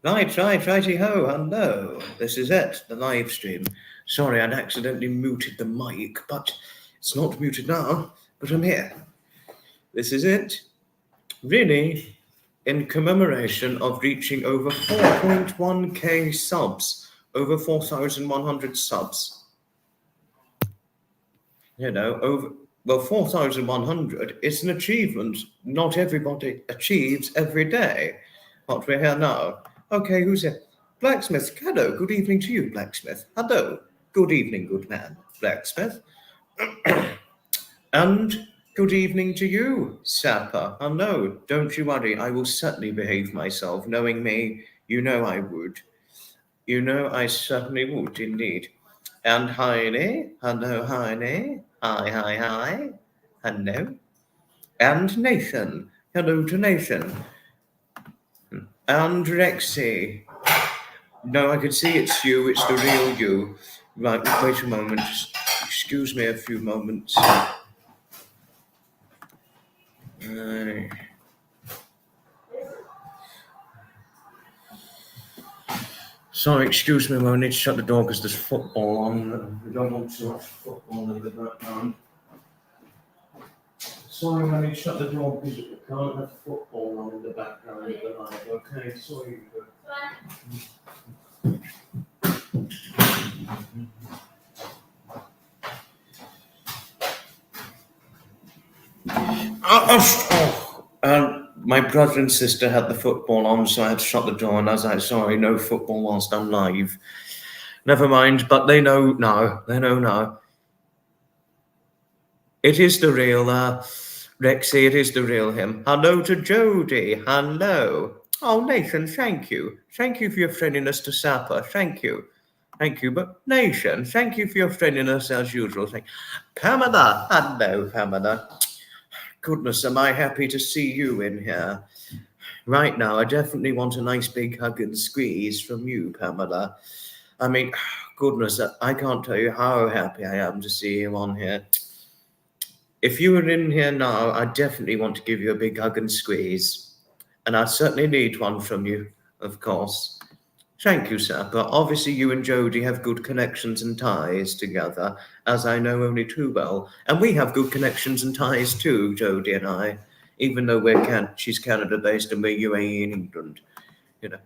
Righty-ho, hello. This is it, the live stream. Sorry, I'd accidentally muted the mic, but it's not muted now, but I'm here. This is it. Really, in commemoration of reaching over 4.1k subs, over 4,100 subs. You know, 4,100 is an achievement not everybody achieves every day. But we're here now. Okay, who's here? Blacksmith. Hello, good evening to you, Blacksmith. Hello. Good evening, good man, Blacksmith. And good evening to you, Sapper. Hello, don't you worry, I will certainly behave myself. Knowing me, you know I would. You know I certainly would, indeed. And Heine. Hello, Heine. Hi. Hello. And Nathan. Hello to Nathan. And Rexy. No, I can see it's you. It's the real you. Right, wait a moment. Just excuse me a few moments. Sorry, excuse me, I need to shut the door because there's football on. We don't want too much football in the background. Sorry, I need to shut the door because we can't have football on in the background of the night. Okay, sorry. And my brother and sister had the football on, so I had to shut the door, and I was like, sorry, no football whilst I'm live. Never mind, but they know now. They know now. It is the real Rexy, it is the real him. Hello to Jody. Hello. Oh, Nathan, thank you. Thank you for your friendliness to Sapper. Thank you. Thank you. But Nathan, thank you for your friendliness as usual. Pamela. Hello, Pamela. Goodness, am I happy to see you in here. Right now, I definitely want a nice big hug and squeeze from you, Pamela. I mean, goodness, I can't tell you how happy I am to see you on here. If you were in here now, I definitely want to give you a big hug and squeeze. And I certainly need one from you, of course. Thank you, Sapper. Obviously, you and Jodie have good connections and ties together, as I know only too well. And we have good connections and ties too, Jodie and I, even though she's Canada-based and we're UAE in England. You know.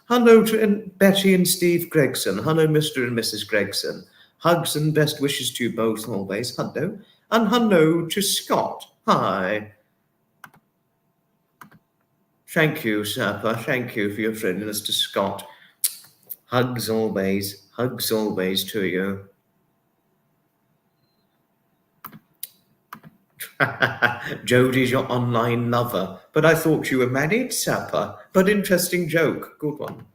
Hello to Betty and Steve Gregson. Hello, Mr. and Mrs. Gregson. Hugs and best wishes to you both always. Hello. And hello to Scott. Hi. Thank you, Sapper. Thank you for your friendliness to Scott. Hugs always to you. Jodie's your online lover. But I thought you were married, Sapper. But interesting joke. Good one.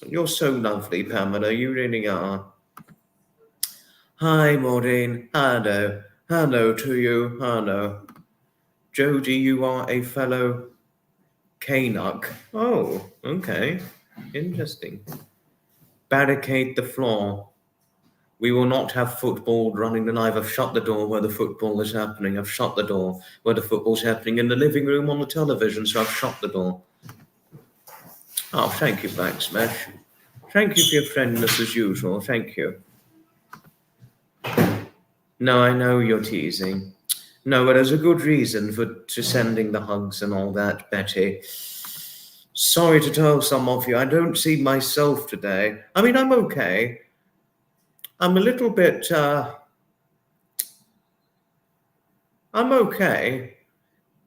You're so lovely, Pamela. You really are. Hi, Maureen. Hello. Hello to you. Hello. Jodie, you are a fellow Canuck. Oh, okay. Interesting. Barricade the floor. We will not have football running the live. I've shut the door where the football is happening. I've shut the door where the football's happening in the living room on the television, so I've shut the door. Oh, thank you, Blacksmith. Thank you for your friendliness as usual. Thank you. No, I know you're teasing. No, but there's a good reason for sending the hugs and all that, Betty. Sorry to tell some of you, I don't see myself today. I mean, I'm okay. I'm a little bit, I'm okay,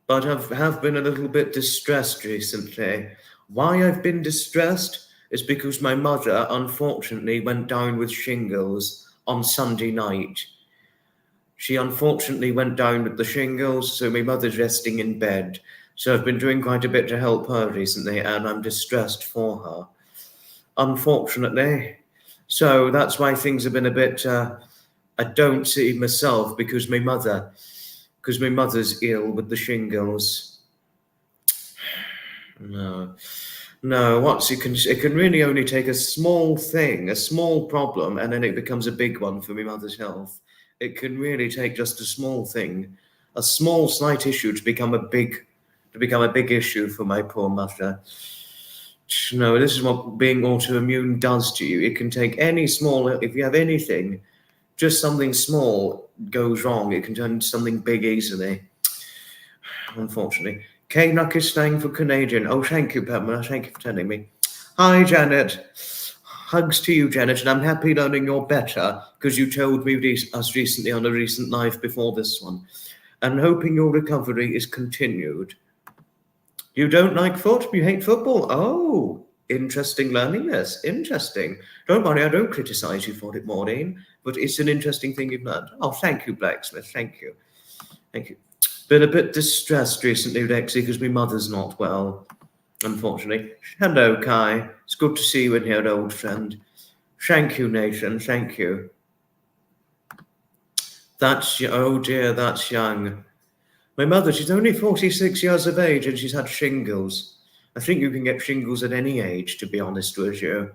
but I have been a little bit distressed recently. Why I've been distressed is because my mother, unfortunately, went down with shingles on Sunday night. She unfortunately went down with the shingles, so my mother's resting in bed. So I've been doing quite a bit to help her recently, and I'm distressed for her, unfortunately. So that's why things have been a bit, I don't see myself because my mother's ill with the shingles. No, it can really only take a small thing, a small problem, and then it becomes a big one for my mother's health. It can really take just a small thing, a small slight issue to become a big issue for my poor mother. No, this is what being autoimmune does to you. It can take any small, if you have anything, just something small goes wrong, it can turn into something big easily. Unfortunately. K-Nuck is staying for Canadian. Oh, thank you, Pamela. Thank you for telling me. Hi, Janet. Hugs to you, Janet, and I'm happy learning you're better because you told me us recently on a recent live before this one. And hoping your recovery is continued. You don't like football? You hate football? Oh, interesting learning this. Interesting. Don't worry, I don't criticize you for it, Maureen, but it's an interesting thing you've learned. Oh, thank you, Blacksmith. Thank you. Thank you. Been a bit distressed recently, Lexi, because my mother's not well, unfortunately. Hello, Kai. It's good to see you in here, old friend. Thank you, Nathan. Thank you. Oh dear, that's young. My mother, she's only 46 years of age and she's had shingles. I think you can get shingles at any age, to be honest with you.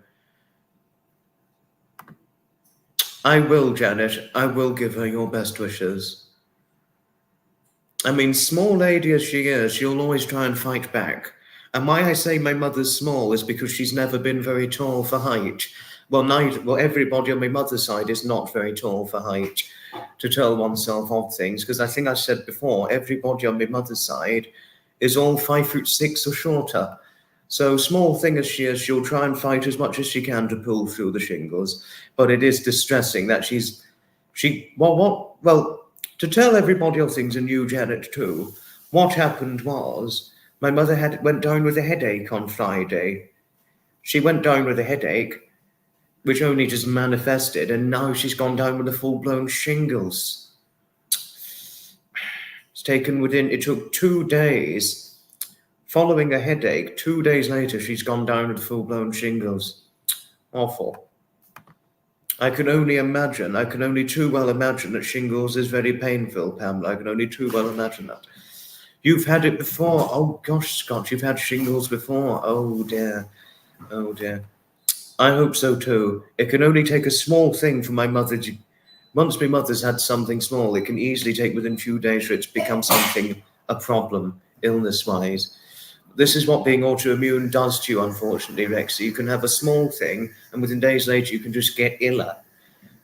I will, Janet. I will give her your best wishes. I mean, small lady as she is, she'll always try and fight back. And why I say my mother's small is because she's never been very tall for height. Well, everybody on my mother's side is not very tall for height, to tell oneself odd things. Because I think I said before, everybody on my mother's side is all 5'6" or shorter. So small thing as she is, she'll try and fight as much as she can to pull through the shingles. But it is distressing that to tell everybody else things, and you, Janet, too, what happened was my mother went down with a headache on Friday. She went down with a headache, which only just manifested, and now she's gone down with a full-blown shingles. It took 2 days. Following a headache, 2 days later, she's gone down with full-blown shingles. Awful. I can only too well imagine that shingles is very painful, Pamela. I can only too well imagine that. You've had it before. Oh, gosh, Scott, you've had shingles before. Oh, dear. Oh, dear. I hope so, too. It can only take a small thing for my mother to... Once my mother's had something small, it can easily take within a few days for it to become a problem, illness-wise. This is what being autoimmune does to you, unfortunately, Rexy. You can have a small thing, and within days later, you can just get iller.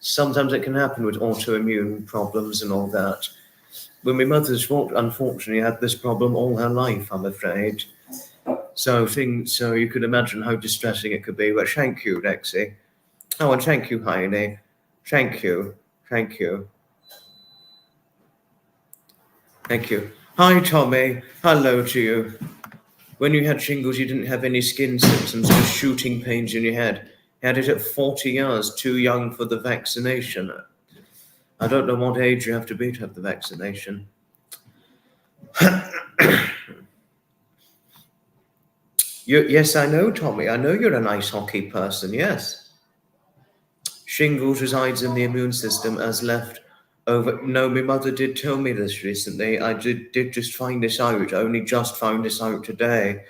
Sometimes it can happen with autoimmune problems and all that. But my mother's unfortunately had this problem all her life, I'm afraid. So you could imagine how distressing it could be. But thank you, Rexy. Oh, and thank you, Heine. Thank you. Thank you. Thank you. Hi, Tommy. Hello to you. When you had shingles, you didn't have any skin symptoms, just shooting pains in your head. You had it at 40 years, too young for the vaccination. I don't know what age you have to be to have the vaccination. Yes, I know, Tommy. I know you're an ice hockey person, yes. Shingles resides in the immune system as left over. No, my mother did tell me this recently. I did just find this out. I only just found this out today,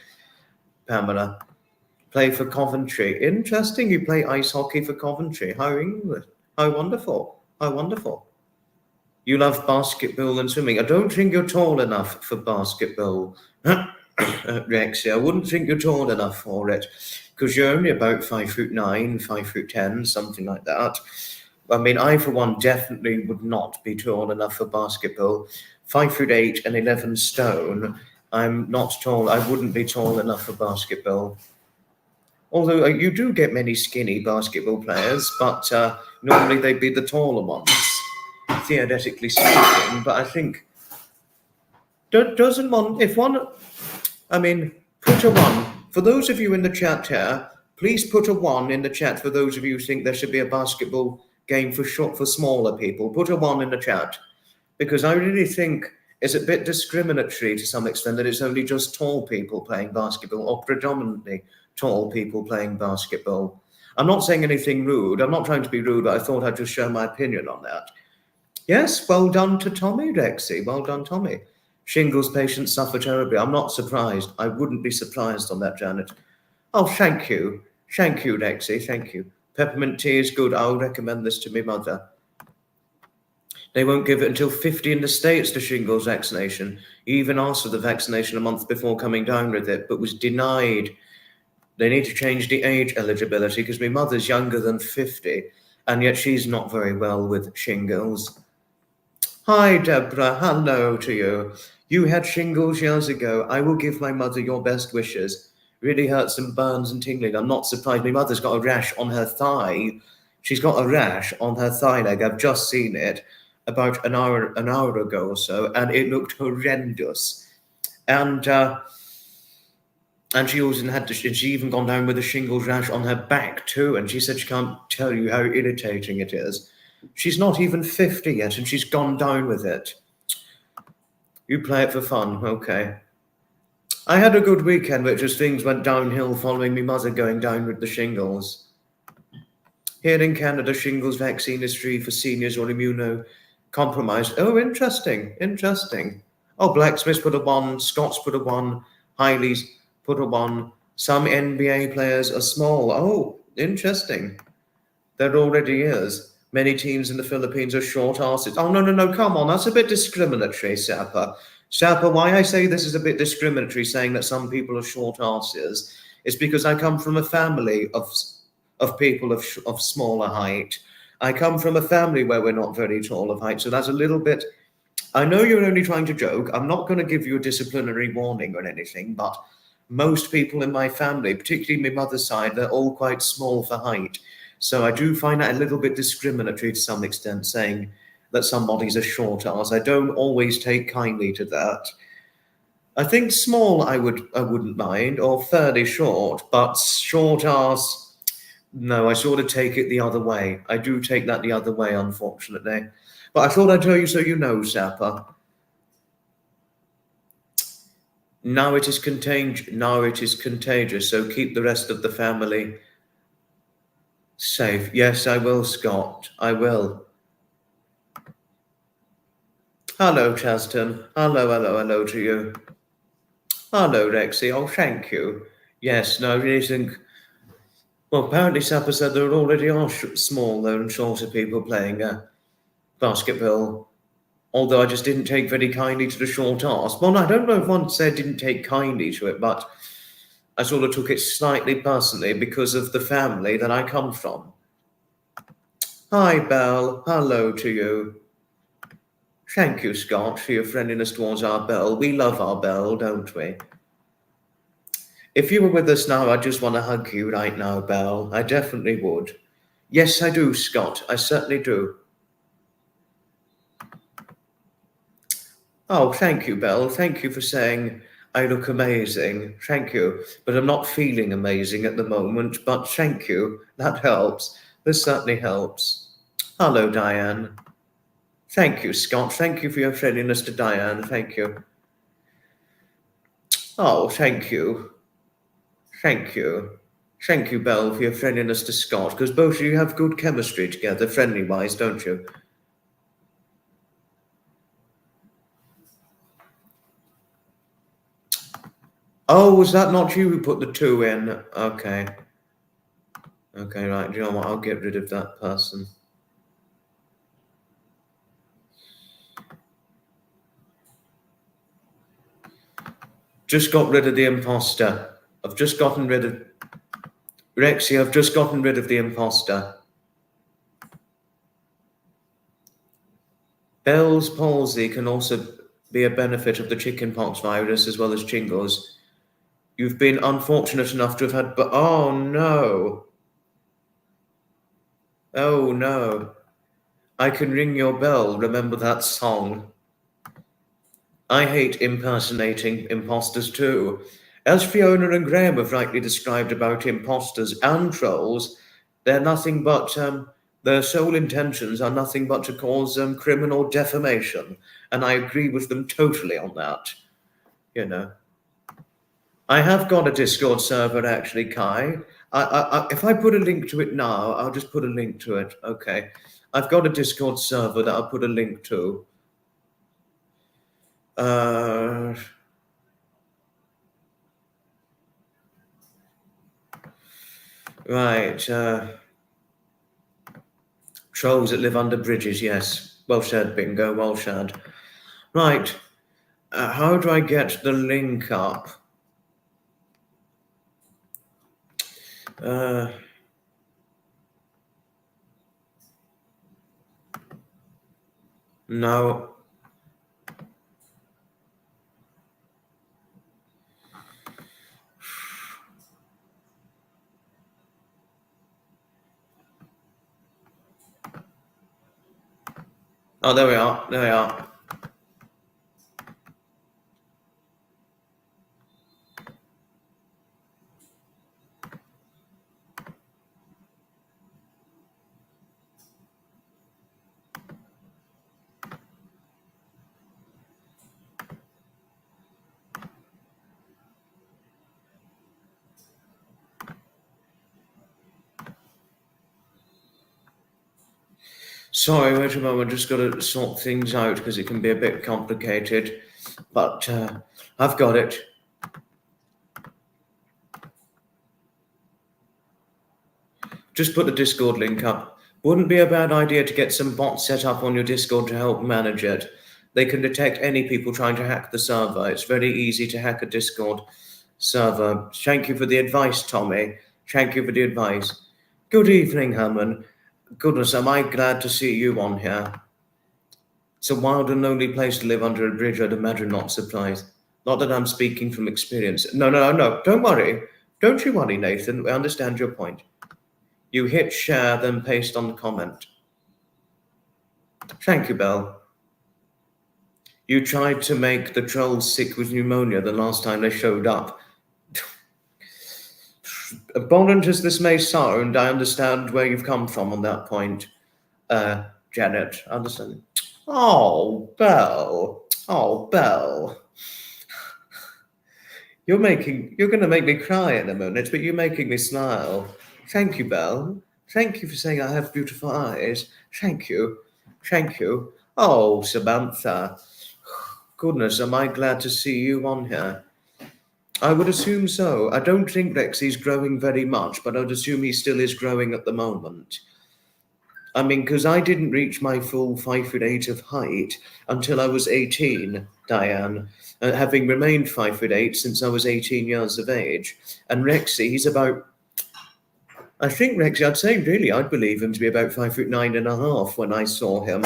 Pamela. Play for Coventry. Interesting, you play ice hockey for Coventry. How English. How wonderful. How wonderful. You love basketball and swimming. I don't think you're tall enough for basketball, Rexy. I wouldn't think you're tall enough for it because you're only about 5'9", 5'10", something like that. I mean, I, for one, definitely would not be tall enough for basketball. 5'8" and 11 stone. I'm not tall. I wouldn't be tall enough for basketball. Although you do get many skinny basketball players, but normally they'd be the taller ones, theoretically speaking. But I think, put a 1. For those of you in the chat here, please put a 1 in the chat for those of you who think there should be a basketball game for smaller people. Put a 1 in the chat, because I really think it's a bit discriminatory to some extent that it's only just tall people playing basketball, or predominantly tall people playing basketball. I'm not saying anything rude. I'm not trying to be rude, but I thought I'd just share my opinion on that. Yes, well done to Tommy, Rexy. Well done, Tommy. Shingles patients suffer terribly. I'm not surprised. I wouldn't be surprised on that, Janet. Oh, thank you. Thank you, Rexy. Thank you. Peppermint tea is good. I'll recommend this to my mother. They won't give it until 50 in the States, the shingles vaccination. He even asked for the vaccination a month before coming down with it, but was denied. They need to change the age eligibility because my mother's younger than 50, and yet she's not very well with shingles. Hi, Deborah. Hello to you. You had shingles years ago. I will give my mother your best wishes. Really hurts and burns and tingling. I'm not surprised. My mother's got a rash on her thigh. She's got a rash on her thigh leg. I've just seen it about an hour ago or so, and it looked horrendous. And she also had to, she even gone down with a shingles rash on her back too. And she said she can't tell you how irritating it is. She's not even 50 yet, and she's gone down with it. You play it for fun, okay. I had a good weekend, but just things went downhill following me mother going down with the shingles. Here in Canada, shingles vaccine is free for seniors or immunocompromised. Oh, interesting. Oh, Blacksmiths put a 1, Scots put a 1, Highleys put a 1. Some NBA players are small. Oh, interesting. There already is. Many teams in the Philippines are short asses. Oh, no, come on. That's a bit discriminatory, Sapper. Sapper, why I say this is a bit discriminatory, saying that some people are short asses, is because I come from a family of people of smaller height. I come from a family where we're not very tall of height, so that's a little bit. I know you're only trying to joke. I'm not going to give you a disciplinary warning or anything, but most people in my family, particularly my mother's side, they're all quite small for height. So I do find that a little bit discriminatory to some extent, saying that somebody's a short ass. I don't always take kindly to that. I think small I wouldn't mind, or fairly short, but short ass, no, I sort of take it the other way. I do take that the other way, unfortunately. But I thought I'd tell you so you know, Sapper. Now it is contagious, so keep the rest of the family safe. Yes, I will, Scott. I will. Hello, Chaston. Hello to you. Hello, Rexy. Oh, thank you. Yes, no, I really think. Well, apparently Sapper said there already are smaller and shorter people playing basketball. Although I just didn't take very kindly to the short arse. Well, I don't know if one said didn't take kindly to it, but I sort of took it slightly personally because of the family that I come from. Hi, Belle. Hello to you. Thank you, Scott, for your friendliness towards our Belle. We love our Belle, don't we? If you were with us now, I just want to hug you right now, Belle. I definitely would. Yes, I do, Scott. I certainly do. Oh, thank you, Belle. Thank you for saying I look amazing. Thank you. But I'm not feeling amazing at the moment, but thank you. That helps. This certainly helps. Hello, Diane. Thank you, Scott. Thank you for your friendliness to Diane. Thank you. Oh, thank you. Thank you. Thank you, Belle, for your friendliness to Scott, because both of you have good chemistry together, friendly-wise, don't you? Oh, was that not you who put the 2 in? Okay. Okay, right. Do you know what? I'll get rid of that person. Just got rid of the imposter. I've just gotten rid of... Rexy, I've just gotten rid of the imposter. Bell's palsy can also be a benefit of the chickenpox virus as well as shingles. You've been unfortunate enough to have had... Oh, no. Oh, no. I can ring your bell. Remember that song? I hate impersonating imposters too. As Fiona and Graham have rightly described about imposters and trolls, they're nothing but, their sole intentions are nothing but to cause criminal defamation. And I agree with them totally on that. You know. I have got a Discord server actually, Kai. If I put a link to it now, I'll just put a link to it. Okay. I've got a Discord server that I'll put a link to. Right. Trolls that live under bridges, yes. Well said, Bingo, well said. Right. How do I get the link up? No. Oh, there we are. There we are. Sorry, wait a moment. Just got to sort things out because it can be a bit complicated. But I've got it. Just put the Discord link up. Wouldn't be a bad idea to get some bots set up on your Discord to help manage it. They can detect any people trying to hack the server. It's very easy to hack a Discord server. Thank you for the advice, Tommy. Thank you for the advice. Good evening, Herman. Goodness, am I glad to see you on here. It's a wild and lonely place to live under a bridge, I'd imagine, not surprised. Not that I'm speaking from experience. No, don't worry. Don't you worry, Nathan. We understand your point. You hit share, then paste on the comment. Thank you, Belle. You tried to make the trolls sick with pneumonia the last time they showed up. Abhorrent as this may sound, I understand where you've come from on that point. Janet, understand. Oh, Belle. Oh, Belle. You're going to make me cry in a minute, but you're making me smile. Thank you, Belle. Thank you for saying I have beautiful eyes. Thank you. Thank you. Oh, Samantha. Goodness, am I glad to see you on here. I would assume so. I don't think Rexy's growing very much, but I'd assume he still is growing at the moment. I mean, because I didn't reach my full 5'8" of height until I was 18, Diane, having remained 5'8" since I was 18 years of age. And Rexy, he's about, I think Rexy, I'd say really, I'd believe him to be about 5'9.5" when I saw him.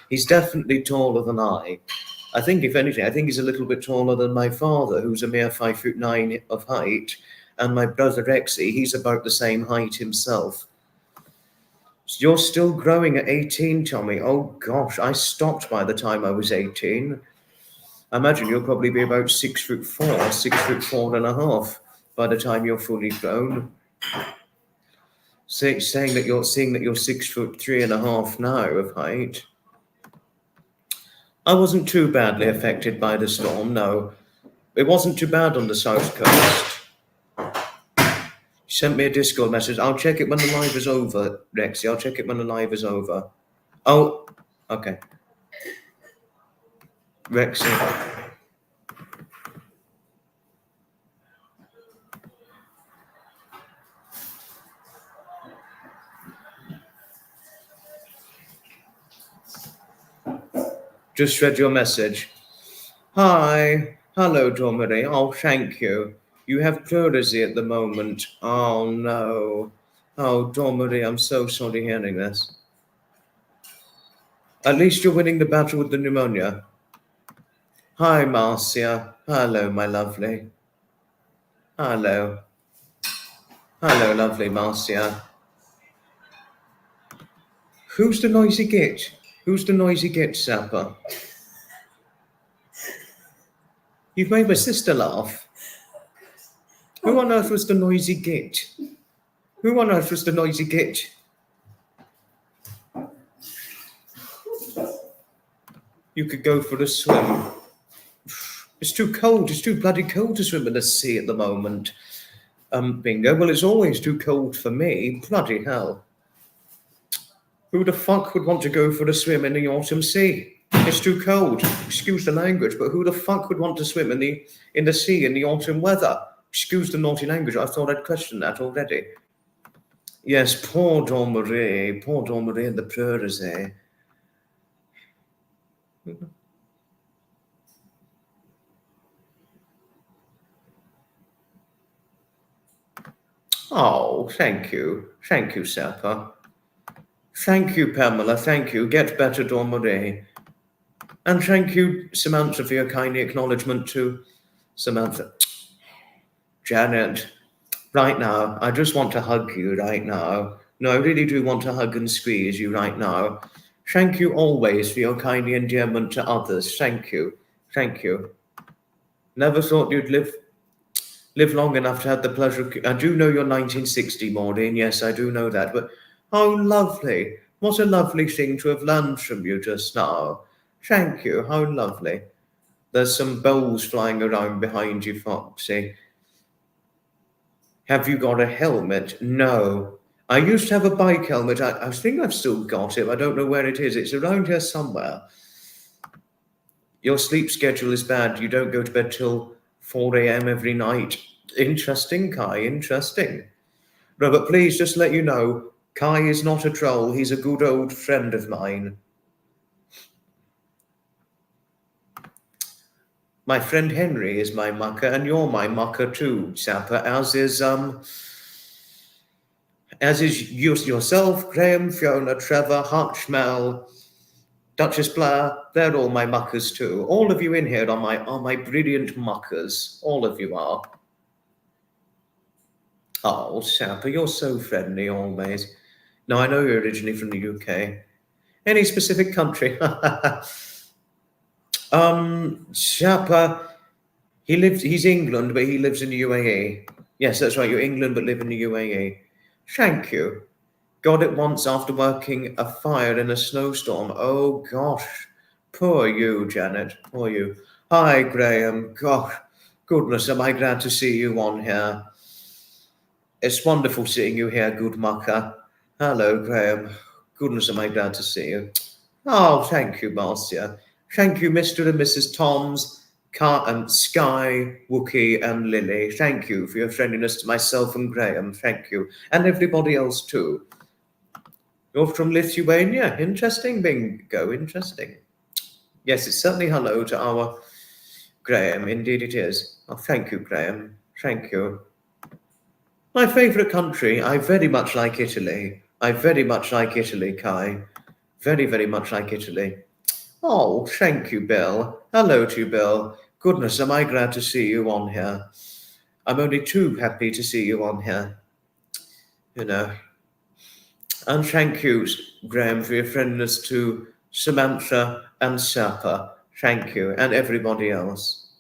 He's definitely taller than I. I think, if anything, I think he's a little bit taller than my father, who's a mere 5'9" of height. And my brother Rexy, he's about the same height himself. You're still growing at 18, Tommy. Oh, gosh, I stopped by the time I was 18. I imagine you'll probably be about 6'4", 6'4.5" by the time you're fully grown. Saying that you're 6'3.5" now of height. I wasn't too badly affected by the storm, no. It wasn't too bad on the south coast. Sent me a Discord message. I'll check it when the live is over, Rexy. I'll check it when the live is over. Oh, okay. Rexy. Just read your message. Hi. Hello, Dominic. Oh, thank you. You have pleurisy at the moment. Oh, no. Oh, Dominic, I'm so sorry hearing this. At least you're winning the battle with the pneumonia. Hi, Marcia. Hello, my lovely. Hello. Hello, lovely Marcia. Who's the noisy git? Who's the noisy git, Sapper? You've made my sister laugh. Who on earth was the noisy git? Who on earth was the noisy git? You could go for a swim. It's too cold. It's too bloody cold to swim in the sea at the moment. Bingo. Well, it's always too cold for me. Bloody hell. Who the fuck would want to go for a swim in the autumn sea? It's too cold. Excuse the language, but who the fuck would want to swim in the sea in the autumn weather? Excuse the naughty language. I thought I'd questioned that already. Yes, poor Dawn Marie and the pleurisy. Oh, thank you. Thank you, Sapper. Thank you, Pamela. Thank you. Get better, Dawn Marie. And thank you, Samantha, for your kind acknowledgement to Samantha. Janet, right now, I just want to hug you right now. No, I really do want to hug and squeeze you right now. Thank you always for your kind endearment to others. Thank you. Thank you. Never thought you'd live long enough to have the pleasure. I do know you're 1960, Maureen. Yes, I do know that. But how lovely. What a lovely thing to have learned from you just now. Thank you. How lovely. There's some bowls flying around behind you, Foxy. Have you got a helmet? No. I used to have a bike helmet. I think I've still got it. I don't know where it is. It's around here somewhere. Your sleep schedule is bad. You don't go to bed till 4 a.m. every night. Interesting, Kai. Interesting. No, but please, just let you know, Kai is not a troll. He's a good old friend of mine. My friend Henry is my mucker, and you're my mucker too, Sapper, as is yourself, Graham, Fiona, Trevor, Hutch, Mel, Duchess Blair. They're all my muckers too. All of you in here are my brilliant muckers. All of you are. Oh, Sapper, you're so friendly always. No, I know you're originally from the UK. Any specific country? Sapper, he's England, but he lives in the UAE. Yes, that's right, you're England, but live in the UAE. Thank you. Got it once after working a fire in a snowstorm. Oh, gosh. Poor you, Janet. Poor you. Hi, Graham. Gosh, goodness, am I glad to see you on here. It's wonderful seeing you here, good mucker. Hello, Graham. Goodness, am I glad to see you. Oh, thank you, Marcia. Thank you, Mr. and Mrs. Toms, Sky, Wookie, and Lily. Thank you for your friendliness to myself and Graham. Thank you. And everybody else, too. You're from Lithuania. Interesting, bingo. Interesting. Yes, it's certainly hello to our Graham. Indeed it is. Oh, thank you, Graham. Thank you. My favourite country, I very much like Italy. I very much like Italy, Kai. Very, very much like Italy. Oh, thank you, Bill. Hello to you, Bill. Goodness, am I glad to see you on here. I'm only too happy to see you on here. You know. And thank you, Graham, for your friendliness to Samantha and Sapper. Thank you, and everybody else.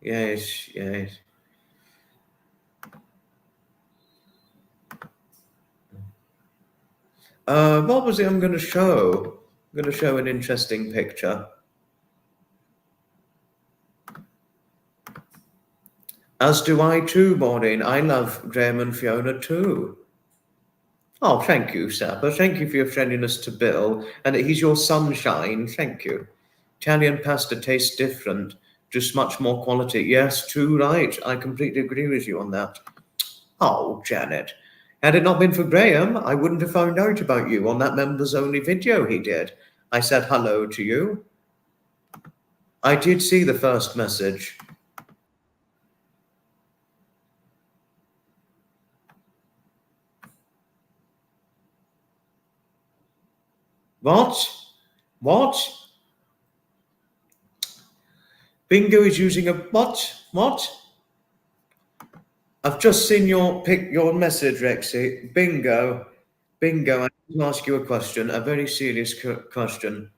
Yes, yes. What was it I'm going to show? I'm going to show an interesting picture. As do I too, Maureen. I love Graham and Fiona too. Oh, thank you, Sapper. Thank you for your friendliness to Bill, and that he's your sunshine. Thank you. Italian pasta tastes different, just much more quality. Yes, too right. I completely agree with you on that. Oh, Janet. Had it not been for Graham, I wouldn't have found out about you on that members only video he did. I said hello to you. I did see the first message. What? What? Bingo is using a what? What? I've just seen your message, Rexy. Bingo. Bingo, I need to ask you a question, a very serious question.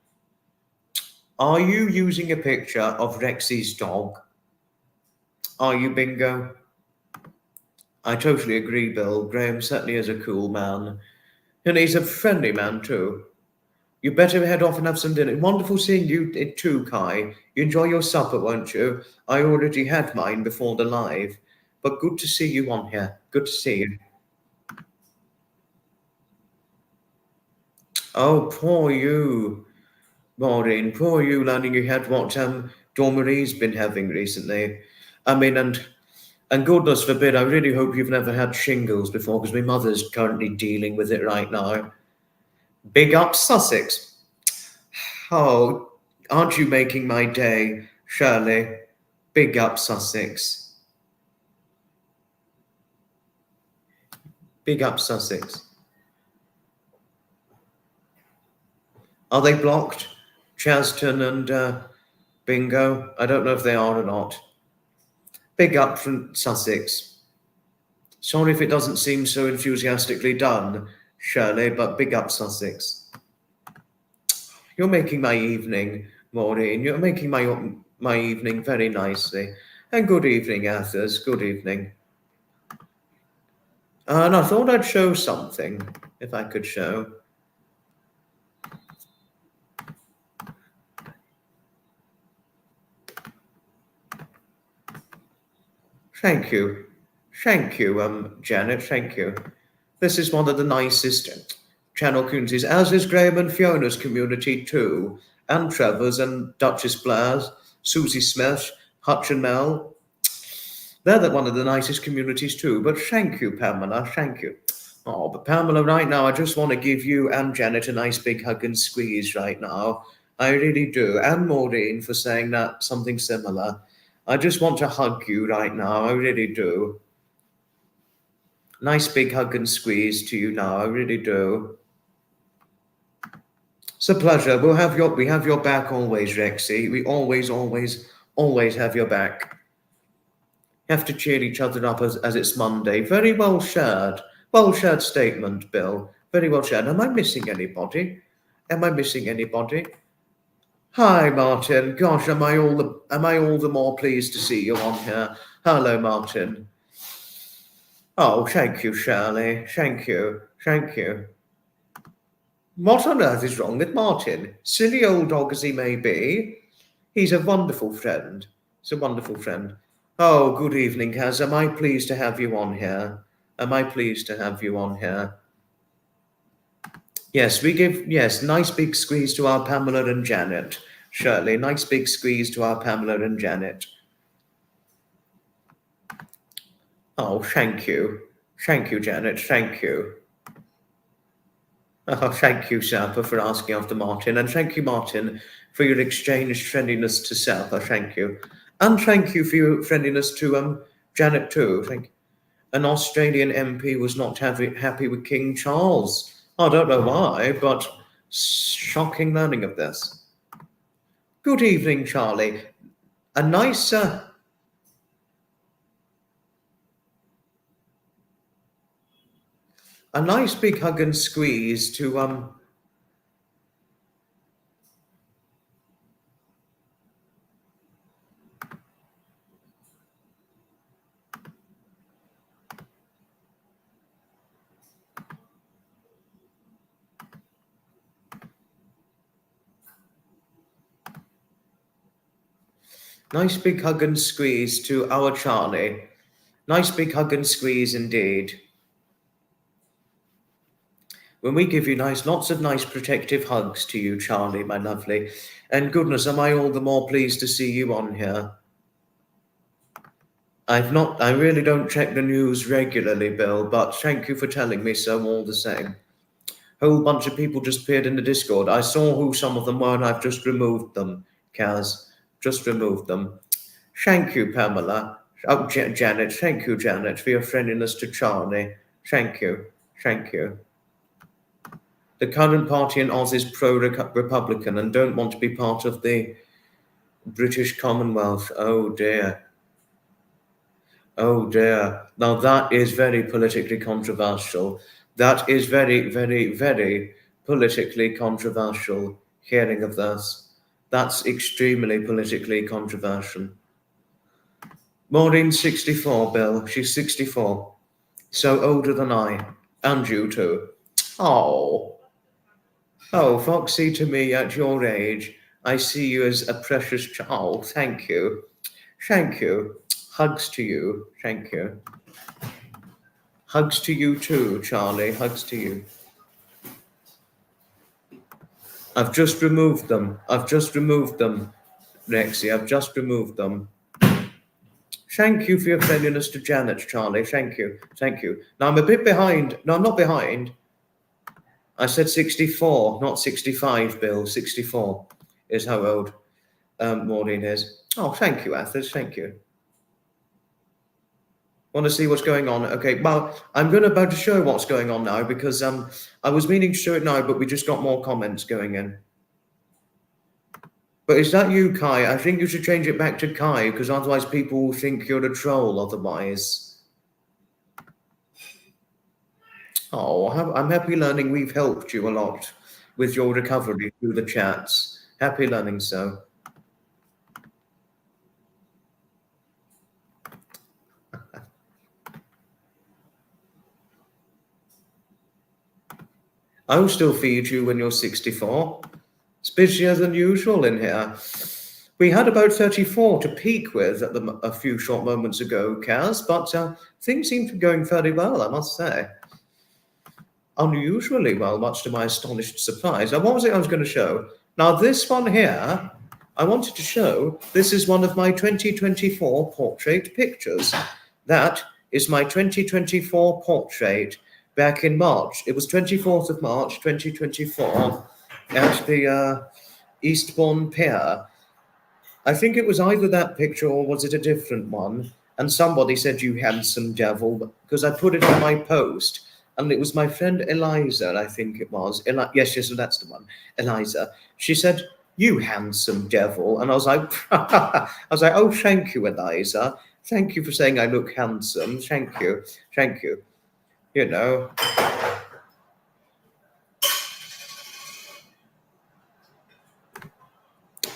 Are you using a picture of Rexy's dog? Are you, Bingo? I totally agree, Bill. Graham certainly is a cool man. And he's a friendly man, too. You better head off and have some dinner. Wonderful seeing you too, Kai. You enjoy your supper, won't you? I already had mine before the live. But good to see you on here. Good to see you. Oh, poor you, Maureen. Poor you, learning you had what Dawn Marie's been having recently. I mean, and goodness forbid, I really hope you've never had shingles before, because my mother's currently dealing with it right now. Big up Sussex. Oh, aren't you making my day, Shirley? Big up Sussex. Big up Sussex. Are they blocked? Chaston and Bingo? I don't know if they are or not. Big up from Sussex. Sorry if it doesn't seem so enthusiastically done, Shirley, but big up Sussex. You're making my evening, Maureen. You're making my evening very nicely. And good evening, Athers. Good evening. And I thought I'd show something, if I could show. Thank you. Thank you, Janet. Thank you. This is one of the nicest channel communities, as is Graham and Fiona's community too, and Trevor's and Duchess Blair's, Susie Smith, Hutch and Mel. They're one of the nicest communities too, but thank you, Pamela, thank you. Oh, but Pamela, right now, I just want to give you and Janet a nice big hug and squeeze right now. I really do, and Maureen for saying that, something similar. I just want to hug you right now, I really do. Nice big hug and squeeze to you now, I really do. It's a pleasure. We have your back always, Rexy. We always have your back. Have to cheer each other up as it's Monday. Very well shared. Well shared statement, Bill. Very well shared. Am I missing anybody? Am I missing anybody? Hi, Martin. Gosh, am I all the more pleased to see you on here? Hello, Martin. Oh, thank you, Shirley. Thank you. Thank you. What on earth is wrong with Martin? Silly old dog as he may be, he's a wonderful friend. He's a wonderful friend. Oh, good evening, Kaz. Am I pleased to have you on here? Am I pleased to have you on here? Yes, nice big squeeze to our Pamela and Janet. Shirley, nice big squeeze to our Pamela and Janet. Oh, thank you. Thank you, Janet. Thank you. Oh, thank you, Sapper, for asking after Martin. And thank you, Martin, for your exchanged friendliness to Sapper. Thank you. And thank you for your friendliness to Janet, too. Thank you. An Australian MP was not happy with King Charles. I don't know why, but shocking learning of this. Good evening, Charlie. A nice... A nice big hug and squeeze to nice big hug and squeeze to our Charlie. Nice big hug and squeeze indeed. When we give you lots of nice protective hugs to you, Charlie, my lovely. And goodness, am I all the more pleased to see you on here. I really don't check the news regularly, Bill, but thank you for telling me so all the same. Whole bunch of people just appeared in the Discord. I saw who some of them were and I've just removed them, Kaz. Just removed them. Thank you, Pamela. Oh, Janet, thank you, Janet, for your friendliness to Charlie. Thank you. Thank you. The current party in Oz is pro-Republican and don't want to be part of the British Commonwealth. Oh, dear. Oh, dear. Now, that is very politically controversial. That is very, very, very politically controversial, hearing of this. That's extremely politically controversial. Maureen's 64, Bill. She's 64. So older than I. And you too. Oh. Oh, Foxy, to me, at your age, I see you as a precious child. Oh, thank you. Thank you. Hugs to you. Thank you. Hugs to you too, Charlie. Hugs to you. I've just removed them. I've just removed them, Rexy. I've just removed them. Thank you for your friendliness to Janet, Charlie. Thank you. Thank you. Now, I'm a bit behind. No, I'm not behind. I said 64, not 65, Bill. 64 is how old Maureen is. Oh, thank you, Athers. Thank you. Want to see what's going on? Okay, well, I'm going about to show what's going on now because I was meaning to show it now, but we just got more comments going in. But is that you, Kai? I think you should change it back to Kai because otherwise people will think you're a troll otherwise. Oh, I'm happy learning we've helped you a lot with your recovery through the chats. Happy learning so. I'll still feed you when you're 64. It's busier than usual in here. We had about 34 to peak with at a few short moments ago, Kaz, but things seem to be going fairly well, I must say. Unusually well, much to my astonished surprise. Now, what was it I was going to show? Now, this one here, I wanted to show, this is one of my 2024 portrait pictures. That is my 2024 portrait back in March. It was 24th of March, 2024, at the Eastbourne Pier. I think it was either that picture or was it a different one? And somebody said, "You handsome devil," because I put it on my post. And it was my friend Eliza, I think it was. Yes, that's the one. Eliza. She said, "You handsome devil." And I was like, "Oh, thank you, Eliza. Thank you for saying I look handsome. Thank you. Thank you." You know.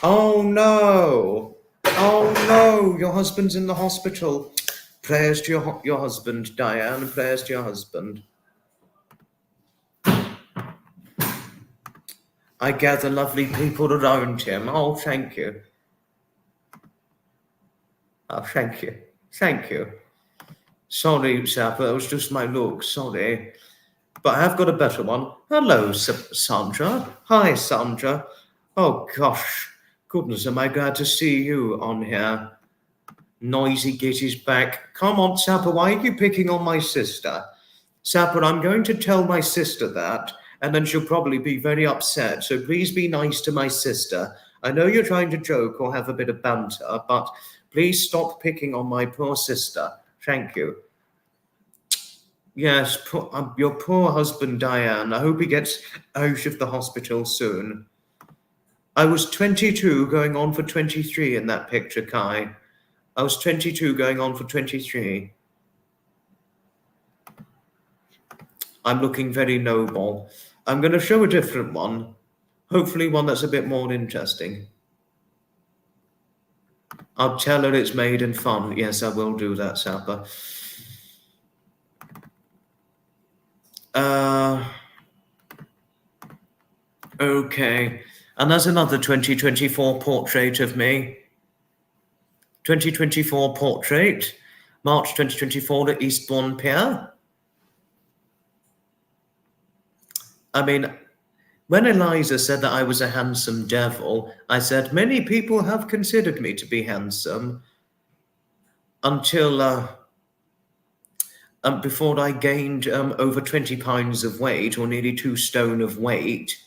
Oh, no. Oh, no. Your husband's in the hospital. Prayers to your husband, Diane. Prayers to your husband. I gather lovely people around him. Oh, thank you. Oh, thank you. Thank you. Sorry, Sapper, it was just my look. Sorry. But I have got a better one. Hello, Sandra. Hi, Sandra. Oh, gosh. Goodness, am I glad to see you on here. Noisy Gitty's back. Come on, Sapper, why are you picking on my sister? Sapper, I'm going to tell my sister that, and then she'll probably be very upset. So please be nice to my sister. I know you're trying to joke or have a bit of banter, but please stop picking on my poor sister. Thank you. Yes, your poor husband, Diane. I hope he gets out of the hospital soon. I was 22 going on for 23 in that picture, Kai. I was 22 going on for 23. I'm looking very noble. I'm going to show a different one. Hopefully one that's a bit more interesting. I'll tell her it's made in fun. Yes, I will do that, Sapper. Okay. And there's another 2024 portrait of me. 2024 portrait. March 2024 at Eastbourne Pier. I mean, when Eliza said that I was a handsome devil, I said, many people have considered me to be handsome until before I gained over 20 pounds of weight, or nearly 2 stone of weight.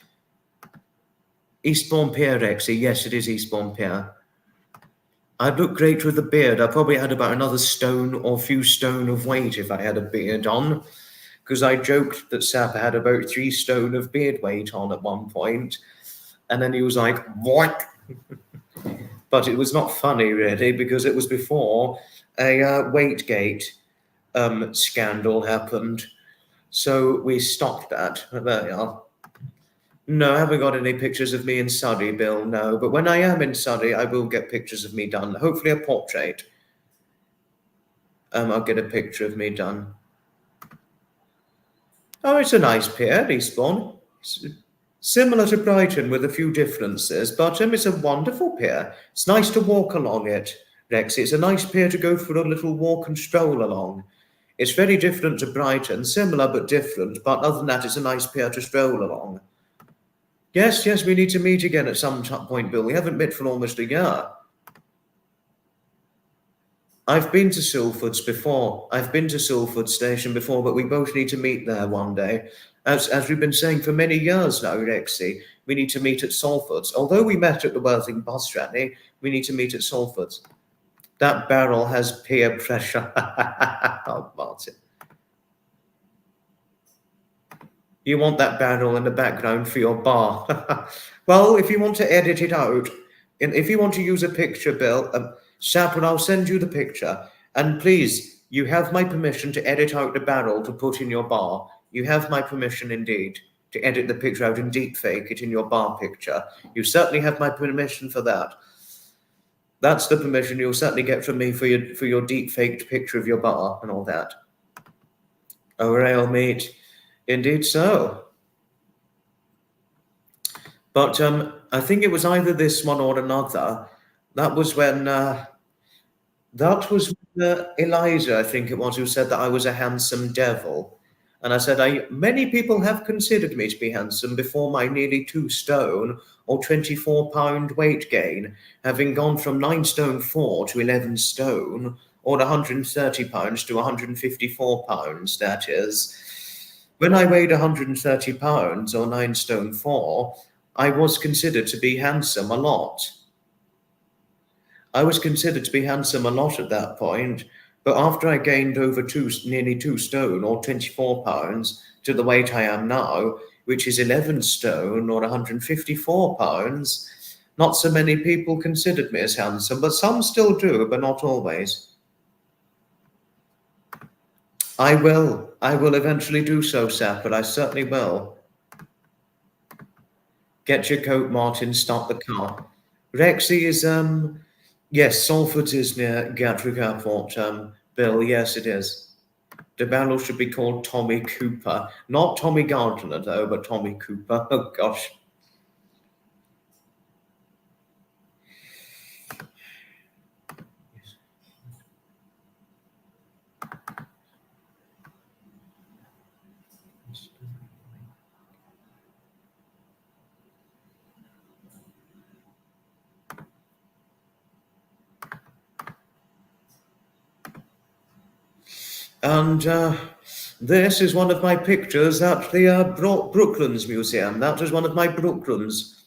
Eastbourne Pier, Rexy. Yes, it is Eastbourne Pier. I'd look great with a beard. I probably had about another stone or few stone of weight if I had a beard on, because I joked that Sapper had about 3 stone of beard weight on at one point, and then he was like, "What?" But it was not funny, really, because it was before a Weightgate scandal happened. So we stopped that. There you are. No, I haven't got any pictures of me in Surrey, Bill, no. But when I am in Surrey, I will get pictures of me done. Hopefully a portrait. I'll get a picture of me done. Oh, it's a nice pier, Eastbourne. It's similar to Brighton with a few differences, but it's a wonderful pier. It's nice to walk along it, Rex. It's a nice pier to go for a little walk and stroll along. It's very different to Brighton, similar but different, but other than that, it's a nice pier to stroll along. Yes, we need to meet again at some point, Bill. We haven't met for almost a year. I've been to Salford's before. I've been to Salford Station before, but we both need to meet there one day. As we've been saying for many years now, Rexy, we need to meet at Salford's. Although we met at the Worthing bus rally, we need to meet at Salford's. That barrel has peer pressure. Oh, Martin. You want that barrel in the background for your bar. Well, if you want to edit it out, and if you want to use a picture, Bill, Sapper, I'll send you the picture. And please, you have my permission to edit out the barrel to put in your bar. You have my permission indeed to edit the picture out and deep fake it in your bar picture. You certainly have my permission for that. That's the permission you'll certainly get from me for your deep faked picture of your bar and all that. Oh, rail meat. Indeed so. But I think it was either this one or another. That was when Eliza, I think it was, who said that I was a handsome devil. And I said, many people have considered me to be handsome before my nearly 2 stone or 24-pound weight gain, having gone from 9 stone 4 to 11 stone, or 130 pounds to 154 pounds, that is. When I weighed 130 pounds or 9 stone 4, I was considered to be handsome a lot. I was considered to be handsome a lot at that point, but after I gained over nearly 2 stone or 24 pounds to the weight I am now, which is 11 stone or 154 pounds, not so many people considered me as handsome, but some still do, but not always. I will eventually do so, Sapper, I certainly will. Get your coat, Martin, stop the car. Rexy is, yes, Salford is near Gatwick Airport, Bill, yes it is. The barrel should be called Tommy Cooper. Not Tommy Gardner, though, but Tommy Cooper. Oh, gosh. And this is one of my pictures at the Brooklands Museum. That was one of my Brooklands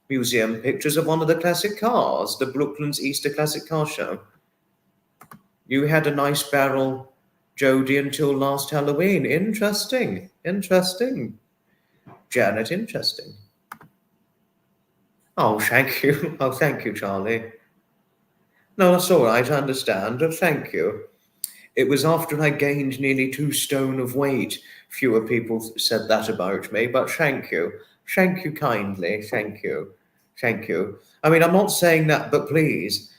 Museum pictures of one of the classic cars, the Brooklands Easter Classic Car Show. You had a nice barrel, Jodie, until last Halloween. Interesting. Janet, interesting. Oh, thank you. Oh, thank you, Charlie. No, that's all right. I understand. Thank you. It was after I gained nearly 2 stone of weight. Fewer people said that about me, but thank you. Thank you kindly. Thank you. Thank you. I mean, I'm not saying that, but please,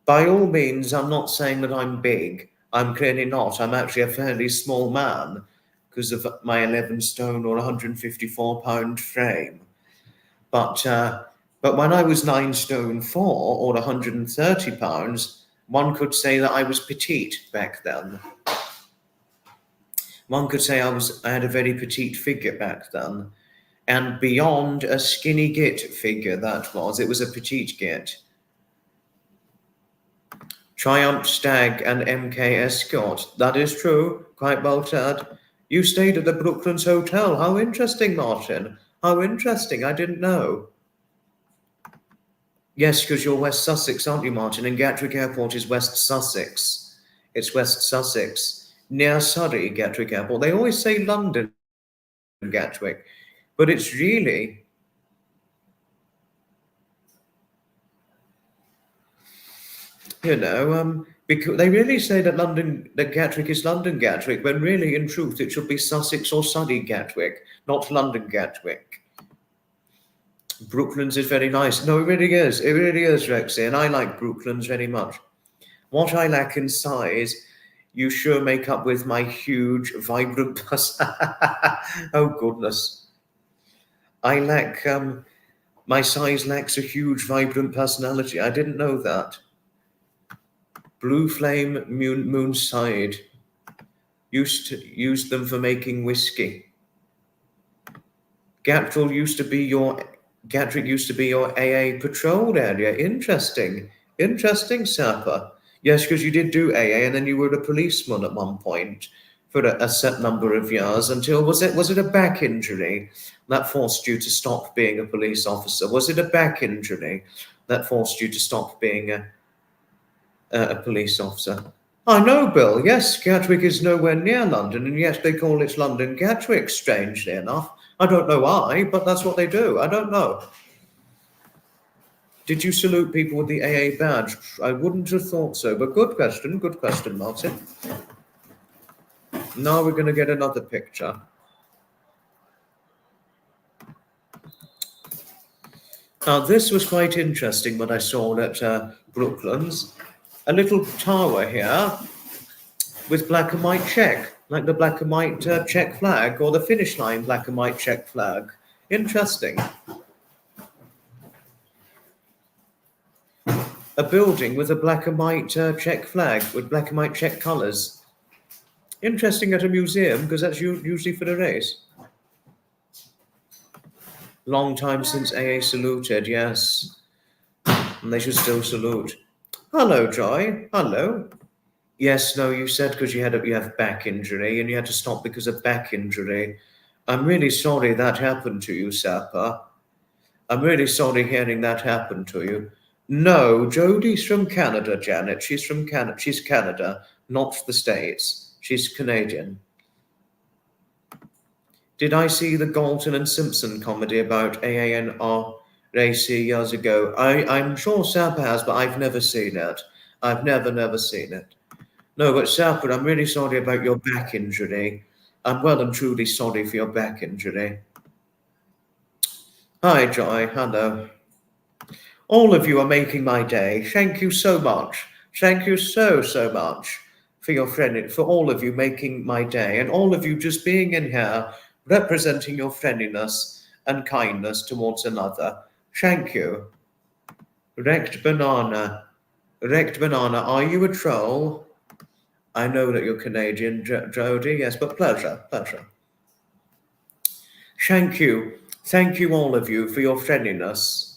by all means, I'm not saying that I'm big. I'm clearly not. I'm actually a fairly small man because of my 11 stone or 154-pound frame. But when I was 9 stone 4 or 130 pounds, one could say that I was petite back then. One could say I had a very petite figure back then. And beyond a skinny git figure, that was. It was a petite git. Triumph Stag and MK Escort. That is true. Quite well said. You stayed at the Brooklands Hotel. How interesting, Martin. How interesting. I didn't know. Yes, because you're West Sussex, aren't you, Martin? And Gatwick Airport is West Sussex. It's West Sussex. Near Surrey, Gatwick Airport. They always say London, Gatwick. But it's really... because they really say that Gatwick is London Gatwick, when really, in truth, it should be Sussex or Surrey Gatwick, not London Gatwick. Brooklands is very nice. No, it really is. It really is, Rexy, and I like Brooklands very much. What I lack in size, you sure make up with my huge, vibrant Oh, goodness. I lack... my size lacks a huge, vibrant personality. I didn't know that. Blue Flame Moonside. Used them for making whiskey. Gatwick used to be your AA patrol area. Interesting, Sapper. Yes, because you did do AA, and then you were a policeman at one point for a set number of years until was it a back injury that forced you to stop being a police officer? Was it a back injury that forced you to stop being A police officer. I know, Bill. Yes, Gatwick is nowhere near London, and yes, they call it London Gatwick, strangely enough. I don't know why, but that's what they do. I don't know. Did you salute people with the AA badge? I wouldn't have thought so, but good question, Martin. Now we're going to get another picture. Now, this was quite interesting when I saw it at Brooklands. A little tower here with black and white check, like the black and white check flag, or the finish line black and white check flag. Interesting. A building with a black and white check flag with black and white check colours. Interesting at a museum, because that's usually for the race. Long time since AA saluted, yes. And they should still salute. Hello, Joy. Hello. Yes, no, you said because you have back injury and you had to stop because of back injury. I'm really sorry that happened to you, Sapper. I'm really sorry hearing that happened to you. No, Jodie's from Canada, Janet. She's from Canada. She's Canada, not the States. She's Canadian. Did I see the Galton and Simpson comedy about AA and RAC years ago? I'm sure Sapper has, but I've never seen it. I've never seen it. No, but Sapper, I'm really sorry about your back injury. I'm well and truly sorry for your back injury. Hi, Joy. Hello. All of you are making my day. Thank you so much. Thank you so much for your friend, for all of you making my day, and all of you just being in here, representing your friendliness and kindness towards another. Thank you. Wrecked Banana, are you a troll? I know that you're Canadian, Jodie, yes, but pleasure. Thank you all of you for your friendliness.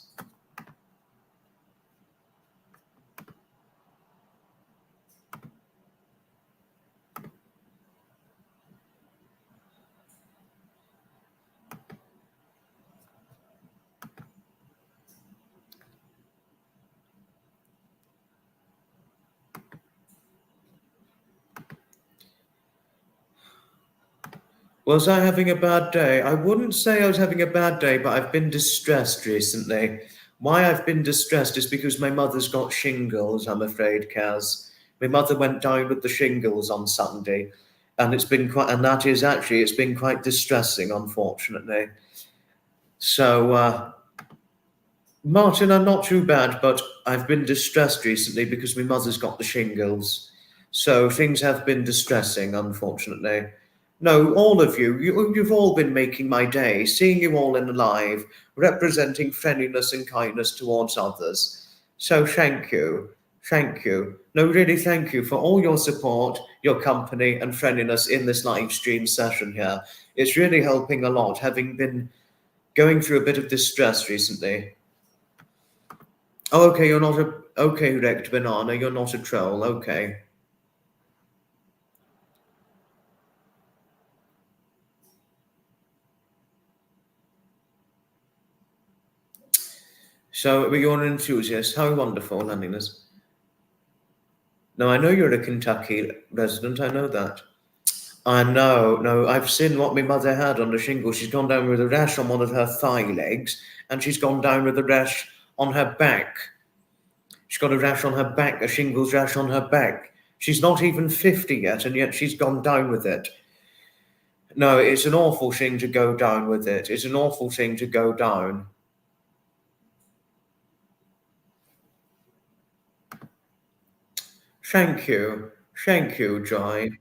Was I having a bad day? I wouldn't say I was having a bad day, but I've been distressed recently. Why I've been distressed is because my mother's got shingles, I'm afraid, Kaz. My mother went down with the shingles on Sunday, and it's been quite distressing, unfortunately. So, Martin, I'm not too bad, but I've been distressed recently because my mother's got the shingles. So things have been distressing, unfortunately. No, all of you've all been making my day, seeing you all in live, representing friendliness and kindness towards others. So thank you. No, really thank you for all your support, your company and friendliness in this live stream session here. It's really helping a lot, having been going through a bit of distress recently. Oh, okay, okay, Wrecked Banana, you're not a troll, okay. So you're an enthusiast. How wonderful, Landiness. No, I know you're a Kentucky resident. I know that. I know. No, I've seen what my mother had on the shingle. She's gone down with a rash on one of her thigh legs, and she's gone down with a rash on her back. She's got a rash on her back, a shingles rash on her back. She's not even 50 yet, and yet she's gone down with it. No, it's an awful thing to go down with it. It's an awful thing to go down. Thank you, Joy.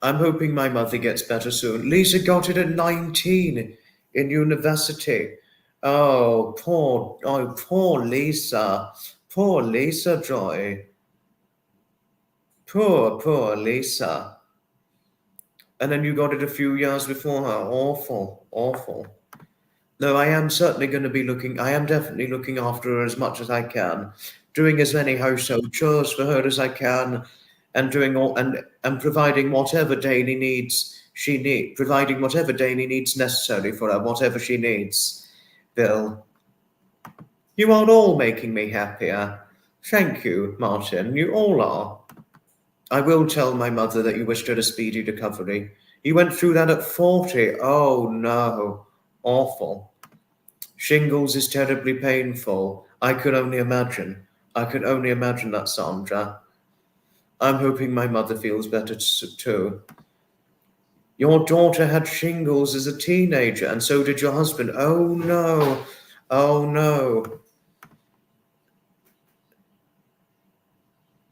I'm hoping my mother gets better soon. Lisa got it at 19 in university. Oh, poor Lisa. Poor Lisa, Joy. Poor Lisa. And then you got it a few years before her. Awful. No, I am definitely looking after her as much as I can, doing as many household chores for her as I can, and doing all and providing whatever daily needs providing whatever daily needs necessary for her, whatever she needs. Bill, you are all making me happier. Thank you, Martin. You all are. I will tell my mother that you wished her a speedy recovery. You went through that at 40. Oh no. Awful. Shingles is terribly painful. I could only imagine. I could only imagine that, Sandra. I'm hoping my mother feels better too. Your daughter had shingles as a teenager, and so did your husband. Oh no. Oh no.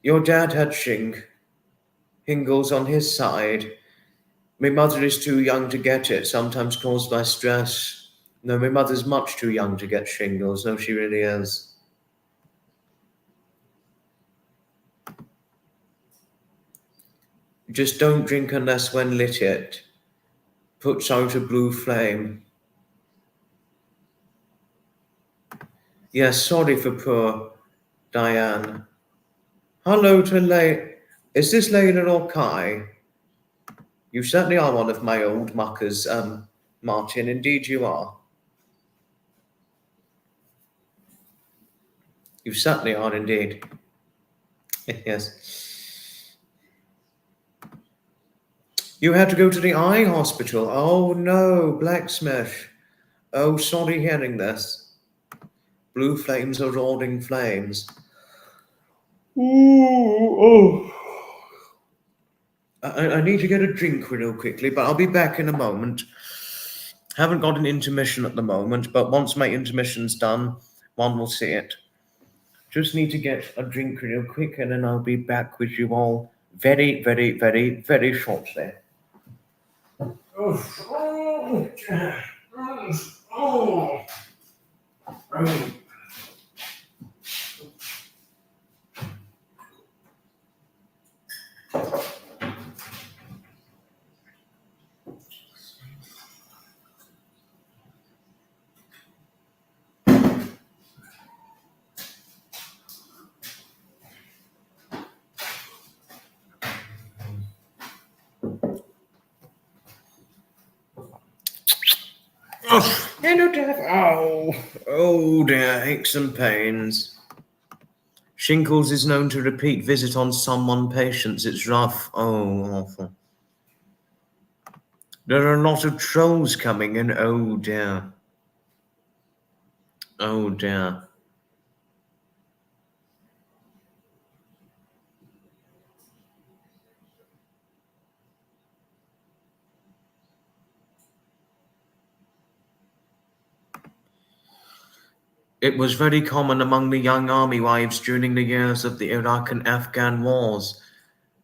Your dad had shingles on his side. My mother is too young to get it, sometimes caused by stress. No, my mother's much too young to get shingles. No, she really is. Just don't drink unless when lit it. Puts out a blue flame. Yes, sorry for poor Diane. Hello to Is this Layla or Kai? You certainly are one of my old muckers, Martin. Indeed you are. You certainly are indeed. Yes. You had to go to the eye hospital. Oh no, blacksmith. Oh, sorry hearing this. Blue flames are roaring flames. Ooh, oh. I need to get a drink real quickly, but I'll be back in a moment. Haven't got an intermission at the moment, but once my intermission's done, one will see it. Just need to get a drink real quick, and then I'll be back with you all very, very, very, very shortly. Hello, Dev. Oh dear, aches and pains. Shingles is known to repeat visit on someone patients. It's rough. Oh, awful. There are a lot of trolls coming in. Oh dear. Oh dear. It was very common among the young army wives during the years of the Iraq and Afghan wars.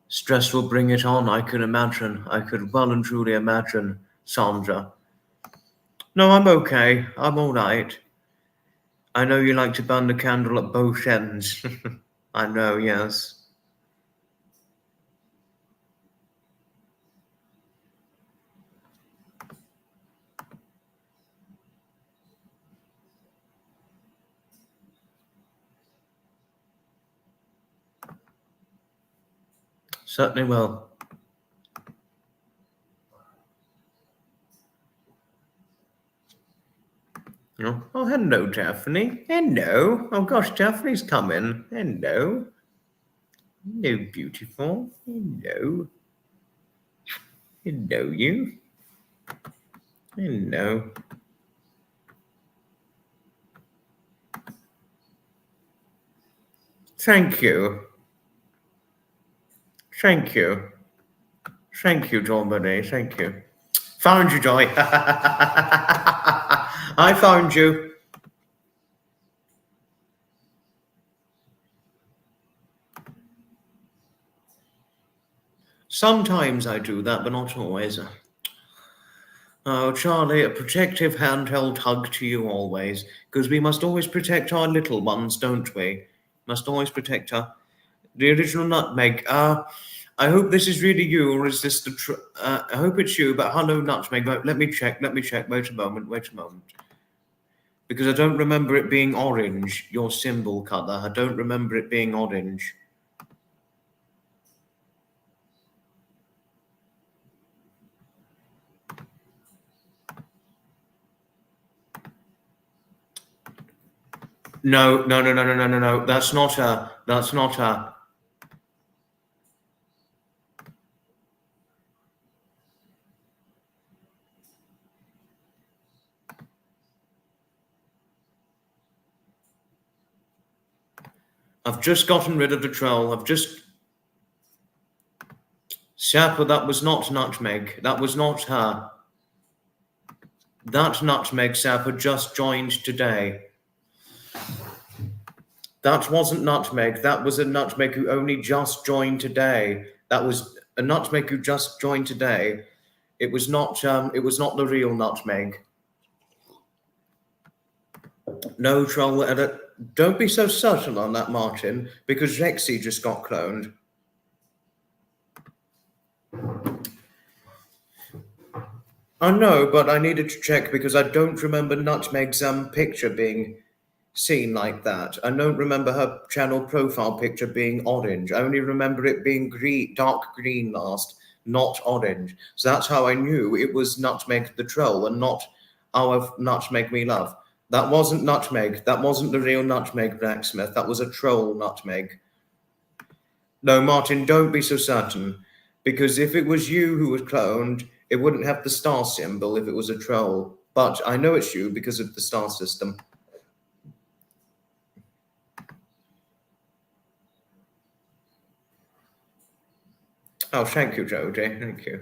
Stress will bring it on, I could imagine. I could well and truly imagine, Sandra. No, I'm okay. I'm all right. I know you like to burn the candle at both ends. I know, yes. Certainly will. Oh, hello, Daphne. Hello. Oh, gosh, Daphne's coming. Hello. Hello, beautiful. Hello. Hello, you. Hello. Thank you. Thank you. Thank you, Dominic. Thank you. Found you, Joy. I found you. Sometimes I do that, but not always. Oh, Charlie, a protective handheld hug to you always, because we must always protect our little ones, don't we? Must always protect her. The original nutmeg. I hope this is really you, or is this the? I hope it's you. But hello, nutmeg. Let me check. Let me check. Wait a moment. Wait a moment. Because I don't remember it being orange. Your symbol color. I don't remember it being orange. No. That's not her. That's not her. I've just gotten rid of the troll. Sapper, that was not Nutmeg. That was not her. That Nutmeg Sapper just joined today. That wasn't Nutmeg. That was a Nutmeg who only just joined today. That was a Nutmeg who just joined today. It was not the real Nutmeg. No troll edit. Don't be so certain on that, Martin, because Rexy just got cloned. I know, but I needed to check because I don't remember Nutmeg's picture being seen like that. I don't remember her channel profile picture being orange. I only remember it being green, dark green last, not orange. So that's how I knew it was Nutmeg the troll and not our Nutmeg me love. That wasn't Nutmeg. That wasn't the real Nutmeg Blacksmith. That was a troll Nutmeg. No, Martin, don't be so certain. Because if it was you who was cloned, it wouldn't have the star symbol if it was a troll. But I know it's you because of the star system. Oh, thank you, Jodie. Thank you.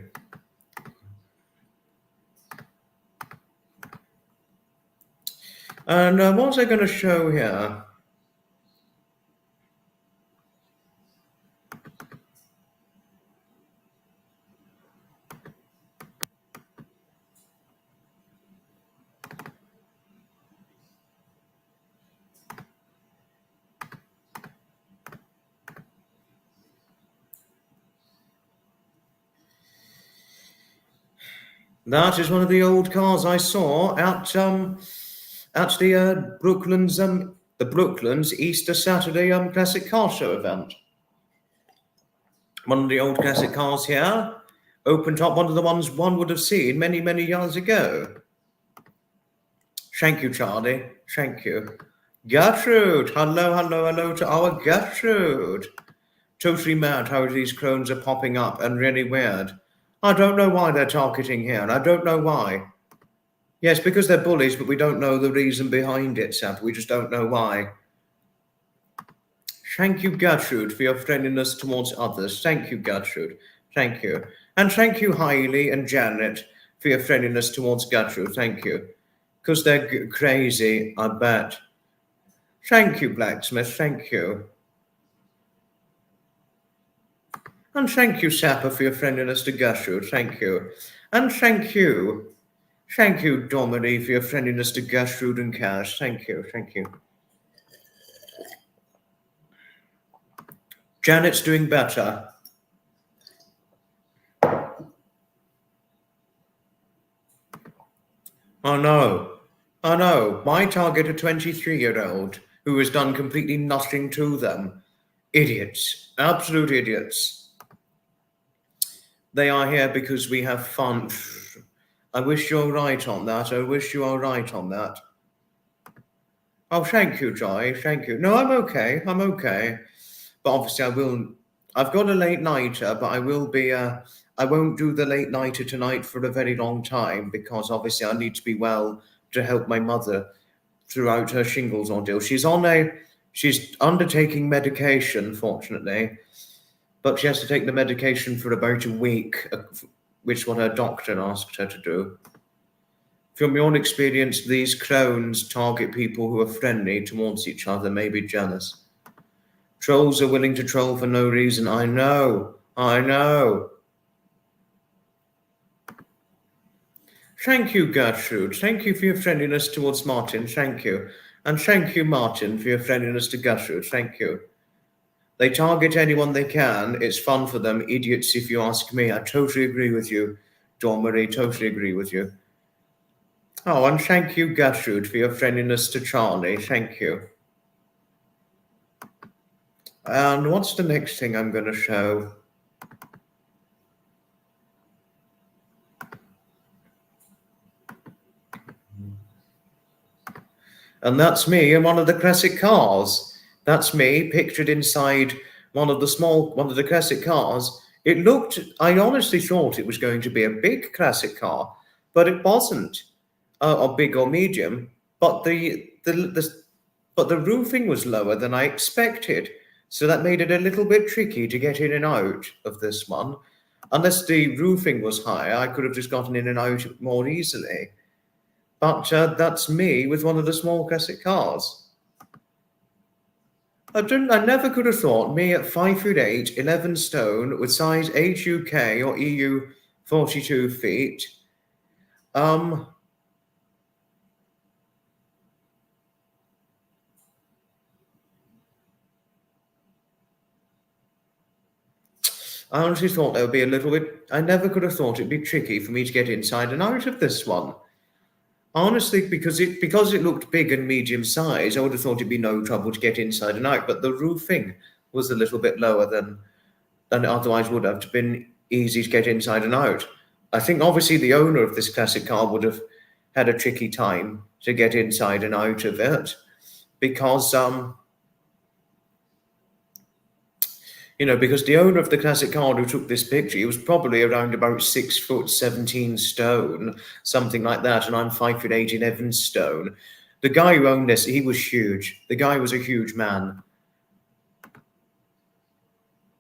And what was I going to show here? That is one of the old cars I saw at the Brooklands Easter Saturday classic car show event. One of the old classic cars here, open top, one of the ones one would have seen many, many years ago. Thank you, Charlie. Thank you. Gertrude, hello to our Gertrude. Totally mad how these clones are popping up and really weird. I don't know why they're targeting here, and I don't know why. Yes, because they're bullies, but we don't know the reason behind it, Sap. We just don't know why. Thank you, Gertrude, for your friendliness towards others. Thank you, Gertrude. Thank you. And thank you, Hailey and Janet, for your friendliness towards Gertrude. Thank you. Because they're crazy, I bet. Thank you, Blacksmith. Thank you. And thank you, Sapper, for your friendliness to Gertrude. Thank you. And thank you. Thank you, Dominique, for your friendliness to Gertrude and Cash. Thank you. Thank you. Janet's doing better. Oh no. Oh no. My target, a 23-year-old who has done completely nothing to them. Idiots. Absolute idiots. They are here because we have fun. I wish you're right on that. I wish you are right on that. Oh, thank you, Joy. Thank you. No, I'm okay. I'm okay. But obviously I've got a late nighter, but I won't do the late nighter tonight for a very long time because obviously I need to be well to help my mother throughout her shingles ordeal. She's undertaking medication, fortunately, but she has to take the medication for about a week, which is what her doctor asked her to do. From your experience, these clones target people who are friendly towards each other, may be jealous. Trolls are willing to troll for no reason. I know. Thank you, Gertrude. Thank you for your friendliness towards Martin. Thank you. And thank you, Martin, for your friendliness to Gertrude. Thank you. They target anyone they can. It's fun for them. Idiots, if you ask me. I totally agree with you, Dawn Marie. Totally agree with you. Oh, and thank you, Gertrude, for your friendliness to Charlie. Thank you. And what's the next thing I'm going to show? And that's me in one of the classic cars. That's me pictured inside one of the classic cars. I honestly thought it was going to be a big classic car, but it wasn't, or big or medium. But the roofing was lower than I expected, so that made it a little bit tricky to get in and out of this one. Unless the roofing was higher, I could have just gotten in and out more easily. But that's me with one of the small classic cars. I never could have thought me at 5'8", 11 stone, with size age UK or EU 42 feet. I honestly thought there would be a little bit. I never could have thought it'd be tricky for me to get inside and out of this one. Honestly, because it looked big and medium size, I would have thought it'd be no trouble to get inside and out. But the roofing was a little bit lower than it otherwise would have been easy to get inside and out. I think obviously the owner of this classic car would have had a tricky time to get inside and out of it because because the owner of the classic car who took this picture, he was probably around about 6 foot 17 stone, something like that, and I'm 5'8", 11 stone. The guy who owned this, he was huge. The guy was a huge man.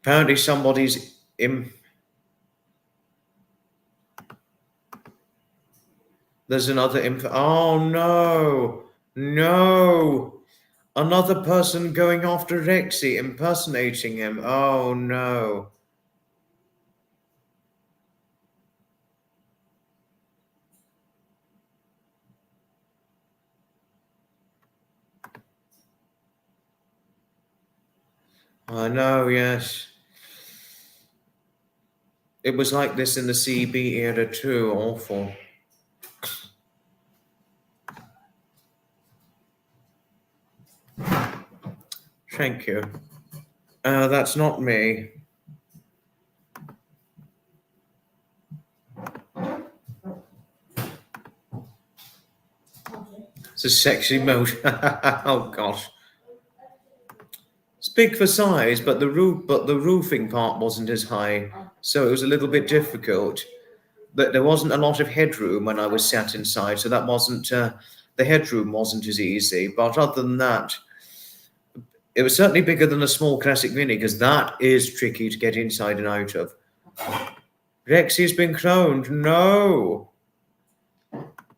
Apparently somebody's There's another oh no. Another person going after Rexy, impersonating him. Oh no. I know, yes. It was like this in the CB era too, awful. Thank you. That's not me. It's a sexy mode. Oh gosh. It's big for size, but the roofing part wasn't as high, so it was a little bit difficult. But there wasn't a lot of headroom when I was sat inside, so that wasn't the headroom wasn't as easy. But other than that, it was certainly bigger than a small classic Mini, because that is tricky to get inside and out of. Rexy's been cloned. No.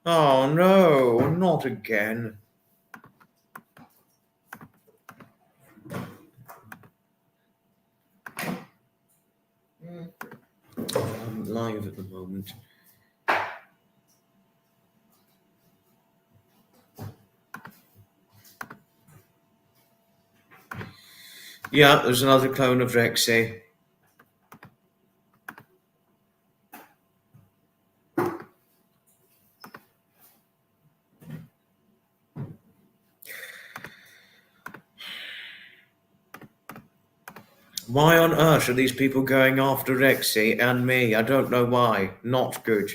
Oh no, not again. I'm live at the moment. Yeah, there's another clone of Rexy. Why on earth are these people going after Rexy and me? I don't know why. Not good.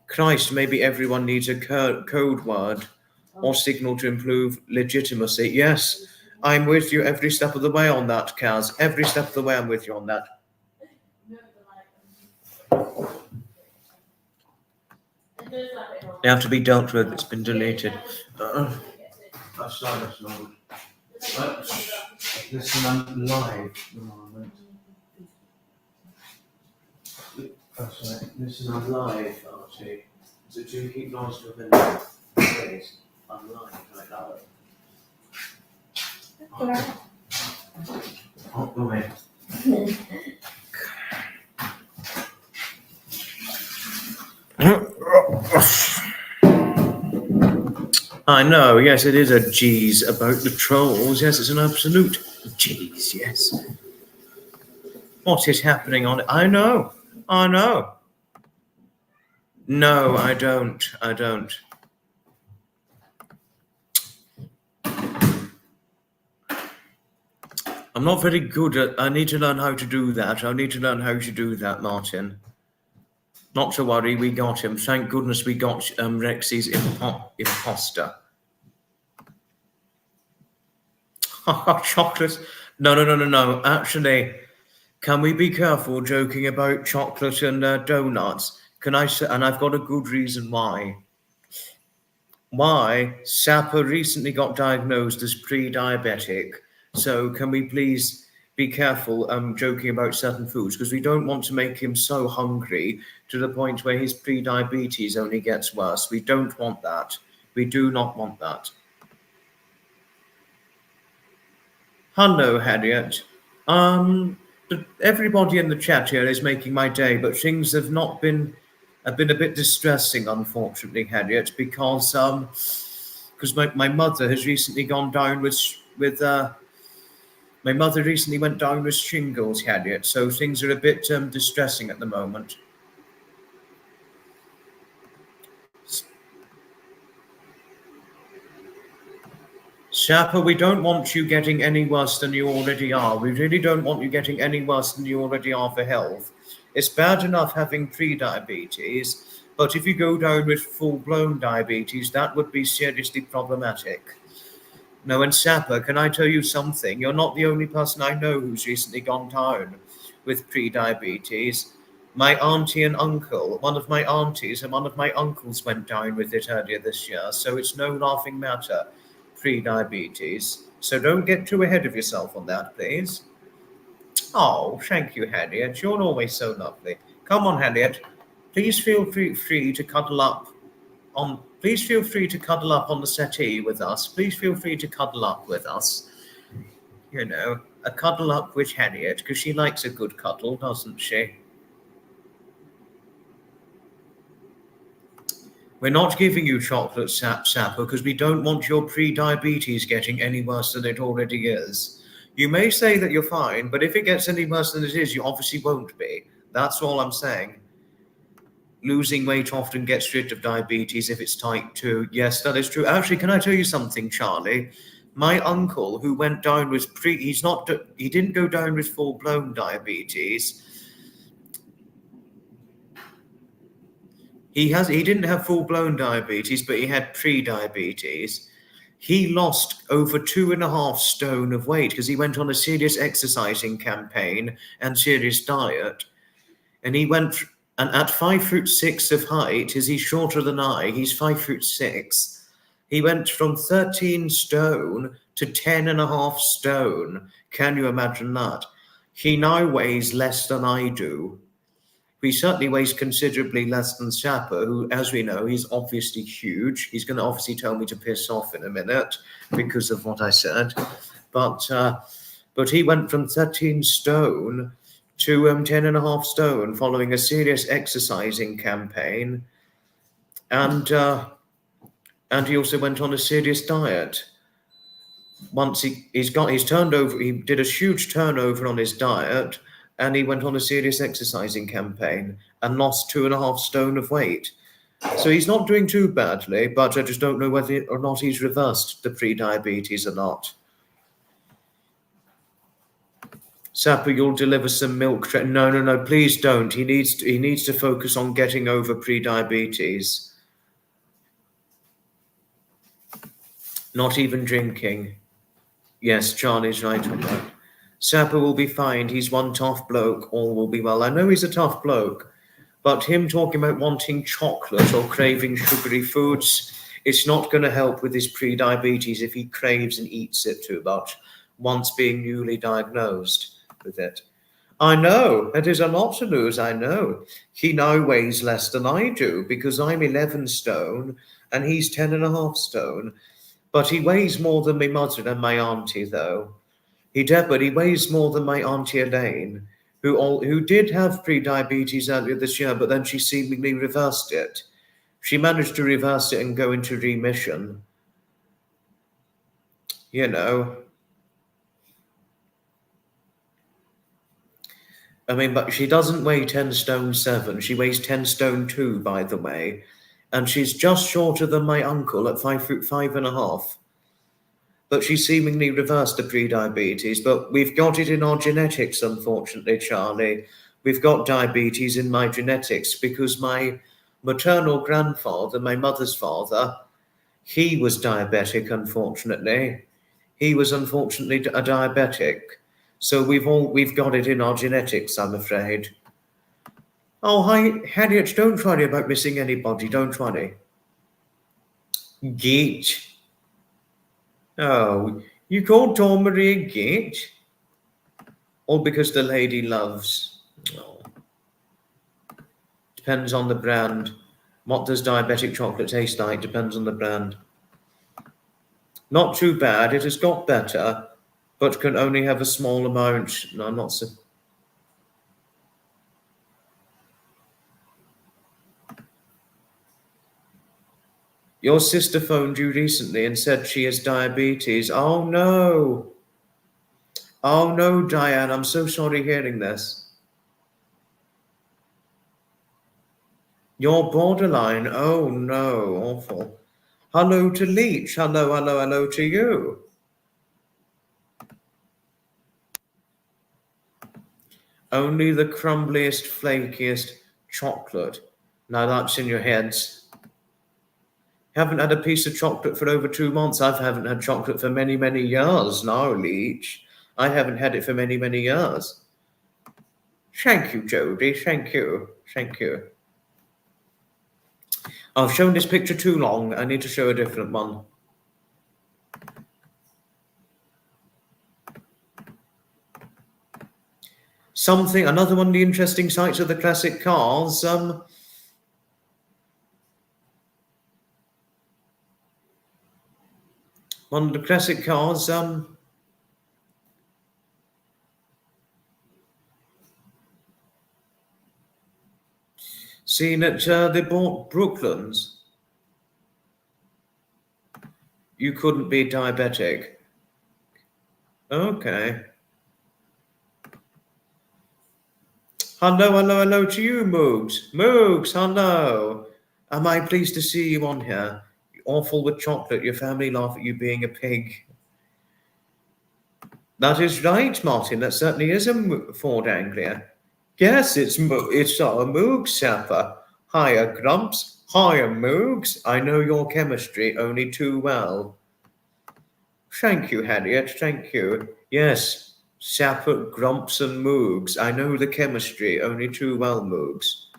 Christ, maybe everyone needs a code word or signal to improve legitimacy. Yes, I'm with you every step of the way on that, Kaz. Every step of the way I'm with you on that. They have to be dealt with. It's been deleted. That's not. Listen, I'm live at the moment. That's right. Listen, I'm live, Archie. So do keep noise within the place. I'm live right now. Oh, go away. I know, yes, it is a G's about the trolls. Yes, it's an absolute G's, yes. What is happening on it? I know. No, I don't. I'm not very good at. I need to learn how to do that. I need to learn how to do that, Martin. Not to worry, we got him. Thank goodness we got Rexy's imposter. Chocolate. No. Actually, can we be careful joking about chocolate and donuts? Can I say, and I've got a good reason why. Why Sapper recently got diagnosed as pre-diabetic. So can we please be careful joking about certain foods, because we don't want to make him so hungry to the point where his pre-diabetes only gets worse. We don't want that. We do not want that. Hello, Harriet. Everybody in the chat here is making my day, but things have been a bit distressing, unfortunately, Harriet, because my mother has recently gone down with my mother recently went down with shingles, Harriet. So things are a bit distressing at the moment. Sapper, we don't want you getting any worse than you already are. We really don't want you getting any worse than you already are for health. It's bad enough having pre-diabetes, but if you go down with full-blown diabetes, that would be seriously problematic. No, and Sapper, can I tell you something? You're not the only person I know who's recently gone down with pre-diabetes. My auntie and uncle, one of my aunties and one of my uncles went down with it earlier this year, so it's no laughing matter. Pre-diabetes. So don't get too ahead of yourself on that, please. Oh, thank you, Harriet. You're always so lovely. Come on, Harriet. Please feel free to cuddle up on. Please feel free to cuddle up on the settee with us. Please feel free to cuddle up with us. You know, a cuddle up with Harriet, because she likes a good cuddle, doesn't she? We're not giving you chocolate Sapper, because we don't want your pre-diabetes getting any worse than it already is. You may say that you're fine, but if it gets any worse than it is, you obviously won't be. That's all I'm saying. Losing weight often gets rid of diabetes if it's type 2. Yes, that is true. Actually, can I tell you something, Charlie? My uncle, who went down with he didn't go down with full-blown diabetes. He didn't have full-blown diabetes, but he had pre-diabetes. He lost over 2.5 stone of weight because he went on a serious exercising campaign and serious diet. And at 5'6" of height, is he shorter than I? He's 5'6". He went from 13 stone to 10.5 stone. Can you imagine that? He now weighs less than I do. He certainly weighs considerably less than Sapper, who, as we know, he's obviously huge. He's going to obviously tell me to piss off in a minute because of what I said. But he went from 13 stone to 10.5 stone following a serious exercising campaign. And he also went on a serious diet. Once he's turned over, he did a huge turnover on his diet, and he went on a serious exercising campaign and lost 2.5 stone of weight. So he's not doing too badly, but I just don't know whether or not he's reversed the pre-diabetes or not. Sapper, you'll deliver some milk. No, please don't. He needs to focus on getting over pre-diabetes. Not even drinking. Yes, Charlie's right on that. Sapper will be fine. He's one tough bloke. All will be well. I know he's a tough bloke, but him talking about wanting chocolate or craving sugary foods, it's not going to help with his pre-diabetes if he craves and eats it too much once being newly diagnosed with it. I know. It is a lot to lose, I know. He now weighs less than I do because I'm 11 stone and he's 10.5 stone. But he weighs more than my mother and my auntie, though. He weighs more than my auntie Elaine, who did have pre-diabetes earlier this year, but then she seemingly reversed it. She managed to reverse it and go into remission. You know. I mean, but she doesn't weigh 10 stone 7. She weighs 10 stone 2, by the way. And she's just shorter than my uncle at 5'5.5". But she seemingly reversed the pre-diabetes. But we've got it in our genetics, unfortunately, Charlie. We've got diabetes in my genetics because my maternal grandfather, my mother's father, he was diabetic, unfortunately. He was unfortunately a diabetic. So we've got it in our genetics, I'm afraid. Oh, hi, Harriet, don't worry about missing anybody, don't worry. Gate. Oh, you called Tom Marie Gate? All because the lady loves. Oh. Depends on the brand. What does diabetic chocolate taste like? Depends on the brand. Not too bad. It has got better, but can only have a small amount. No, I'm not so. Your sister phoned you recently and said she has diabetes. Oh no. Oh no, Diane. I'm so sorry hearing this. You're borderline. Oh no, awful. Hello to Leech. Hello, hello, hello to you. Only the crumbliest, flakiest chocolate. Now that's in your heads. Haven't had a piece of chocolate for over 2 months. I haven't had chocolate for many, many years now, Leech. I haven't had it for many, many years. Thank you, Jodie. Thank you. Thank you. I've shown this picture too long. I need to show a different one. Another one of the interesting sights of the classic cars. One of the classic cars. Seen at they bought Brooklands. You couldn't be diabetic. Okay. Hello, hello, hello to you, Moogs. Moogs, hello. Am I pleased to see you on here? Awful with chocolate. Your family laugh at you being a pig. That is right, Martin. That certainly is a Ford Anglia. Yes, it's our Moog Sapper. Hiya, Grumps. Hiya, Moogs. I know your chemistry only too well. Thank you, Harriet. Thank you. Yes, Sapper, Grumps, and Moogs. I know the chemistry only too well, Moogs.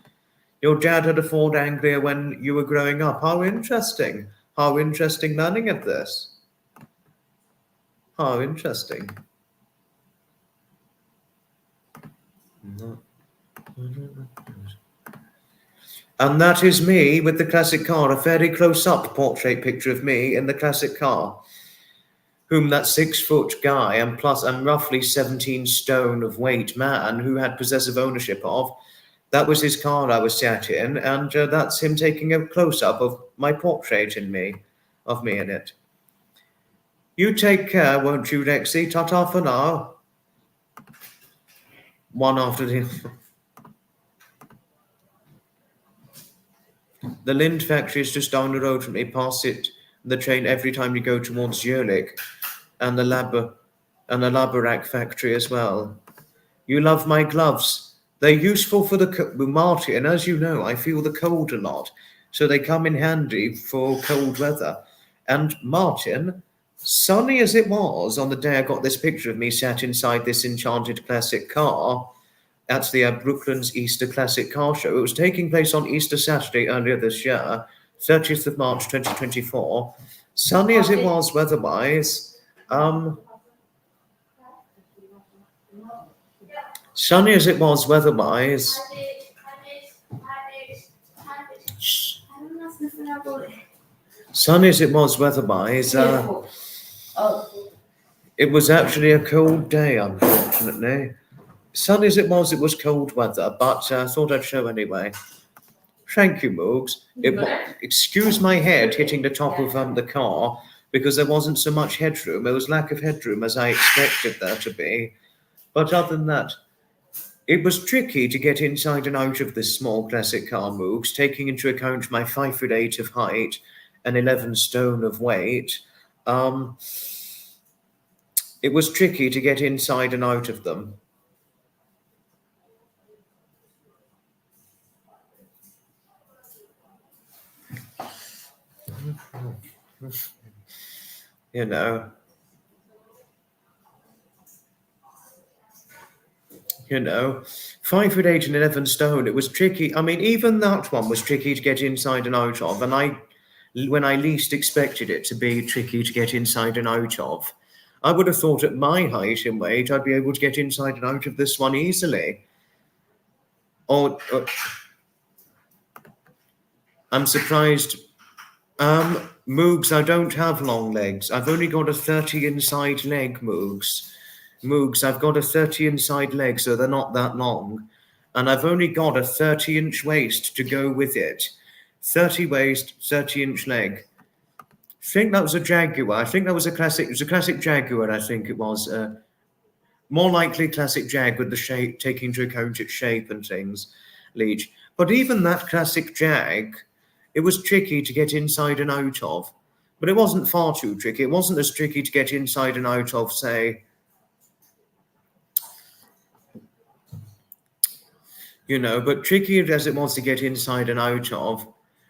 Your dad had a Ford Anglia when you were growing up. How interesting. How interesting learning of this. How interesting. And that is me with the classic car, a very close-up portrait picture of me in the classic car, whom that 6-foot guy and roughly 17 stone of weight man who had possessive ownership of, that was his car I was sat in, and that's him taking a close-up of my portrait of me in it. You take care, won't you, Rexy? Ta-ta for now. One after the other. The Lind factory is just down the road from me. Pass it, the train every time you go towards Jurlik, and the Laborak factory as well. You love my gloves. They're useful for the Martin. As you know, I feel the cold a lot, so they come in handy for cold weather. And Martin, sunny as it was on the day I got this picture of me sat inside this enchanted classic car at the Brooklands Easter Classic Car Show. It was taking place on Easter Saturday earlier this year, 30th of March 2024. Sunny as it was weather-wise. Sunny as it was weather-wise. Sunny as it was weather-wise. It was actually a cold day, unfortunately. Sunny as it was cold weather, but I thought I'd show anyway. Thank you, Moogs. Excuse my head hitting the top of the car, because there wasn't so much headroom. There was lack of headroom as I expected there to be. But other than that, it was tricky to get inside and out of this small classic car, Moogs, taking into account my 5'8" of height and 11 stone of weight. It was tricky to get inside and out of them. You know. You know, 5'8" and 11 stone. It was tricky. I mean, even that one was tricky to get inside and out of. And when I least expected it to be tricky to get inside and out of, I would have thought at my height and weight, I'd be able to get inside and out of this one easily. I'm surprised. Moogs, I don't have long legs. I've only got a 30 inside leg, Moogs. Moogs, I've got a 30 inside leg, so they're not that long. And I've only got a 30-inch waist to go with it. 30 waist, 30-inch leg. I think that was a Jaguar. I think that was it was a classic Jaguar, I think it was. More likely classic Jag with the shape, taking into account its shape and things, Leech. But even that classic Jag, it was tricky to get inside and out of. But it wasn't far too tricky. It wasn't as tricky to get inside and out of, say, you know, but tricky as it was to get inside and out of,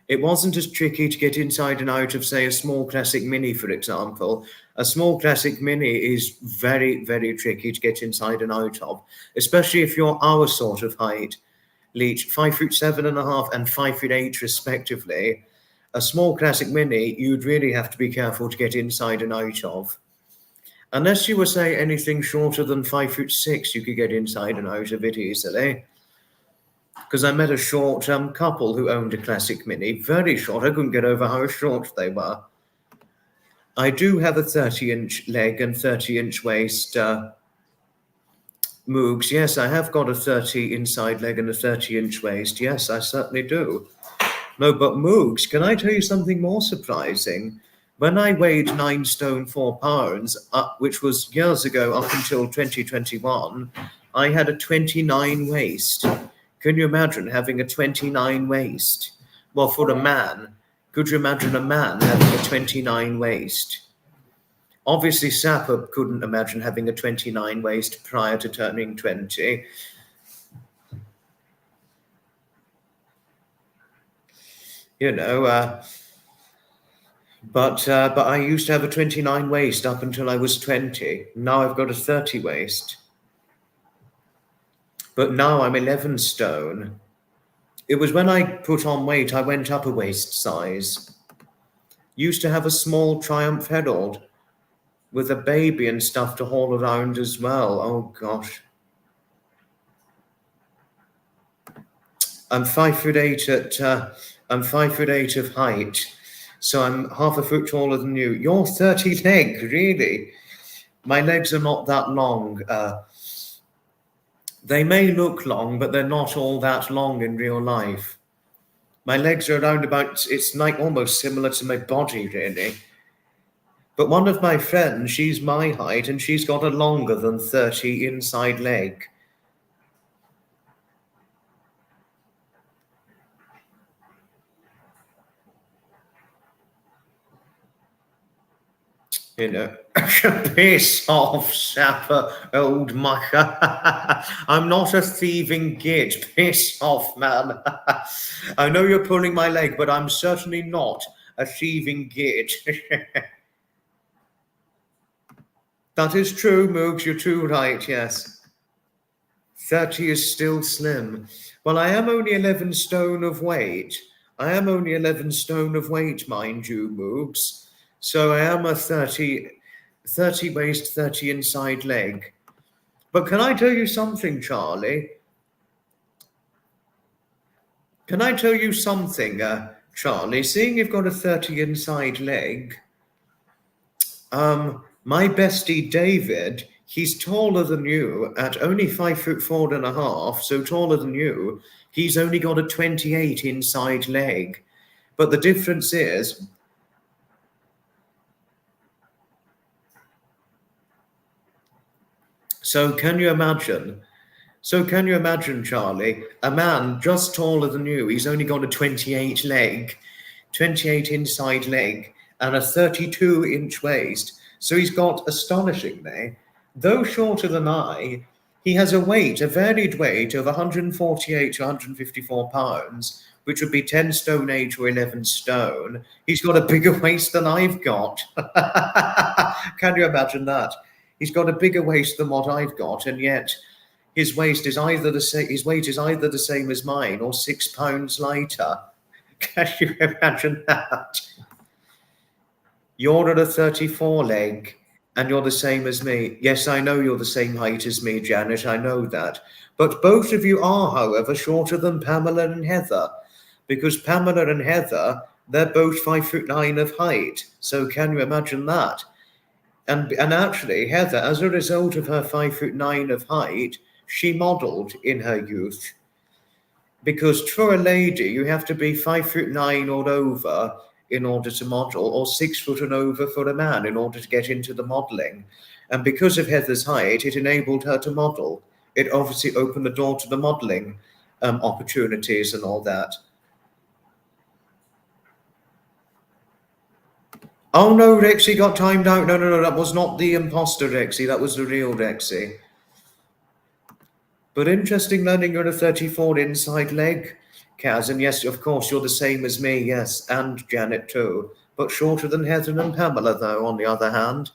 it wasn't as tricky to get inside and out of, say, a small classic Mini, for example. A small classic Mini is very, very tricky to get inside and out of, especially if you're our sort of height, Leech, 5'7.5" and 5'8" respectively. A small classic Mini, you'd really have to be careful to get inside and out of. Unless you were, say, anything shorter than 5'6", you could get inside and out of it easily. Because I met a short couple who owned a classic Mini, very short. I couldn't get over how short they were. I do have a 30-inch leg and 30-inch waist. Moogs, yes, I have got a 30 inside leg and a 30-inch waist. Yes, I certainly do. No, but Moogs, can I tell you something more surprising? When I weighed 9 stone 4 pounds, which was years ago up until 2021, I had a 29 waist. Can you imagine having a 29 waist? Well, for a man, could you imagine a man having a 29 waist? Obviously, Sapper couldn't imagine having a 29 waist prior to turning 20. You know, but I used to have a 29 waist up until I was 20. Now I've got a 30 waist. But now I'm 11 stone. It was when I put on weight, I went up a waist size. Used to have a small Triumph Herald with a baby and stuff to haul around as well. Oh, gosh. I'm 5'8" I'm 5'8" of height, so I'm half a foot taller than you. You're 30 leg, really? My legs are not that long. They may look long, but they're not all that long in real life. My legs are around about, it's like almost similar to my body, really. But one of my friends, she's my height, and she's got a longer than 30 inside leg. You know, piss off, Sapper, old mucker. I'm not a thieving git. Piss off, man. I know you're pulling my leg, but I'm certainly not a thieving git. That is true, Moogs. You're too right, yes. 30 is still slim. Well, I am only 11 stone of weight. I am only 11 stone of weight, mind you, Moogs. So I am a 30 waist, 30 inside leg. But can I tell you something, Charlie? Can I tell you something, Charlie? Seeing you've got a 30 inside leg, my bestie David, he's taller than you at only 5'4.5", so taller than you. He's only got a 28 inside leg. But the difference is, So can you imagine, Charlie, a man just taller than you, he's only got a 28 inside leg, and a 32-inch waist. So he's got, astonishingly, though shorter than I, he has a varied weight of 148 to 154 pounds, which would be 10 stone 8 or 11 stone. He's got a bigger waist than I've got. Can you imagine that? He's got a bigger waist than what I've got, and yet His waist is either the same. His weight is either the same as mine or 6 pounds lighter. Can you imagine that? You're at a 34 leg, and you're the same as me. Yes, I know you're the same height as me, Janet. I know that. But both of you are, however, shorter than Pamela and Heather, because Pamela and Heather, they're both 5'9" of height. So can you imagine that? And actually, Heather, as a result of her 5'9" of height, she modelled in her youth. Because for a lady, you have to be 5'9" or over in order to model, or 6 foot and over for a man in order to get into the modelling. And because of Heather's height, it enabled her to model. It obviously opened the door to the modelling opportunities and all that. Oh no, Rexy got timed out. No, that was not the imposter Rexy. That was the real Rexy. But interesting learning you're a 34 inside leg, Kaz. And yes, of course, you're the same as me, yes, and Janet too. But shorter than Heather and Pamela, though, on the other hand.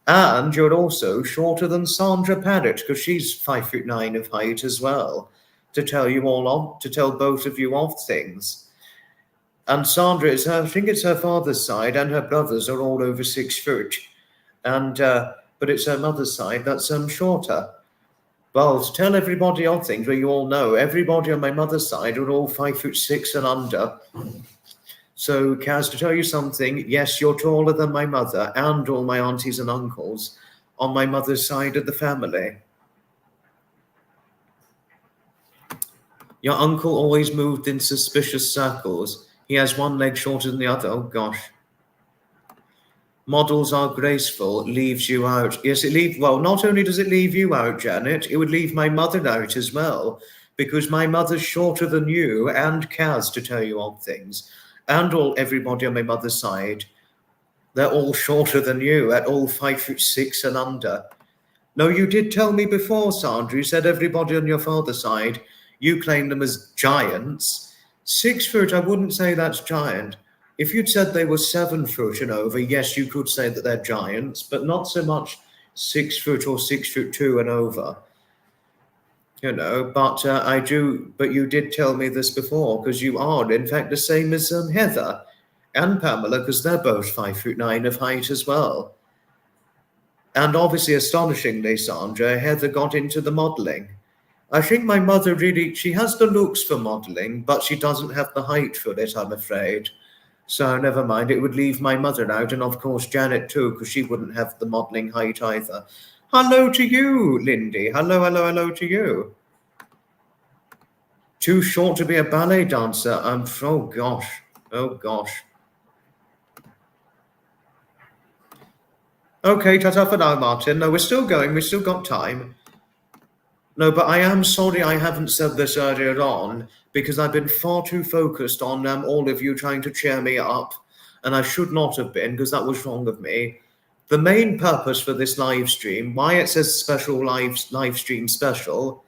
And you're also shorter than Sandra Paddock, because she's 5'9" of height as well, to tell both of you off things. And Sandra is I think it's her father's side, and her brothers are all over 6 foot. And but it's her mother's side that's shorter. Well, to tell everybody on things where you all know, everybody on my mother's side are all 5'6" and under. So, Kaz, to tell you something, yes, you're taller than my mother and all my aunties and uncles on my mother's side of the family. Your uncle always moved in suspicious circles. He has one leg shorter than the other. Oh, gosh. Models are graceful, leaves you out. Yes, well, not only does it leave you out, Janet, it would leave my mother out as well, because my mother's shorter than you and Kaz, to tell you odd things, and everybody on my mother's side. They're all shorter than you, at all 5'6" and under. No, you did tell me before, Sandra, you said everybody on your father's side, you claim them as giants. 6 foot, I wouldn't say that's giant. If you'd said they were 7 foot and over, yes, you could say that they're giants, but not so much 6 foot or 6'2" and over. You know, but but you did tell me this before, because you are, in fact, the same as Heather and Pamela, because they're both 5'9" of height as well. And obviously, astonishingly, Sandra, Heather got into the modelling. I think my mother really, she has the looks for modelling, but she doesn't have the height for it, I'm afraid. So never mind, it would leave my mother out, and of course Janet too, because she wouldn't have the modelling height either. Hello to you, Lindy. Hello to you. Too short to be a ballet dancer. Oh gosh. Okay, ta-ta for now, Martin. No, we're still going. We've still got time. No, but I am sorry I haven't said this earlier on, because I've been far too focused on all of you trying to cheer me up, and I should not have been, because that was wrong of me. The main purpose for this live stream, why it says special live stream special,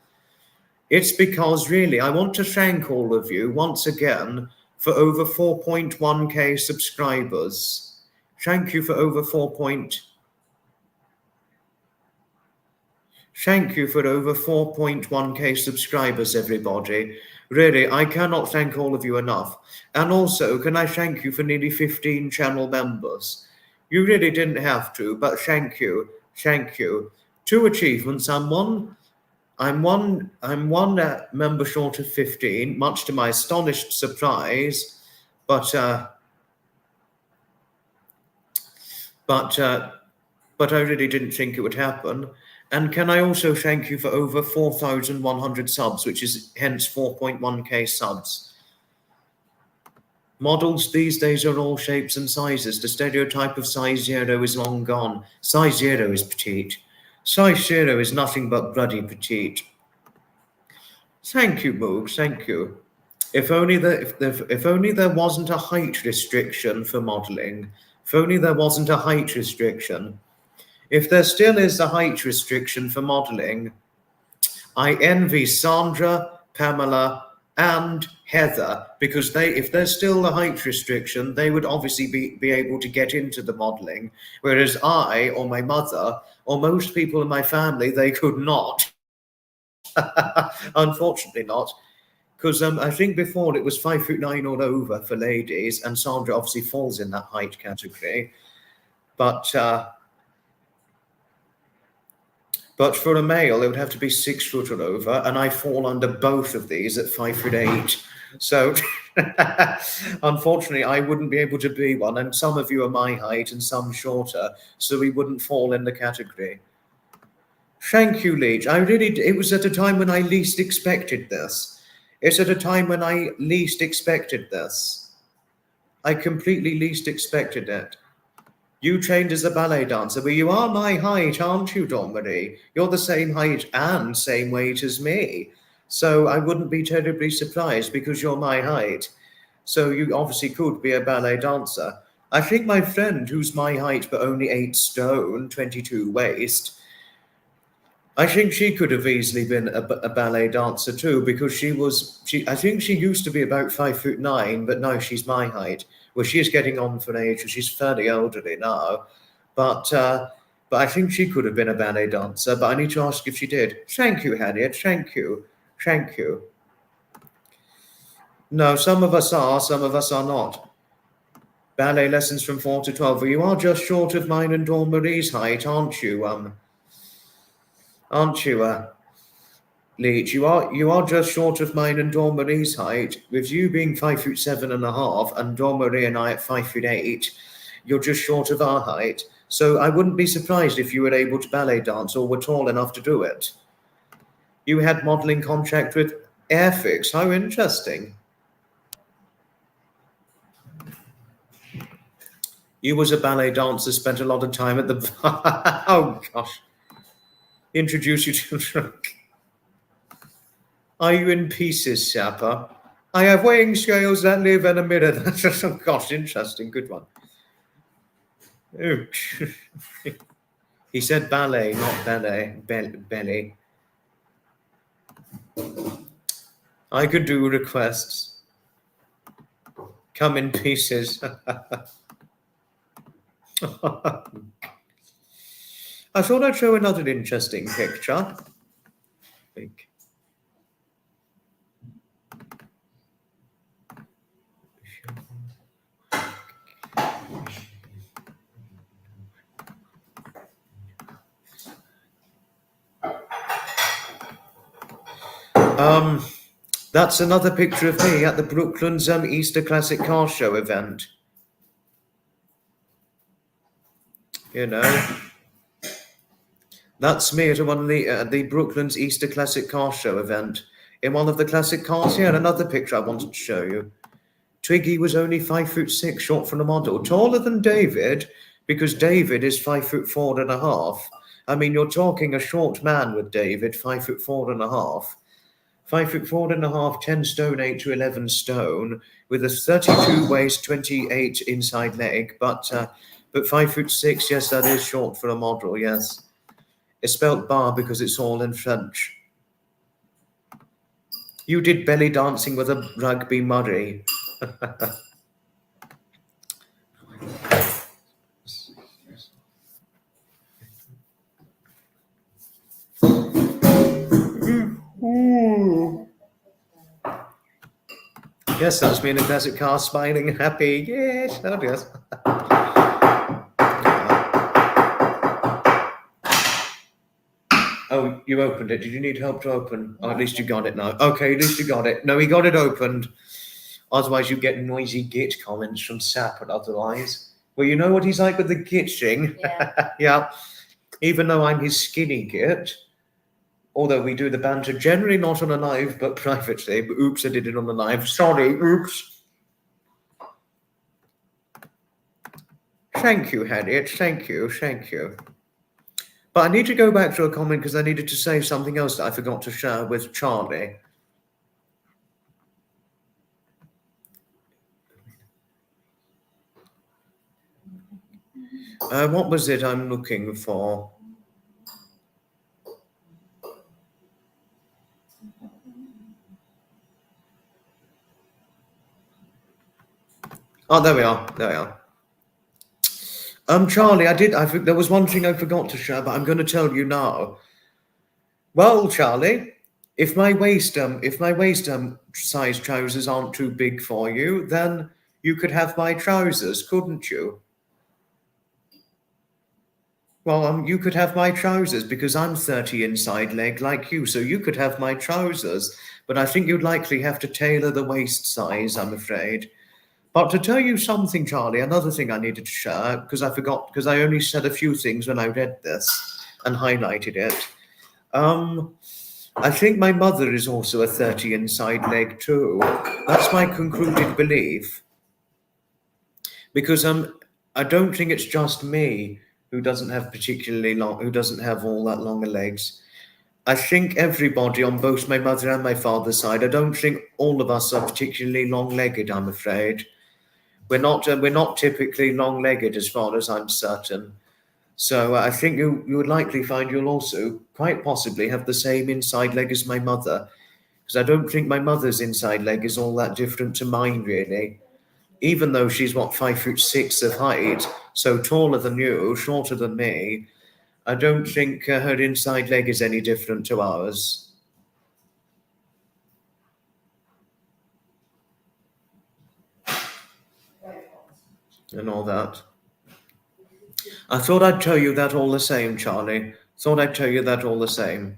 it's because really I want to thank all of you once again for over 4.1k subscribers. Thank you for over 4.1k subscribers, everybody. Really, I cannot thank all of you enough. And also, can I thank you for nearly 15 channel members? You really didn't have to, but thank you. 2 achievements. I'm one member short of 15, much to my astonished surprise. But I really didn't think it would happen. And can I also thank you for over 4,100 subs, which is hence 4.1k subs. Models these days are all shapes and sizes. The stereotype of size 0 is long gone. Size 0 is petite. Size 0 is nothing but bloody petite. Thank you, Moogs, thank you. If only there wasn't a height restriction for modelling. If only there wasn't a height restriction. If there still is a height restriction for modelling, I envy Sandra, Pamela, and Heather, because if there's still a height restriction, they would obviously be able to get into the modelling, whereas I, or my mother, or most people in my family, they could not. Unfortunately not. Because I think before it was 5'9" all over for ladies, and Sandra obviously falls in that height category. But for a male, it would have to be 6 foot or over, and I fall under both of these at 5'8". So unfortunately, I wouldn't be able to be one. And some of you are my height and some shorter, so we wouldn't fall in the category. Thank you, Leach. It was at a time when I least expected this. It's at a time when I least expected this. I completely least expected it. You trained as a ballet dancer, but you are my height, aren't you, Dawn-Marie? You're the same height and same weight as me. So I wouldn't be terribly surprised because you're my height. So you obviously could be a ballet dancer. I think my friend, who's my height but only 8 stone, 22 waist, I think she could have easily been a ballet dancer too, because I think she used to be about 5'9", but now she's my height. Well, she is getting on for age, and she's fairly elderly now. But I think she could have been a ballet dancer, but I need to ask if she did. Thank you, Harriet. Thank you. Thank you. No, some of us are not. Ballet lessons from 4 to 12. Well, you are just short of mine and Dawn Marie's height, aren't you? Aren't you, Leach? You are just short of mine and Dawn Marie's height. With you being 5'7.5" and Dawn Marie and I at 5'8", you're just short of our height. So I wouldn't be surprised if you were able to ballet dance or were tall enough to do it. You had modelling contract with Airfix. How interesting. You was a ballet dancer, spent a lot of time at the... Oh, gosh. Introduce you to... Are you in pieces, Sapper? I have weighing scales that live in a mirror. That's just, oh gosh, interesting. Good one. He said ballet, not ballet. Belly. I could do requests. Come in pieces. I thought I'd show another interesting picture. That's another picture of me at the Brooklands Easter Classic Car Show event. You know, that's me at one of the Brooklands Easter Classic Car Show event. In one of the classic cars here, and another picture I wanted to show you. Twiggy was only 5'6", short from the model, taller than David, because David is 5'4.5". I mean, you're talking a short man with David, 5'4.5". 5'4.5", 10 stone 8 to 11 stone, with a 32 waist, 28 inside leg, but 5'6", yes, that is short for a model, yes. It's spelt bar because it's all in French. You did belly dancing with a rugby Murray. Yes, that's me in a classic car, smiling and happy. Yes, oh yes. Oh, you opened it. Did you need help to open? Oh, at least you got it now. Okay, at least you got it. No, he got it opened. Otherwise, you get noisy git comments from Sap and otherwise. Well, you know what he's like with the gitching. Yeah. Yeah. Even though I'm his skinny git. Although we do the banter generally not on a live, but privately. But oops, I did it on the live. Sorry, oops. Thank you, Harriet. Thank you. Thank you. But I need to go back to a comment because I needed to say something else that I forgot to share with Charlie. What was it I'm looking for? Oh, there we are. There we are. Charlie, I think there was one thing I forgot to share, but I'm going to tell you now. Well, Charlie, if my waist size trousers aren't too big for you, then you could have my trousers, couldn't you? Well, you could have my trousers because I'm 30 inside leg like you, so you could have my trousers. But I think you'd likely have to tailor the waist size, I'm afraid. But to tell you something, Charlie, another thing I needed to share, because I forgot, because I only said a few things when I read this and highlighted it. I think my mother is also a 30 inside leg too. That's my concluded belief. Because I don't think it's just me who doesn't have who doesn't have all that longer legs. I think everybody on both my mother and my father's side, I don't think all of us are particularly long-legged, I'm afraid. We're not typically long-legged as far as I'm certain. So I think you would likely find you'll also quite possibly have the same inside leg as my mother, because I don't think my mother's inside leg is all that different to mine, really. Even though she's 5'6" of height, so taller than you, shorter than me, I don't think her inside leg is any different to ours. And all that. I thought I'd tell you that all the same, Charlie. Thought I'd tell you that all the same.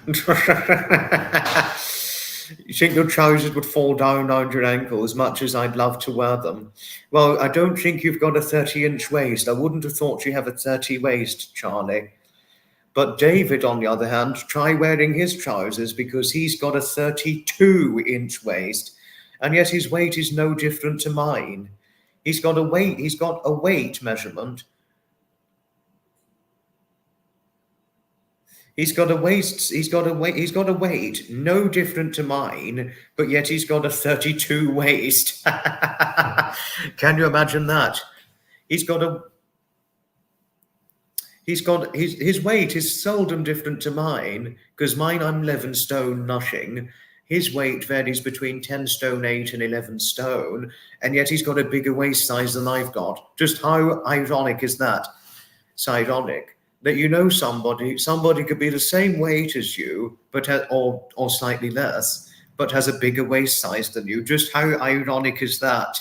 You think your trousers would fall down around your ankle as much as I'd love to wear them? Well, I don't think you've got a 30-inch waist. I wouldn't have thought you have a 30 waist, Charlie. But David, on the other hand, try wearing his trousers because he's got a 32-inch waist, and yet his weight is no different to mine. He's got a weight measurement. He's got a weight no different to mine, but yet he's got a 32 waist. Can you imagine that? His weight is seldom different to mine, because mine I'm 11 stone nothing. His weight varies between 10 stone 8 and 11 stone, and yet he's got a bigger waist size than I've got. Just how ironic is that? It's ironic that somebody could be the same weight as you, but or slightly less, but has a bigger waist size than you. Just how ironic is that?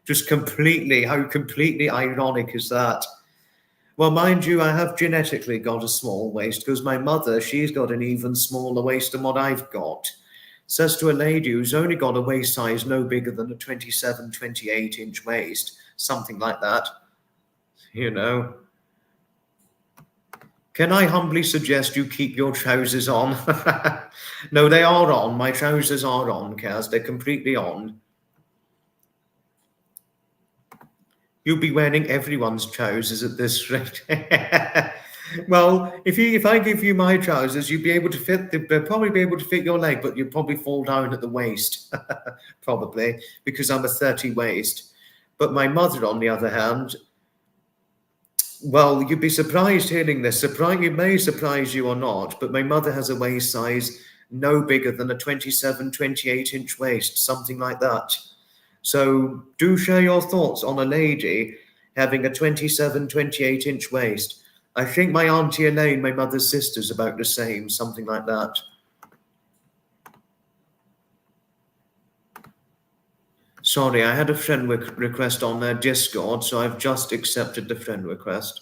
How completely ironic is that? Well, mind you, I have genetically got a small waist because my mother, she's got an even smaller waist than what I've got. Says to a lady who's only got a waist size no bigger than a 27, 28-inch waist, something like that. You know. Can I humbly suggest you keep your trousers on? No, they are on. My trousers are on, Kaz. They're completely on. You'll be wearing everyone's trousers at this rate. Well, if I give you my trousers, you'd be able to they'll probably be able to fit your leg, but you'd probably fall down at the waist, probably, because I'm a 30 waist. But my mother, on the other hand, well, you'd be surprised hearing this. It may surprise you or not, but my mother has a waist size no bigger than a 27, 28-inch waist, something like that. So do share your thoughts on a lady having a 27, 28-inch waist. I think my Auntie Elaine, my mother's sister's about the same, something like that. Sorry, I had a friend request on their Discord, so I've just accepted the friend request.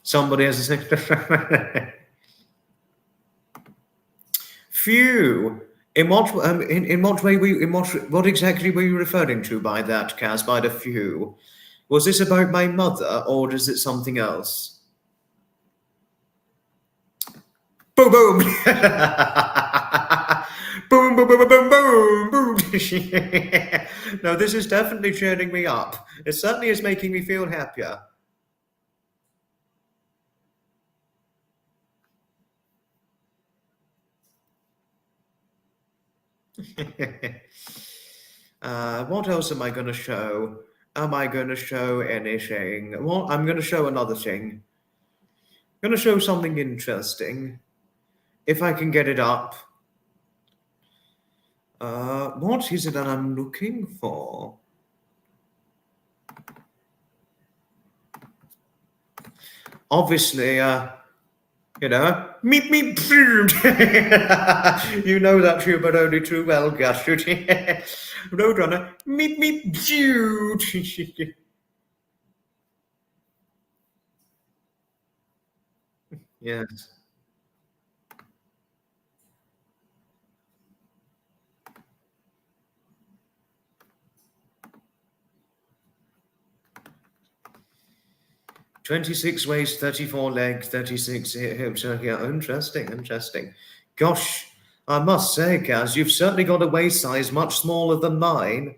Somebody has a Phew. What exactly were you referring to by that, Kaz? By the few? Was this about my mother, or is it something else? Boom, boom. Boom, boom, boom, boom, boom, boom. No, this is definitely cheering me up. It certainly is making me feel happier. What else am I going to show? Am I going to show anything? Well, I'm going to show another thing. I'm going to show something interesting. If I can get it up. What is it that I'm looking for? Obviously, you know, meep meep. You know that humour only too well, Gertrude. Roadrunner, meep meep. Yes. "26 waist, 34 legs, 36 hips." Yeah, interesting. Gosh, I must say, Kaz, you've certainly got a waist size much smaller than mine.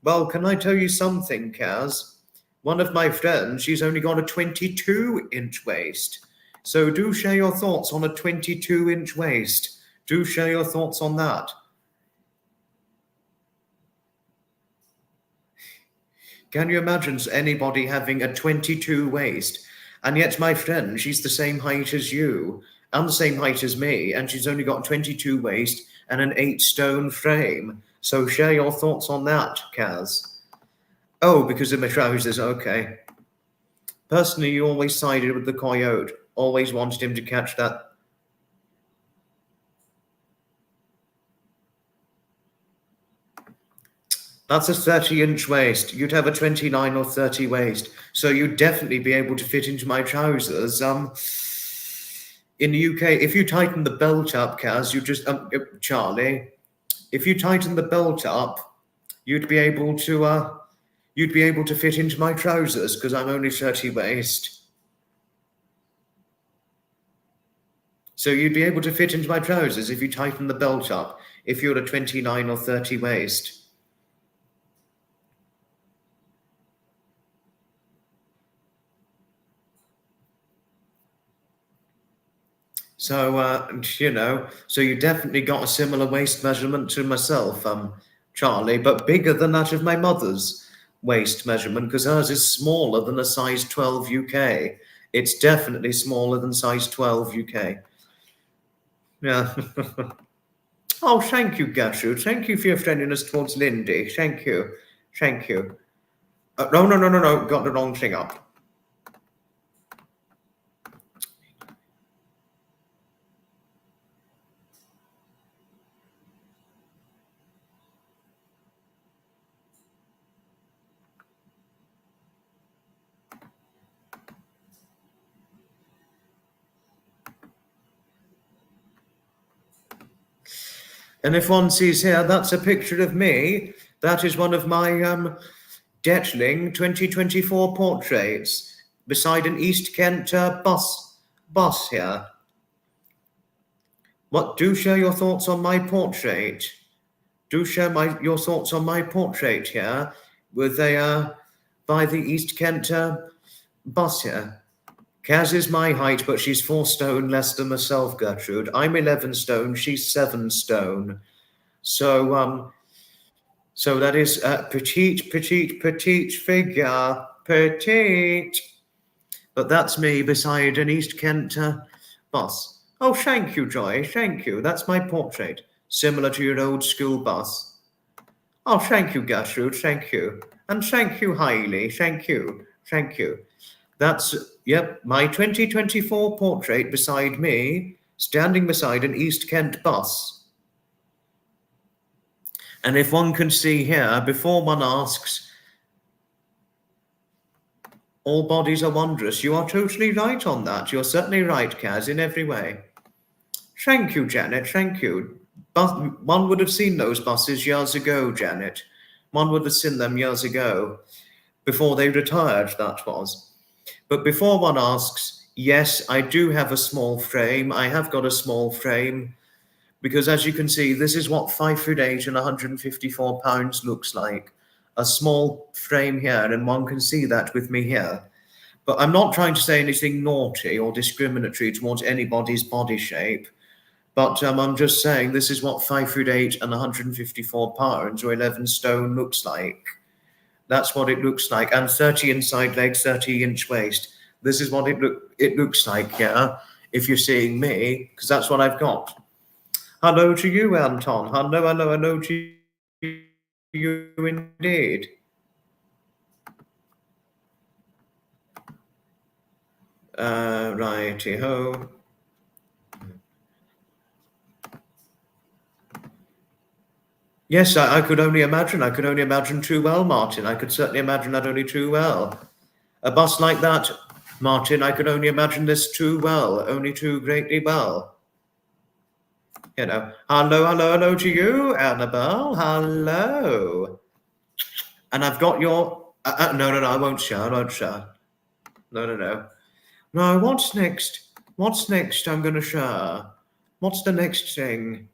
Well, can I tell you something, Kaz? One of my friends, she's only got a 22-inch waist. So do share your thoughts on a 22-inch waist. Do share your thoughts on that. Can you imagine anybody having a 22 waist? And yet my friend, she's the same height as you, and the same height as me, and she's only got 22 waist and an 8-stone frame. So share your thoughts on that, Kaz. Oh, because of my trousers, okay. Personally, you always sided with the coyote. Always wanted him to catch that. That's a 30-inch waist. You'd have a 29 or 30 waist. So you'd definitely be able to fit into my trousers. In the UK, if you tighten the belt up, Kaz, you just Charlie, if you tighten the belt up, you'd be able to fit into my trousers because I'm only 30 waist. So you'd be able to fit into my trousers if you tighten the belt up, if you're a 29 or 30 waist. So, so you definitely got a similar waist measurement to myself, Charlie, but bigger than that of my mother's waist measurement because hers is smaller than a size 12 UK. It's definitely smaller than size 12 UK. Yeah. Oh, thank you, Gertrude. Thank you for your friendliness towards Lindy. Thank you. Thank you. No. Got the wrong thing up. And if one sees here, that's a picture of me. That is one of my Detling 2024 portraits beside an East Kent bus here. What? Do share your thoughts on my portrait. Do share your thoughts on my portrait here with a by the East Kent bus here. Kaz is my height, but she's 4 stone less than myself, Gertrude. I'm 11 stone, she's 7 stone. So so that is a petite figure. Petite. But that's me beside an East Kent bus. Oh, thank you, Joy. Thank you. That's my portrait. Similar to your old school bus. Oh, thank you, Gertrude. Thank you. And thank you, Hailey. Thank you. Thank you. That's, yep, my 2024 portrait beside me, standing beside an East Kent bus. And if one can see here, before one asks, all bodies are wondrous. You are totally right on that. You're certainly right, Kaz, in every way. Thank you, Janet. Thank you. But one would have seen those buses years ago, Janet. One would have seen them years ago, before they retired, that was. But before one asks, yes, I do have a small frame. I have got a small frame. Because as you can see, this is what 5'8" and 154 pounds looks like. A small frame here, and one can see that with me here. But I'm not trying to say anything naughty or discriminatory towards anybody's body shape. But I'm just saying this is what 5'8" and 154 pounds or 11 stone looks like. That's what it looks like. And 30 inside leg, 30-inch waist. This is what it looks like, yeah. if you're seeing me, because that's what I've got. Hello to you, Anton. Hello to you indeed. Righty-ho. Yes, I could only imagine. I could only imagine too well, Martin. I could certainly imagine that only too well. A bus like that, Martin, I could only imagine this too well, only too greatly well. You know, hello to you, Annabelle. Hello. And I've got your... no, I won't share. No. No, what's next? What's next I'm going to share? What's the next thing?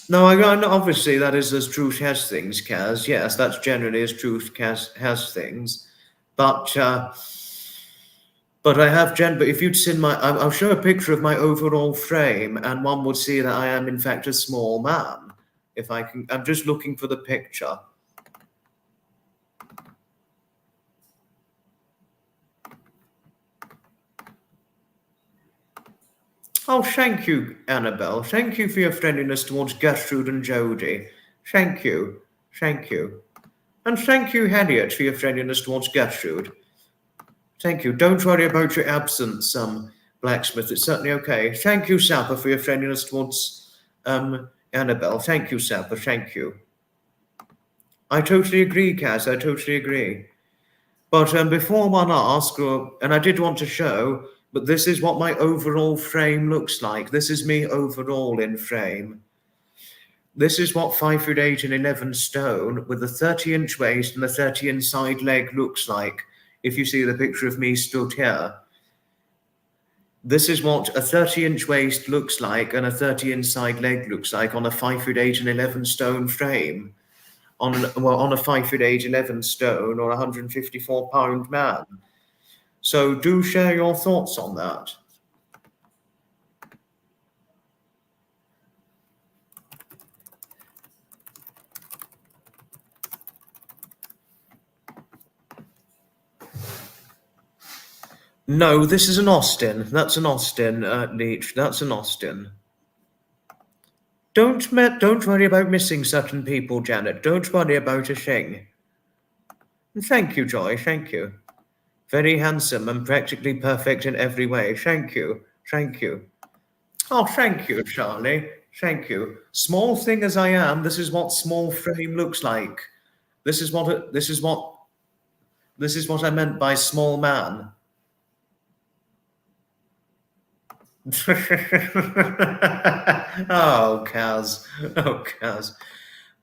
No, obviously that is as truth has things, Kaz. Yes, that's generally as truth has things. But I have but if you'd seen I'll show a picture of my overall frame, and one would see that I am in fact a small man. If I can, I'm just looking for the picture. Oh, thank you, Annabelle. Thank you for your friendliness towards Gertrude and Jodie. Thank you. And thank you, Harriet, for your friendliness towards Gertrude. Thank you. Don't worry about your absence, Blacksmith. It's certainly okay. Thank you, Sapper, for your friendliness towards Annabelle. Thank you, Sapper. Thank you. I totally agree, Kaz. I totally agree. But before one asks, and I did want to show, but this is what my overall frame looks like. This is me overall in frame. This is what 5'8" and 11 stone with a 30-inch waist and a 30 inside leg looks like. If you see the picture of me stood here. This is what a 30-inch waist looks like and a 30 inside leg looks like on a 5'8" and 11 stone frame. On a 5'8", 11 stone or 154-pound man. So do share your thoughts on that. No, this is an Austin. That's an Austin, Leach. That's an Austin. Don't worry about missing certain people, Janet. Don't worry about a thing. Thank you, Joy. Thank you. Very handsome and practically perfect in every way. Thank you. Oh, thank you, Charlie. Thank you. Small thing as I am, this is what small frame looks like. This is what I meant by small man. Oh, Kaz.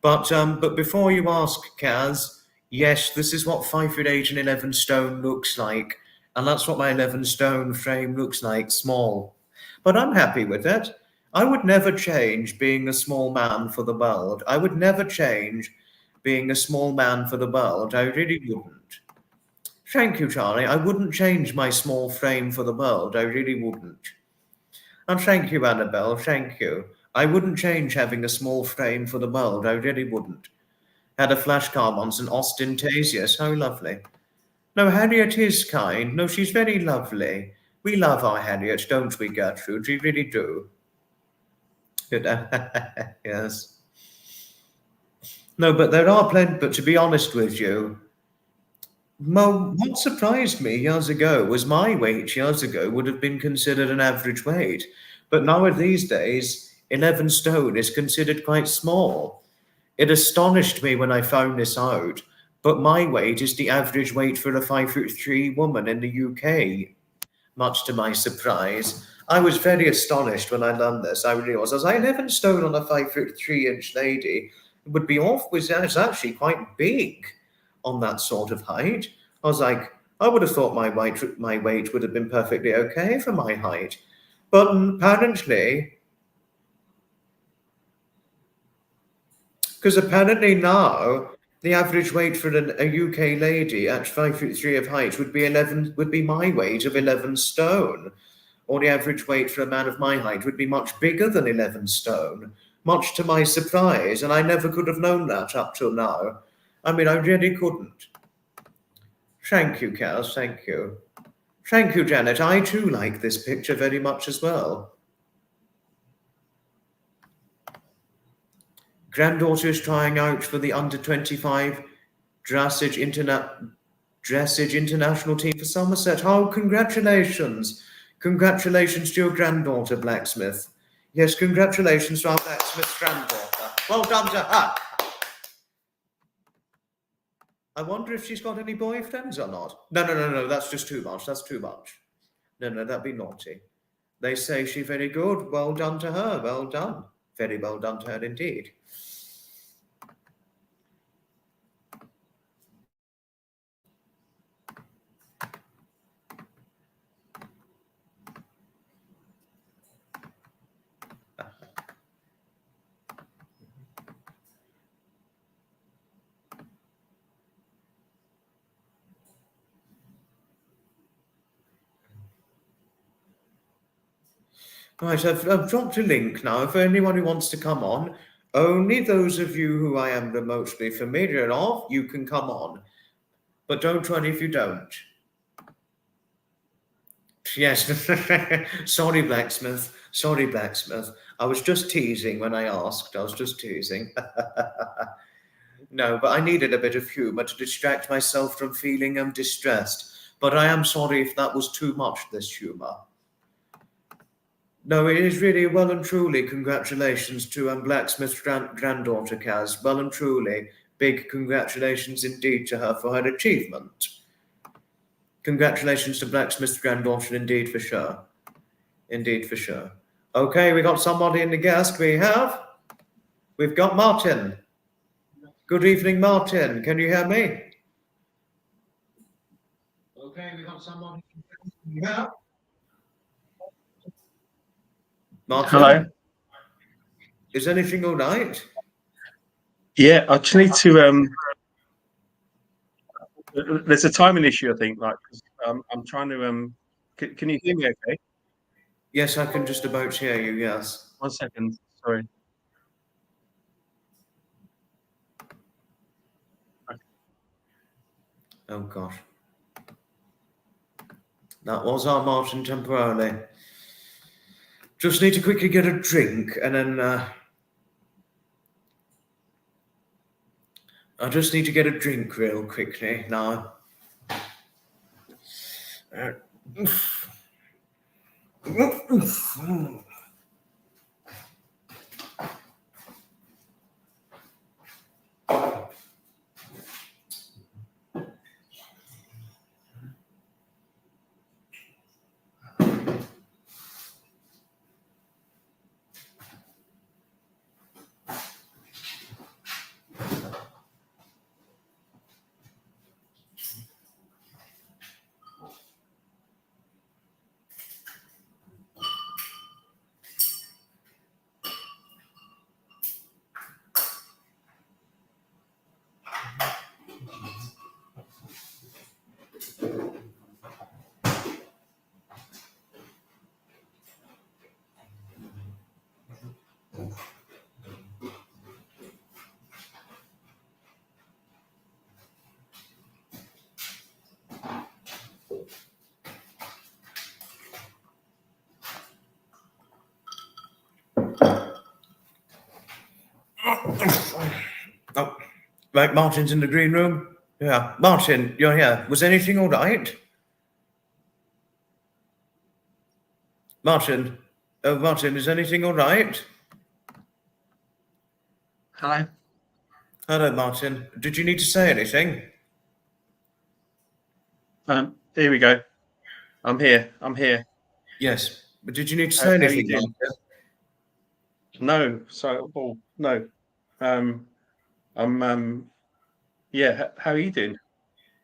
But before you ask, Kaz, yes, this is what 5'8" and 11 stone looks like, and that's what my 11 stone frame looks like, small. But I'm happy with it. I would never change being a small man for the world. I would never change being a small man for the world. I really wouldn't. Thank you, Charlie. I wouldn't change my small frame for the world. I really wouldn't. And thank you, Annabelle. Thank you. I wouldn't change having a small frame for the world. I really wouldn't. Had a flashcard once in Austin Tasius. How lovely. No, Harriet is kind. No, she's very lovely. We love our Harriet, don't we, Gertrude? We really do. Yes. No, but there are plenty, but to be honest with you, what surprised me years ago was my weight years ago would have been considered an average weight. But now these days, 11 stone is considered quite small. It astonished me when I found this out. But my weight is the average weight for a 5'3" woman in the UK, much to my surprise. I was very astonished when I learned this. I really was. I was like, 11 stone on a 5'3" lady. It would be it's actually quite big on that sort of height. I was like, I would have thought my weight would have been perfectly okay for my height. But apparently, because apparently now the average weight for a UK lady at 5'3" of height would be my weight of 11 stone. Or the average weight for a man of my height would be much bigger than 11 stone, much to my surprise, and I never could have known that up till now. I mean, I really couldn't. Thank you, Kaz, thank you. Thank you, Janet. I too like this picture very much as well. Granddaughter is trying out for the under-25 dressage international team for Somerset. Oh, congratulations. Congratulations to your granddaughter, Blacksmith. Yes, congratulations to our Blacksmith's granddaughter. Well done to her. I wonder if she's got any boyfriends or not. No, that's just too much. That's too much. No, that'd be naughty. They say she's very good. Well done to her. Well done. Very well done to her indeed. Right, I've dropped a link now for anyone who wants to come on. Only those of you who I am remotely familiar of, you can come on. But don't run if you don't. Yes, sorry, Blacksmith. Sorry, Blacksmith. I was just teasing when I asked. I was just teasing. No, but I needed a bit of humour to distract myself from feeling distressed. But I am sorry if that was too much, this humour. No, it is really well and truly congratulations to Blacksmith's granddaughter, Kaz. Well and truly, big congratulations indeed to her for her achievement. Congratulations to Blacksmith's granddaughter indeed for sure. Indeed for sure. Okay, we got somebody in the guest. We've got Martin. Good evening, Martin. Can you hear me? Okay, we got somebody. Yeah. Martin? Hello. Is anything all right? Yeah, I just need to. There's a timing issue, I think. Like, I'm trying to. Can you hear me? Okay. Yes, I can just about hear you. Yes. 1 second. Sorry. Oh gosh. That was our Martin temporarily. Just need to quickly get a drink and then I just need to get a drink real quickly now. Oh, right, Martin's in the green room. Yeah, Martin, you're here. Was anything all right? Martin, oh, Martin, is anything all right? Hello. Hello, Martin. Did you need to say anything? Here we go. I'm here. Yes, but did you need to say How anything? you doing? No. So, no. I'm. Yeah. How are you doing?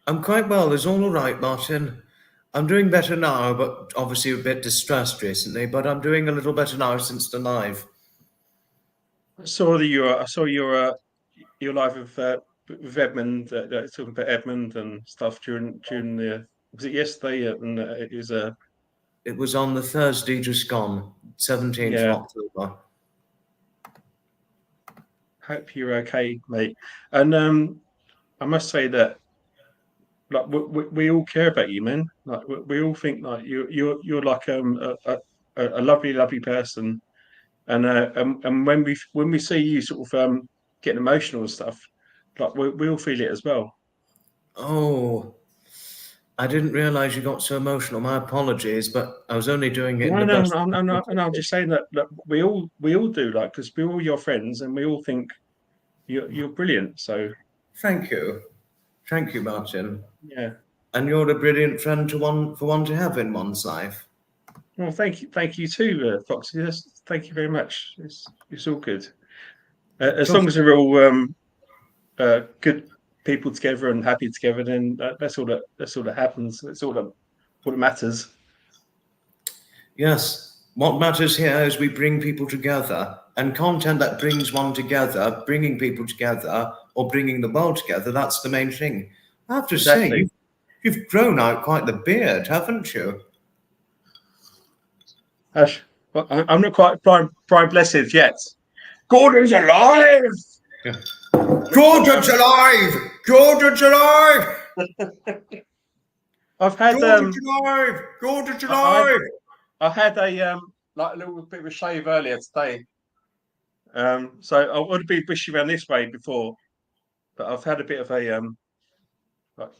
I'm quite well. Is all right, Martin? I'm doing better now, but obviously a bit distressed recently. But I'm doing a little better now since the live. I saw your live with Edmund, talking about Edmund and stuff during the. Was it yesterday? And it was It was on the Thursday just gone, 17th of October. Hope you're okay, mate. And I must say that like we all care about you, man. Like we all think like you're like a lovely person, and when we see you sort of getting emotional and stuff, like we all feel it as well. Oh, I didn't realise you got so emotional. My apologies, but I was only doing it in No, the no, best. I'm just saying that we all do, like, because we're all your friends and we all think you're brilliant. So Thank you. Thank you, Martin. yeah. And you're a brilliant friend for one to have in one's life. Well, thank you too, Foxy. Thank you very much. It's all good. As long Trust. as we're all good people together and happy together, then that's all that happens. That's all that what matters. Yes. What matters here is we bring people together, and content that brings one together, bringing people together, or bringing the world together, that's the main thing. I have to say, Exactly. you've grown out quite the beard, haven't you? Ash, well, I'm not quite prime blessed yet. Gordon's alive. Yeah. Gordon's alive! Gordon's alive! I've had Gordon's alive! Gordon's I, alive! I had a like a little bit of a shave earlier today. So I would have been bushy around this way before, but I've had a bit of a like,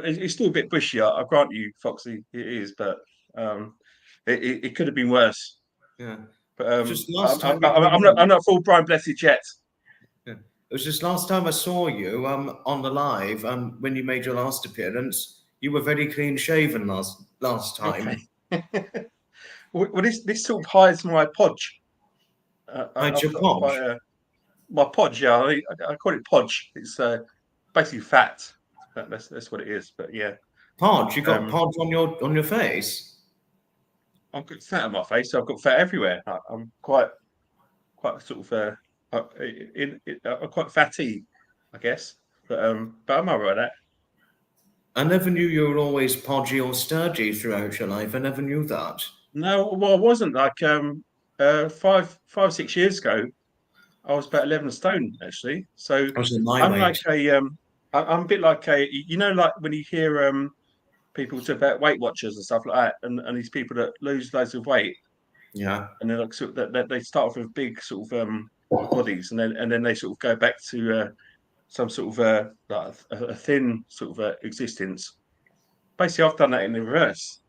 it's still a bit bushy. I grant you, Foxy, it is, but it could have been worse. Yeah. But Just last time you came I'm on. not full Brian Blessed yet. Yeah. It was just last time I saw you on the live when you made your last appearance. You were very clean shaven last Okay. time. Well, this sort of hides my podge. Hide I've your got quite podge. my podge. Yeah, I call it podge. It's basically fat. That's what it is. But yeah, Podge. You got um, podge on your face. I've got fat on my face. So I've got fat everywhere. I'm quite sort of I'm quite fatty, I guess. But I'm alright with that. I never knew you were always podgy or sturdy throughout your life. I never knew that. No, well, I wasn't like 5, 6 years ago. I was about 11 stone actually. So I was in my I'm like weight. I'm a bit like like when you hear people talk about Weight Watchers and stuff like that, and these people that lose loads of weight, Yeah. and they're like sort of, that they start off with big sort of bodies, and then they sort of go back to some sort of like a thin sort of existence. Basically, I've done that in the reverse.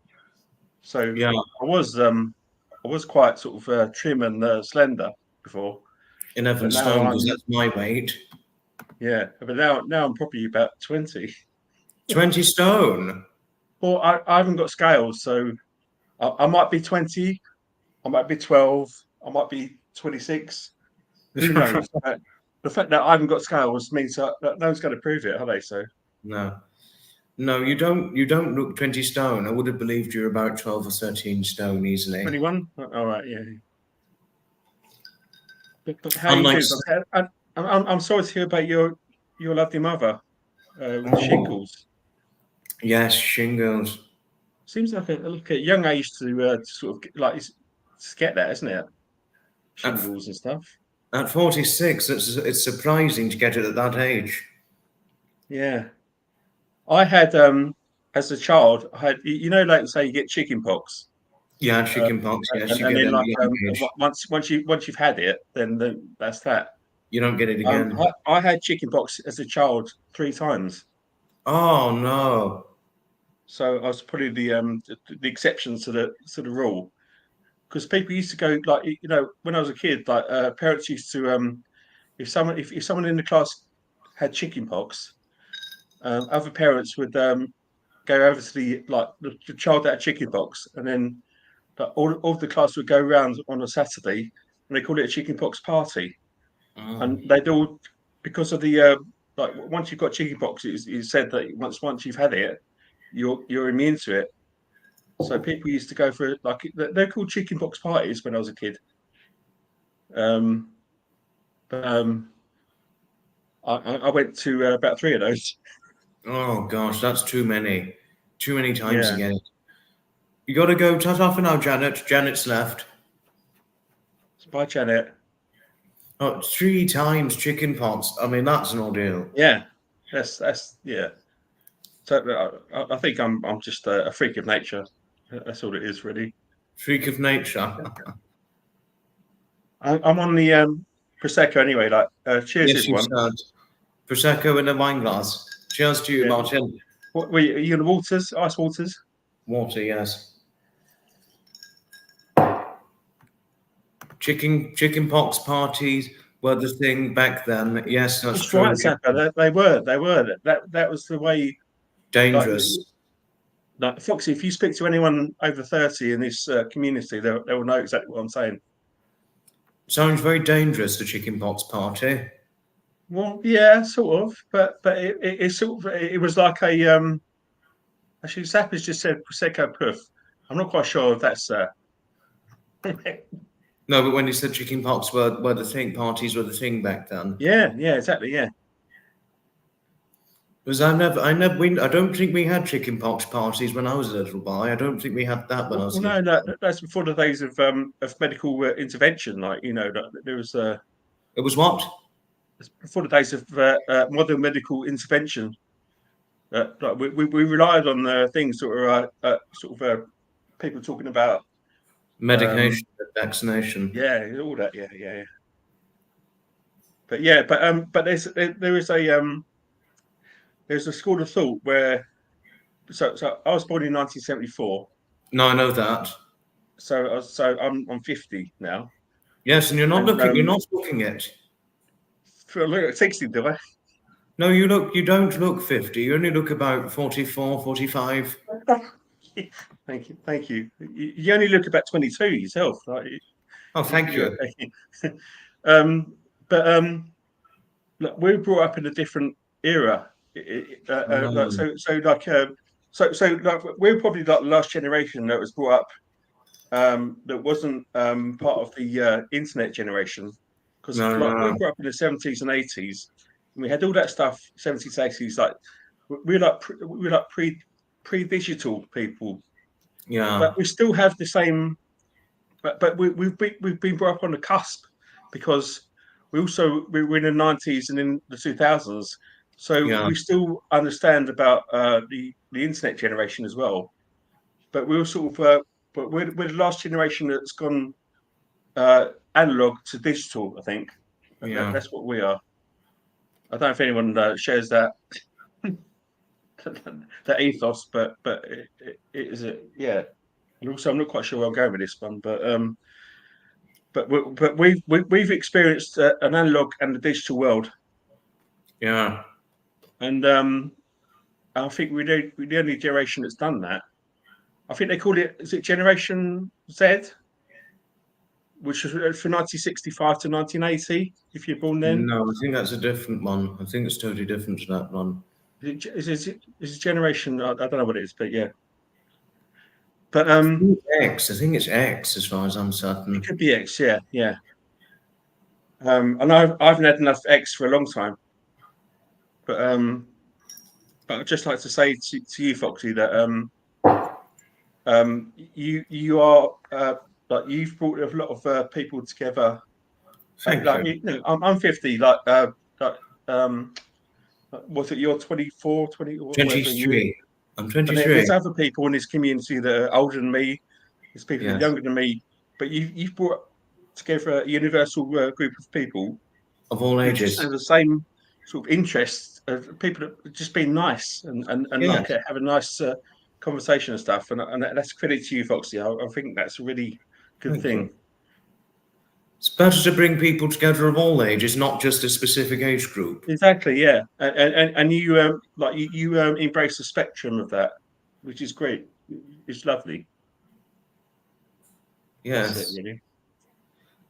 So Yeah. I was quite sort of trim and slender before, but 11 now stone, because I'm that's my weight. yeah, but now I'm probably about 20. 20 stone. Well, I haven't got scales, so I might be 20, I might be 12, I might be 26. Who knows? The fact that I haven't got scales means that no one's going to prove it, are they? So No. No, you don't. You don't look 20 stone. I would have believed you're about 12 or 13 stone easily. 21. All right, yeah. But how you Unlike, do? I'm sorry to hear about your lovely mother with oh, shingles. yes, shingles. Seems like a young age to sort of like to get that, isn't it? At, Shingles and stuff. at 46, it's surprising to get it at that age. Yeah, I had as a child, I had like say you get chicken pox, Yeah, uh, chicken pox. Yes, you and get it then at a like young age. once you've had it, then that's that. You don't get it again. I had chicken pox as a child 3 times, Oh no. so I was probably the exception to the rule because people used to go like when I was a kid, like parents used to if someone in the class had chicken pox, other parents would go over to the child that had chicken pox, and then all of the class would go around on a Saturday, and they call it a chicken pox party, Oh. and they'd all because of the like once you've got chicken pox, it's said that once you've had it, you're immune to it. So people used to go for like they're called chicken pox parties when I was a kid. Um, but I went to about 3 of those. Oh gosh, that's too many. Too many times Yeah. again. You got to go. Ta-ta for now, Janet. Janet's left. So bye, Janet. Oh, 3 times chicken pox. I mean, that's an ordeal. Yeah. That's yeah. So I think I'm just a freak of nature. That's all it is, really. Freak of nature. I'm on the prosecco anyway. Like, cheers, Yes, you've everyone. said. Prosecco in a wine glass. Cheers to you, Yeah. Martin. What were you, are you in the waters? Ice waters? Water, yes. Chicken pox parties were the thing back then. Yes, that's That's true. right, Zappa. They were. They were. That was the way. Like, Dangerous. like Foxy, if you speak to anyone over 30 in this community, they will know exactly what I'm saying. Sounds very dangerous, the chicken pox party. Well, yeah, sort of, but it sort of it was like a actually Zappa's just said prosecco puff. I'm not quite sure if that's No, but when you said chicken pox were the thing, parties were the thing back then. yeah, exactly, yeah. Because I don't think we had chicken pox parties when I was a little boy. I don't think we had that when I was a Well, little no, boy. that's before the days of medical intervention. Like, there was It was what? before the days of modern medical intervention. Like we relied on things that were people talking about Medication, vaccination. yeah, all that, yeah. But there's a school of thought where so I was born in 1974, No, I know that. so I'm 50 now, Yes, and and you're not looking it. for a look at 60, do I? No, you don't look 50. You only look about 44, 45. Thank you. You only look about 22 yourself. Like, Oh, thank you. um, but look, we were brought up in a different era. Like, No, so we're probably like the last generation that was brought up that wasn't part of the internet generation, because no, like we no. were brought up in the 70s and 80s, and we had all that stuff 70s 80s. Like we're like pre-digital people, Yeah, but we still have the same. But we've been brought up on the cusp, because we were in the 90s and in the 2000s, so yeah, we still understand about the internet generation as well. But we're sort of but we're the last generation that's gone analog to digital. I think yeah. that's what we are. I don't know if anyone shares that that ethos, but it is it, yeah. And also, I'm not quite sure where I'm going with this one, but we've experienced an analog and a digital world, Yeah. and I think we're the only generation that's done that. I think they call it, is it Generation Z, which was from 1965 to 1980. If you're born then, No, I think that's a different one. I think it's totally different to that one. is it Generation? I don't know what it is, but yeah. But X. I think it's X as far as I'm certain. it could be X, yeah. And I haven't had enough X for a long time, but I'd just like to say to you, Foxy, that you are like, you've brought a lot of people together. Thank Like, you. I'm 50. Like was it you're 24, 20, or whatever you? 23. I'm And 23. there's other people in this community that are older than me. There's people that are Yes. younger than me. But you've brought together a universal group of people Of all who just ages. have the same sort of interests of people that just being nice and like Yes. have a nice conversation and stuff. And that's credit to you, Foxy. I think that's a really good Thank you. thing. It's better to bring people together of all ages, not just a specific age group. Exactly, yeah. And you like you embrace the spectrum of that, which is great. It's lovely. That's it, Yes. really.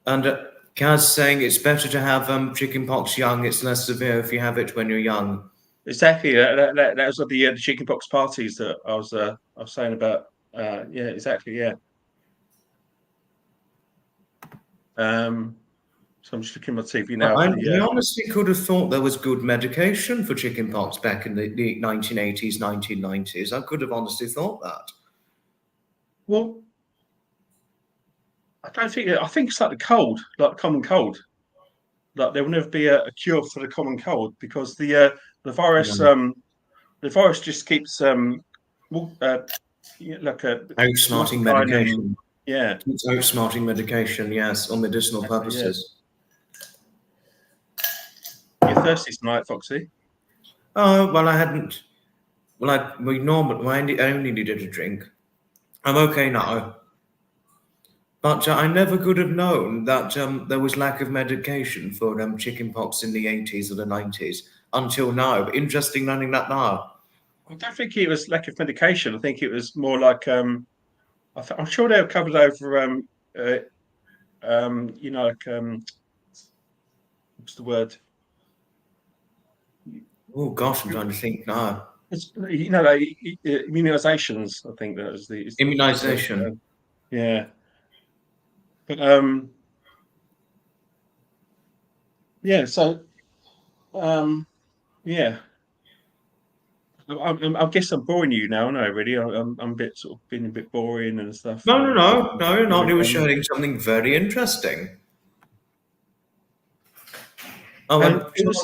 And Kaz saying it's better to have chicken pox young. It's less severe if you have it when you're young. Exactly. That was at the chicken pox parties that I was saying about. Yeah, exactly. Yeah. So I'm just looking at my TV now for I the. honestly could have thought there was good medication for chicken pox back in the 1980s, 1990s. I could have honestly thought that. Well, I don't think. I think it's like the cold, like the common cold. Like there will never be a cure for the common cold, because the the virus just keeps outsmarting medication. Yeah, It's outsmarting medication. Yes, on medicinal purposes. Yeah. You're thirsty tonight, Foxy? Oh well, I hadn't. Well, I only needed a drink. I'm okay now. But I never could have known that there was lack of medication for chickenpox in the 80s or the 90s until now. Interesting learning that now. I don't think it was lack of medication. I think it was more like I'm sure they were covered over what's the word? Oh gosh, I'm trying to think now. It's, like immunizations. I think that was the Immunization. Yeah, but yeah. So yeah. I guess I'm boring you now. No, really. I'm a bit sort of being a bit boring and stuff. No, you're not. You were sharing something very interesting. Oh, and it was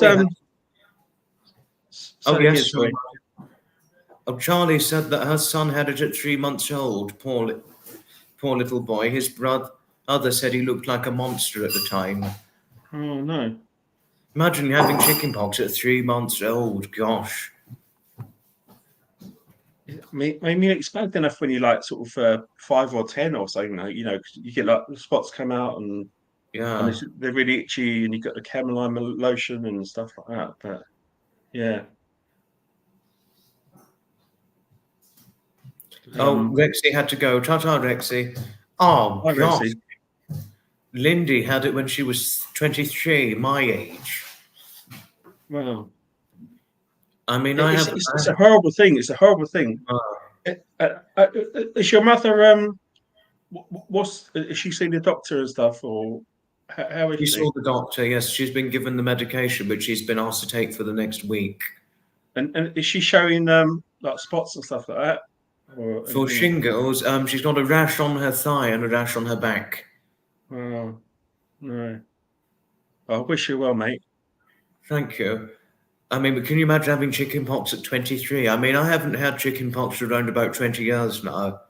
yes. Sorry. Oh, Charlie said that her son had it at 3 months old. Poor little boy. His brother said he looked like a monster at the time. Oh no! Imagine having chickenpox at 3 months old. Gosh. I mean, it's bad enough when you're like sort of 5 or 10 or something. You get like the spots come out and they're really itchy, and you got the cameline lotion and stuff like that. But yeah. Rexy had to go. Ta-ta, Rexy. Oh, Hi, gosh. Rexy. Lindy had it when she was 23, my age. Wow. I mean, it's a horrible thing. It's a horrible thing. Is your mother? Is she seeing the doctor and stuff, or how is she? She saw the doctor. Yes, she's been given the medication, but she's been asked to take for the next week. And is she showing like spots and stuff like that? For shingles, she's got a rash on her thigh and a rash on her back. Oh no! I wish you well, mate. Thank you. I mean, but can you imagine having chickenpox at 23? I mean, I haven't had chickenpox for around about 20 years now.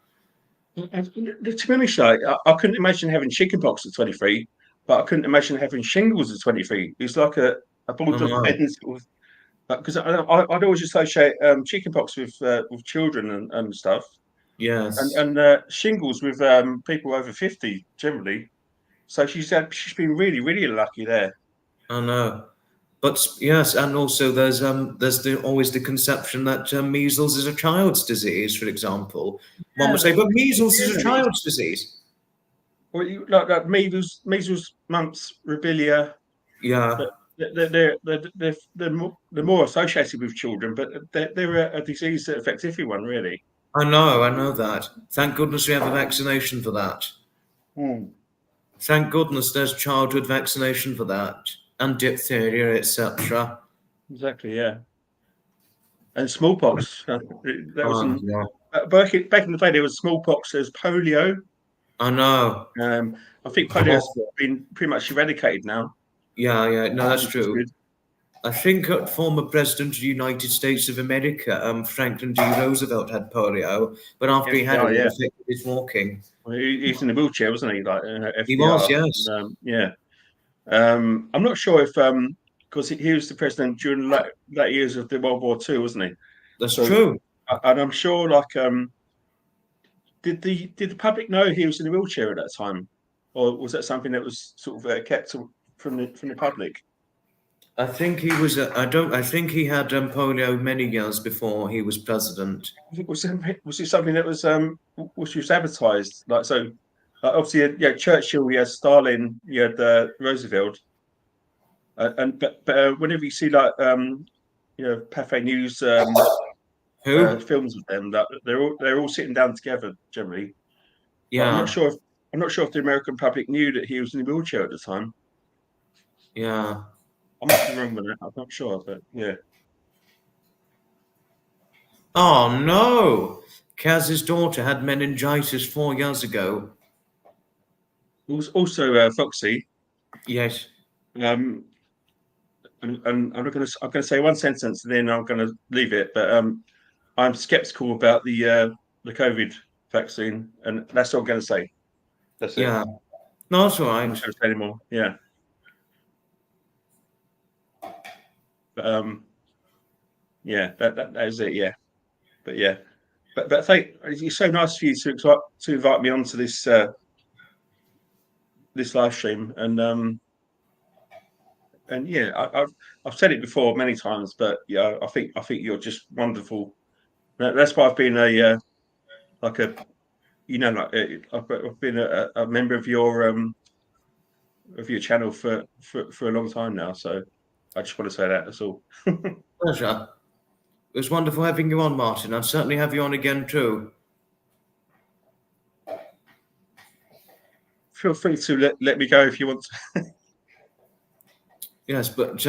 To be honest, I couldn't imagine having chickenpox at 23, but I couldn't imagine having shingles at 23. It's like a borderline because I'd always associate chickenpox with children and stuff. Yes. And shingles with people over 50 generally. So she's been really, really lucky there. I know. But yes, and also there's always the conception that measles is a child's disease, for example. One would say, but measles is a child's disease. Well, like measles, mumps, rubella. Yeah. They're more associated with children, but they're a disease that affects everyone, really. I know that. Thank goodness we have a vaccination for that. Thank goodness there's childhood vaccination for that. And diphtheria, etc. Exactly, yeah. And smallpox. Back in the day, there was smallpox. There's polio. I know. I think polio's been pretty much eradicated now. Yeah. No, that's true. I think former President of the United States of America, Franklin D. Roosevelt, had polio, but after he had it affected his walking. Well, he's in a wheelchair, wasn't he? Like FDR. He was, yes. Yeah. I'm not sure if because he was the president during that years of the World War II, wasn't he? That's true. And I'm sure, like, did the public know he was in a wheelchair at that time, or was that something that was sort of kept from the public? I think he was. I think he had polio many years before he was president. Was it something that was advertised? Like, so obviously, yeah, Churchill, you had Stalin, you had Roosevelt, but whenever you see like Pathé News films with them, that they're all sitting down together generally. Yeah, I'm not sure if the American public knew that he was in a wheelchair at the time. Yeah. I might be wrong with that. I'm not sure, but yeah. Oh no! Kaz's daughter had meningitis 4 years ago. Also, Foxy. Yes. and I'm going to say one sentence, and then I'm going to leave it. But I'm skeptical about the COVID vaccine, and that's all I'm going to say. That's it. Yeah. No, that's all I'm right. not going to say anymore. Yeah. But yeah, that is it. Yeah. But yeah. But it's so nice for you to invite me onto this this live stream, and yeah, I've said it before many times, but yeah, I think you're just wonderful. That's why I've been like a I've been a member of your channel for a long time now. So I just want to say that. That's all. Pleasure. It was wonderful having you on, Martin. I'll certainly have you on again too. Feel free to let me go if you want to. Yes, but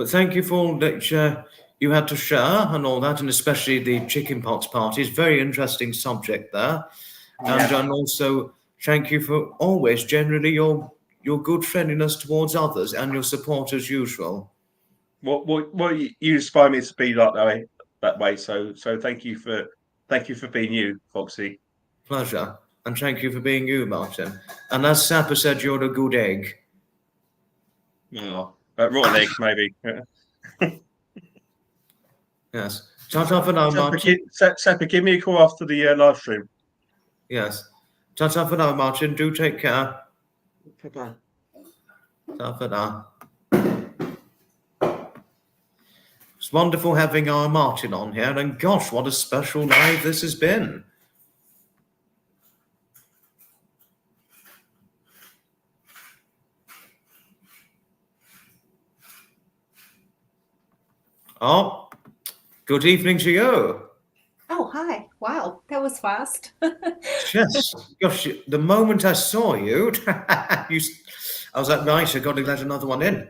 thank you for all that you had to share and all that, and especially the chickenpox party. It's a very interesting subject there, and also thank you for always generally your good friendliness towards others and your support as usual. What you inspire me to be like that way. So thank you for being you, Foxy. Pleasure, and thank you for being you, Martin. And as Sapper said, you're a good egg. Oh, rotten egg, maybe. Yes. Ta-ta for now, Martin. Sapper, give me a call after the live stream. Yes. Ta-ta for now, Martin. Do take care. Bye-bye. Ta for now. It's wonderful having our Martin on here, and gosh, what a special live this has been. Oh, good evening to you. Oh, hi. Wow, that was fast. Yes. Gosh, the moment I saw you, I was like, right, I've got to let another one in.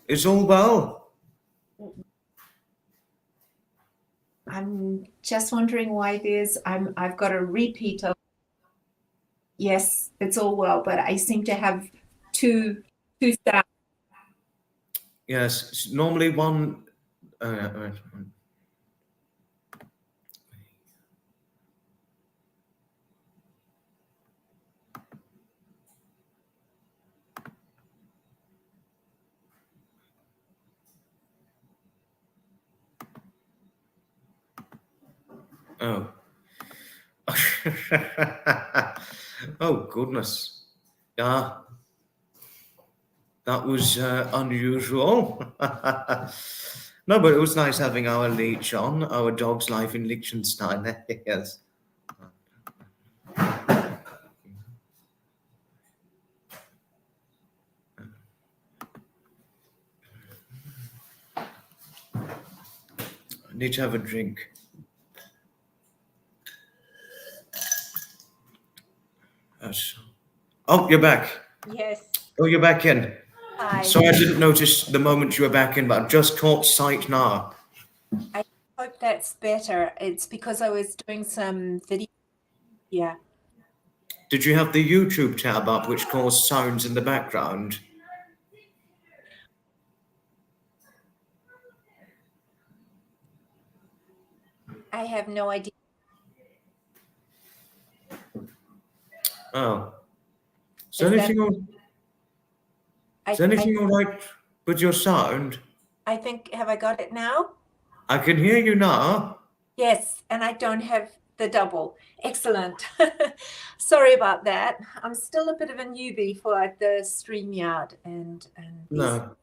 Is all well? I'm just wondering why I've got a repeat of, yes, it's all well, but I seem to have two sounds. Yes, it's normally one. Oh. Oh, goodness. Yeah. That was unusual. No, but it was nice having our leech on, our dog's life in Liechtenstein. Yes. I need to have a drink. Yes. Oh, you're back. Yes. Oh, you're back in. Hi. Sorry, I didn't notice the moment you were back in, but I've just caught sight now. I hope that's better. It's because I was doing some video. Yeah. Did you have the YouTube tab up, which caused sounds in the background? I have no idea. Oh. Is Is anything all right with your sound? I think, have I got it now? I can hear you now. Yes, and I don't have the double. Excellent. Sorry about that. I'm still a bit of a newbie for the StreamYard and No.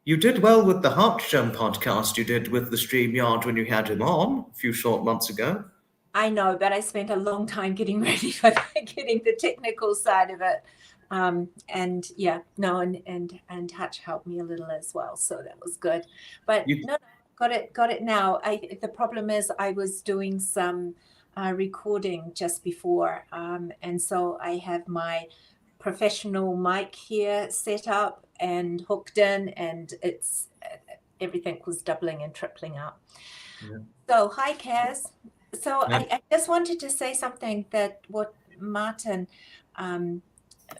You did well with the Heartjump podcast you did with the StreamYard when you had him on a few short months ago. I know, but I spent a long time getting ready for getting the technical side of it. And yeah, no, and Hutch helped me a little as well, so that was good. But no, got it now. The problem is I was doing some recording just before, and so I have my professional mic here set up and hooked in, and it's everything was doubling and tripling up. Yeah. So hi, Kaz. So yeah. I just wanted to say something that what Martin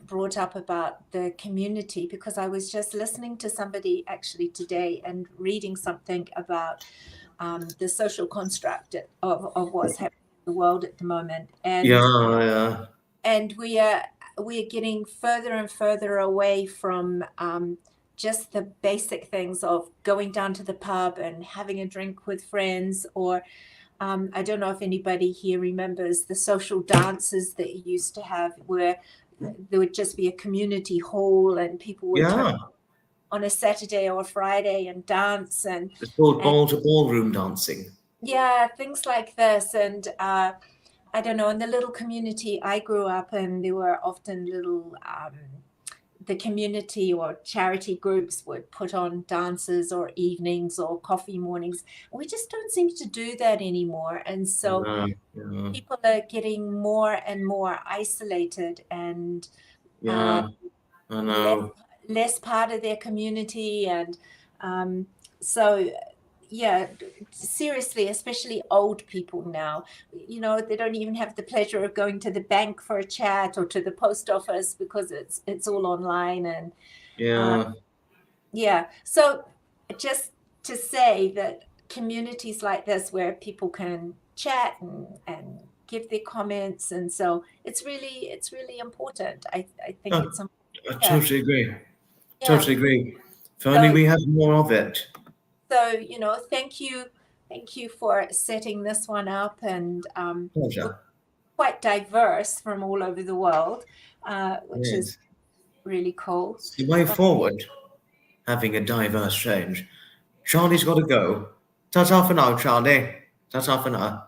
brought up about the community, because I was just listening to somebody actually today and reading something about the social construct of what's happening in the world at the moment. And we are getting further and further away from just the basic things of going down to the pub and having a drink with friends, or I don't know if anybody here remembers the social dances that you used to have, where there would just be a community hall and people would turn on a Saturday or a Friday and dance. And it's called ballroom dancing. Yeah, things like this. And I don't know, in the little community I grew up in, there were often little the community or charity groups would put on dances or evenings or coffee mornings. We just don't seem to do that anymore. And so people are getting more and more isolated and I know. less part of their community. And so, yeah, seriously, especially old people now, you know, they don't even have the pleasure of going to the bank for a chat or to the post office because it's all online. And so just to say that communities like this where people can chat and give their comments, and so it's really important. I think it's important. I totally agree. Totally agree. If only we had more of it. So, you know, thank you for setting this one up, and Pleasure. quite diverse from all over the world, which is really cool. It's the way forward, having a diverse range. Charlie's got to go. Ta-ta for now, Charlie. Ta-ta for now.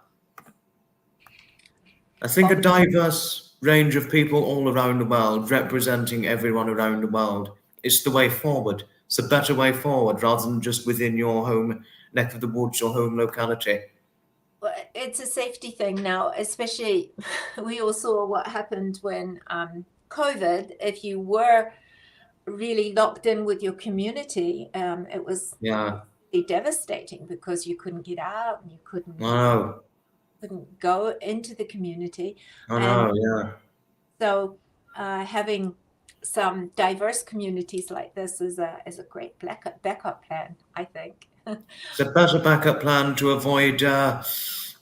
I think a diverse range of people all around the world, representing everyone around the world, is the way forward. It's a better way forward rather than just within your home neck of the woods or home locality. Well, it's a safety thing now, especially we all saw what happened when COVID. If you were really locked in with your community, it was really devastating because you couldn't get out and you couldn't go into the community. So having some diverse communities like this is a great backup plan, I think. It's a better backup plan to avoid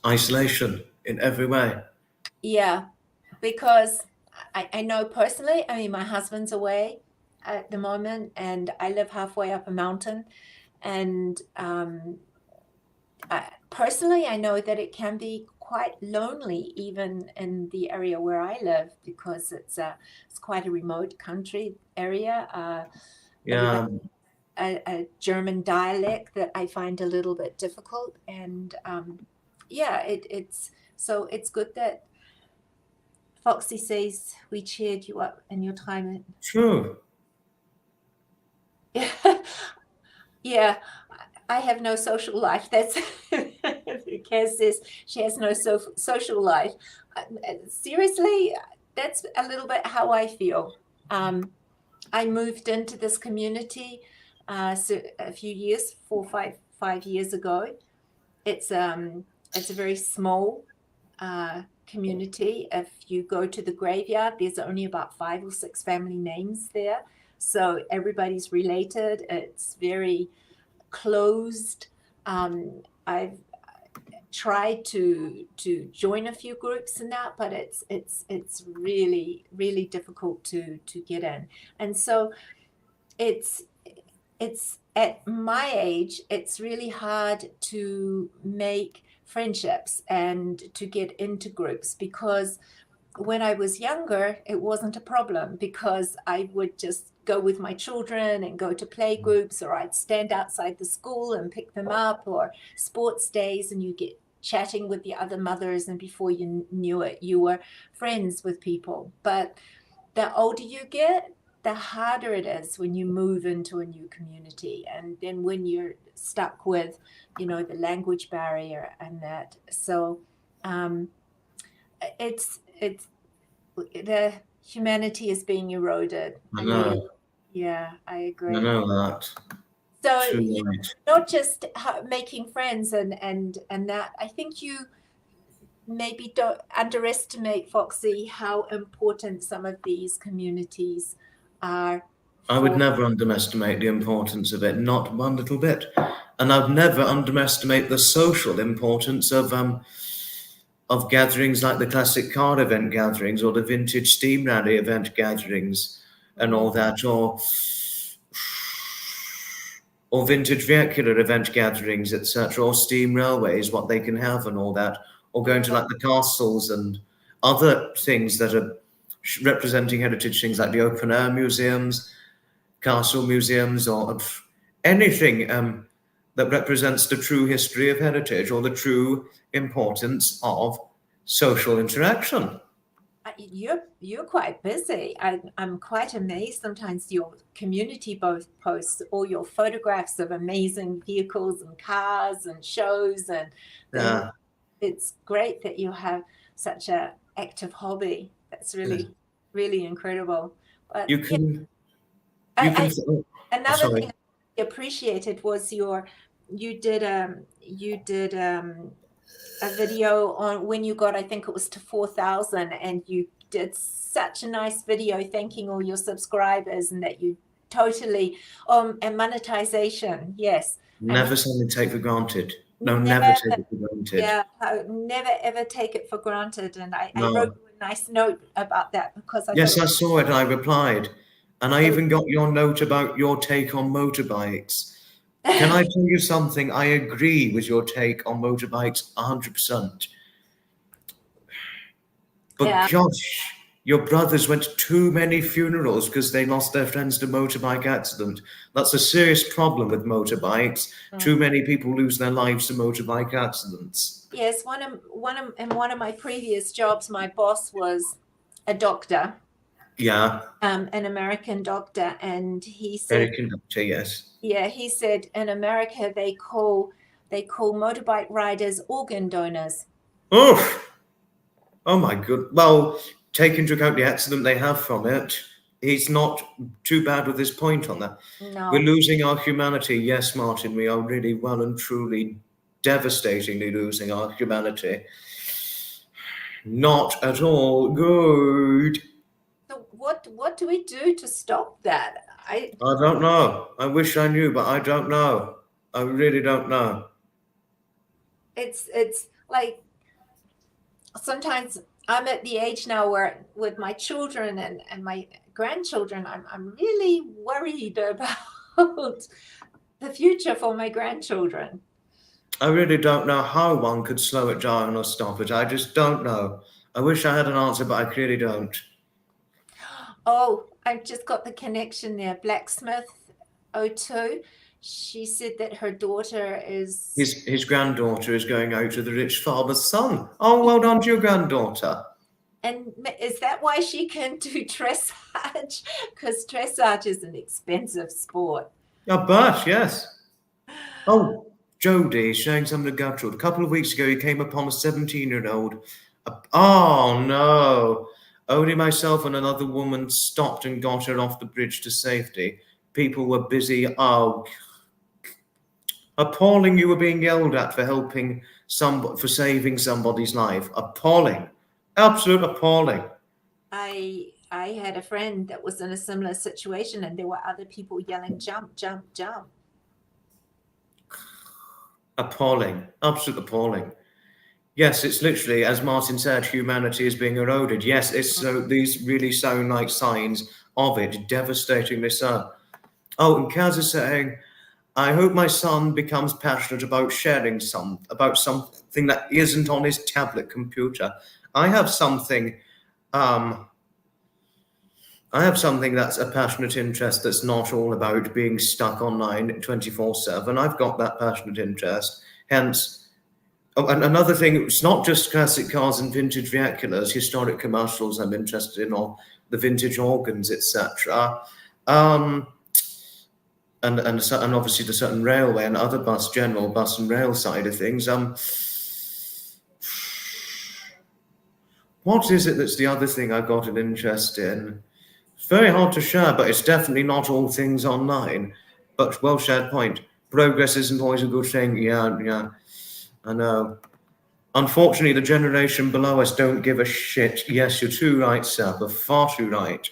isolation in every way. Yeah, because I know personally, I mean, my husband's away at the moment and I live halfway up a mountain, and personally, I know that it can be quite lonely even in the area where I live, because it's quite a remote country area. A German dialect that I find a little bit difficult, and it's good that Foxy says we cheered you up in your time. Sure. Yeah, I have no social life. That's Kaz says she has no social life. Seriously, that's a little bit how I feel. I moved into this community so a few years, 5 years ago. It's a very small community. If you go to the graveyard, there's only about 5 or 6 family names there, so everybody's related. It's very closed. I've tried to join a few groups and that, but it's really, really difficult to get in. And so it's at my age, it's really hard to make friendships and to get into groups, because when I was younger, it wasn't a problem, because I would just go with my children and go to play groups, or I'd stand outside the school and pick them up, or sports days, and you get chatting with the other mothers, and before you knew it, you were friends with people. But the older you get, the harder it is when you move into a new community, and then when you're stuck with, you know, the language barrier and that. So it's the humanity is being eroded. I know. Yeah, I agree. I know that. So not just making friends and that. I think maybe don't underestimate, Foxy, how important some of these communities are. I would for- never underestimate the importance of it, not one little bit. And I'd never underestimate the social importance of gatherings like the classic car event gatherings or the vintage steam rally event gatherings and all that, or vintage vehicular event gatherings, etc., or steam railways, what they can have and all that, or going to like the castles and other things that are representing heritage things like the open air museums, castle museums, or anything that represents the true history of heritage or the true importance of social interaction. You're quite busy. I'm quite amazed sometimes your community both posts all your photographs of amazing vehicles and cars and shows, and Yeah. it's great that you have such a active hobby. That's really really incredible. But You can. another sorry. thing I appreciated was you did a video on when you got, I think it was to 4,000, and you did such a nice video thanking all your subscribers, and that you totally and monetization. Yes. Never something take for granted. No, Never, never take it for granted. Yeah, I never ever take it for granted. And I No. wrote you a nice note about that because I Yes, thought I saw it. I replied. And I even got your note about your take on motorbikes. Can I tell you something? I agree with your take on motorbikes 100%. But Yeah. gosh, your brothers went to too many funerals because they lost their friends to motorbike accident. That's a serious problem with motorbikes. Too many people lose their lives to motorbike accidents. Yes, one of my previous jobs, my boss was a doctor. Yeah. An American doctor, and he said, American doctor, yes. Yeah, he said in America they call motorbike riders organ donors. Oh my good. Well, take into account the accident they have from it. He's not too bad with his point on that. No. We're losing our humanity. Yes, Martin, we are really well and truly devastatingly losing our humanity. Not at all good. So what do we do to stop that? I don't know. I wish I knew, but I don't know. I really don't know. It's like sometimes I'm at the age now where with my children and my grandchildren, I'm really worried about the future for my grandchildren. I really don't know how one could slow it down or stop it. I just don't know. I wish I had an answer, but I clearly don't. Oh, I've just got the connection there. Blacksmith 02. She said that her daughter is... His granddaughter is going out to the rich farmer's son. Oh, well done to your granddaughter. And is that why she can do dressage? Because dressage is an expensive sport. I bet, yes. Oh, Jody is showing something to Gertrude. A couple of weeks ago, he came upon a 17-year-old. Oh, no. Only myself and another woman stopped and got her off the bridge to safety. People were busy. Oh, appalling! You were being yelled at for for saving somebody's life. Appalling, absolute appalling. I had a friend that was in a similar situation, and there were other people yelling, "Jump, jump, jump!" Appalling, absolute appalling. Yes, it's literally, as Martin said, humanity is being eroded. Yes, these really sound like signs of it, devastatingly so. Oh, and Kaz is saying, I hope my son becomes passionate about sharing about something that isn't on his tablet computer. I have something that's a passionate interest that's not all about being stuck online 24/7. I've got that passionate interest. Hence, and another thing, it's not just classic cars and vintage vehiculars, historic commercials I'm interested in, or the vintage organs, etc. And obviously the certain railway and other general bus and rail side of things. What is it that's the other thing I got an interest in? It's very hard to share, but it's definitely not all things online. But well shared point. Progress isn't always a good thing. Yeah, I know. Unfortunately, the generation below us don't give a shit. Yes, you're too right, Sapper, far too right.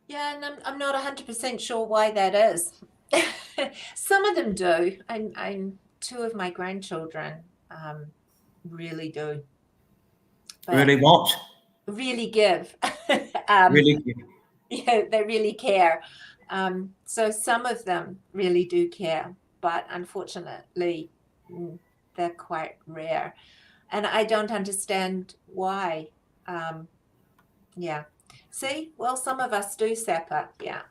Yeah, and I'm not 100% sure why that is. Some of them do. I'm two of my grandchildren really do. But Really what? really give. Really? Yeah, they really care. So some of them really do care, but unfortunately, they're quite rare. And I don't understand why. Yeah. See, well, some of us do Sapper. Yeah.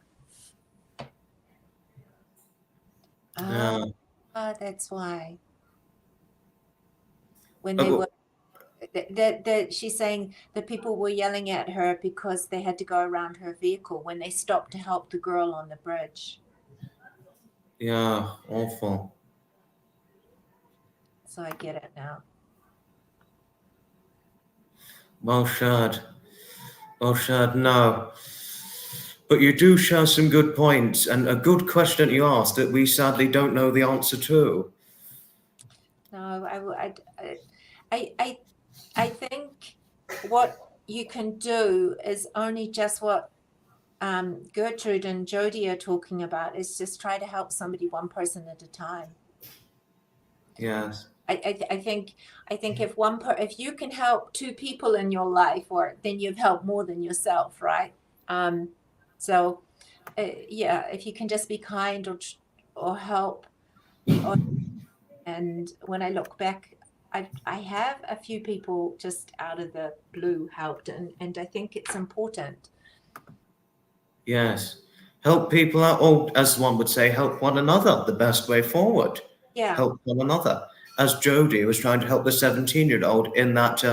Yeah. That's why. When they were, she's saying the people were yelling at her because they had to go around her vehicle when they stopped to help the girl on the bridge. Yeah, awful. So I get it now. Well shared. Well shared, no. But you do share some good points and a good question you asked that we sadly don't know the answer to. No, I think what you can do is only just what Gertrude and Jody are talking about, is just try to help somebody one person at a time. Yes. I think if you can help two people in your life, or then you've helped more than yourself, right? So yeah, if you can just be kind or help, and when I look back, I have a few people just out of the blue helped, and I think it's important. Yes. Help people out, or as one would say, help one another, the best way forward. Yeah. Help one another. As Jodie was trying to help the 17-year-old in that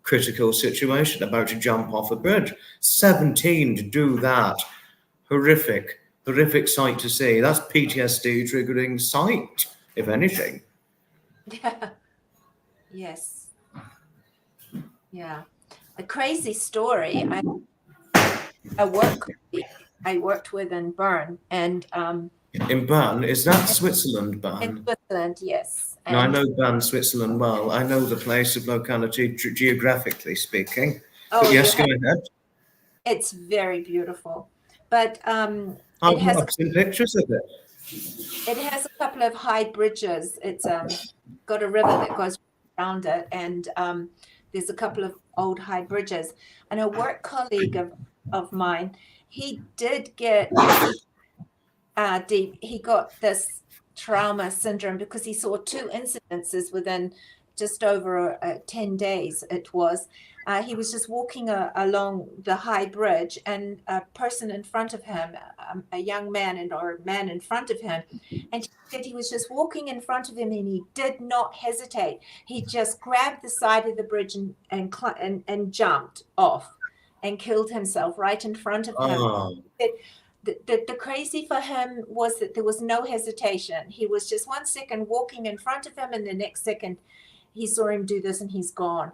critical situation about to jump off a bridge. 17 to do that. Horrific sight to see. That's PTSD triggering sight, if anything. Yeah. Yes. Yeah. A crazy story. I worked with in Bern, and In Bern, is that Switzerland, in Bern? Switzerland, yes. No, I And know Bern, Switzerland well. I know the place of locality, geographically speaking. oh, But yes, go ahead. It's very beautiful, but I've seen pictures of it. It has a couple of high bridges. It's got a river that goes around it, and there's a couple of old high bridges. And a work colleague of mine, he did get he got this trauma syndrome because he saw two incidences within just over 10 days. It was he was just walking along the high bridge, and a person in front of him, a young man or a man in front of him, and he said he was just walking in front of him, and he did not hesitate. He just grabbed the side of the bridge and jumped off and killed himself right in front of him. Oh. The crazy for him was that there was no hesitation. He was just 1 second walking in front of him, and the next second he saw him do this and he's gone.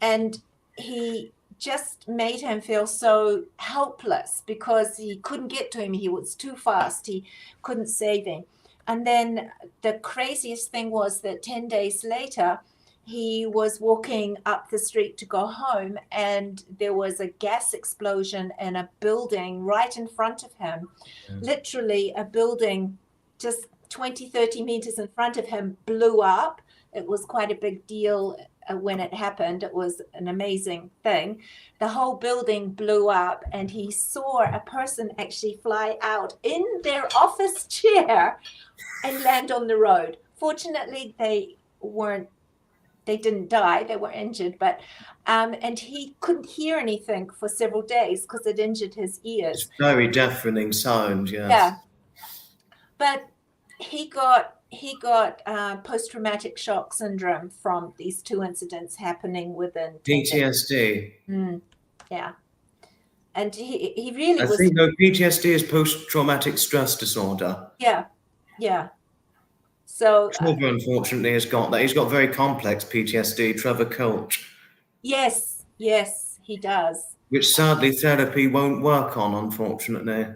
And he just made him feel so helpless because he couldn't get to him. He was too fast. He couldn't save him. And then the craziest thing was that 10 days later, he was walking up the street to go home, and there was a gas explosion in a building right in front of him. Literally a building just 20, 30 meters in front of him blew up. It was quite a big deal when it happened. It was an amazing thing. The whole building blew up, and he saw a person actually fly out in their office chair and land on the road. Fortunately, they didn't die, they were injured, but and he couldn't hear anything for several days because it injured his ears. It's very deafening sound, yes. Yeah, but he got post-traumatic shock syndrome from these two incidents happening within 10 days. PTSD. Yeah, and he really I think no, PTSD is post-traumatic stress disorder. Yeah. So Trevor, unfortunately, has got that. He's got very complex PTSD, Trevor Colt. Yes, he does. Which sadly therapy won't work on, unfortunately.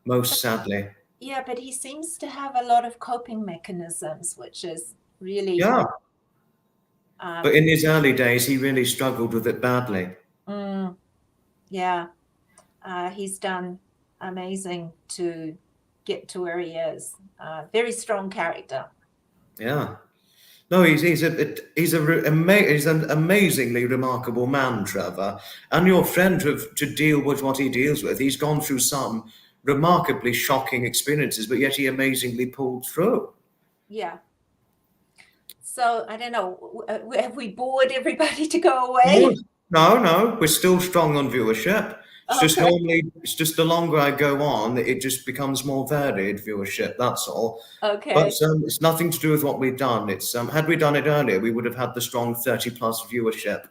Most sadly. Yeah, but he seems to have a lot of coping mechanisms, which is really But in his early days, he really struggled with it badly. Yeah. He's done amazing to get to where he is. Very strong character. Yeah. No, he's an amazingly remarkable man, Trevor. And your friend to deal with what he deals with. He's gone through some remarkably shocking experiences, but yet he amazingly pulled through. Yeah. So I don't know. Have we bored everybody to go away? No, we're still strong on viewership. It's just Okay. normally, it's just the longer I go on, it just becomes more varied viewership. That's all. Okay. But it's nothing to do with what we've done. It's had we done it earlier, we would have had the strong 30+ viewership.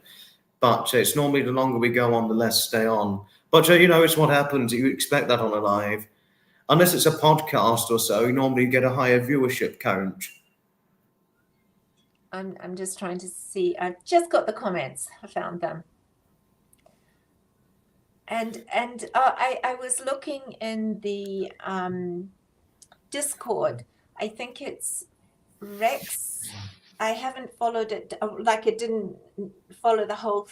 But it's normally the longer we go on, the less stay on. But it's what happens. You expect that on a live, unless it's a podcast or so. You normally get a higher viewership count. I'm just trying to see. I've just got the comments. I found them. And I was looking in the Discord. I think it's Rex. I haven't followed it. Like it didn't follow the whole.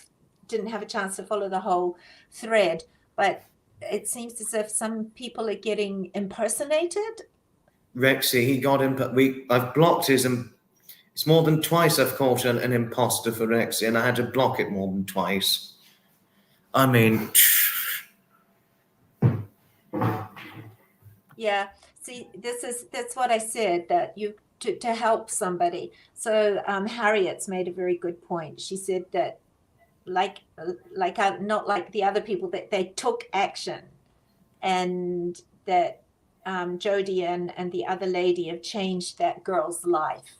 Didn't have a chance to follow the whole thread. But it seems as if some people are getting impersonated. Rexy, he got I've blocked his. It's more than twice I've caught an imposter for Rexy, and I had to block it more than twice. I mean. Yeah. See, that's what I said, that you to help somebody. So Harriet's made a very good point. She said that like not like the other people, that they took action, and that Jodie and the other lady have changed that girl's life,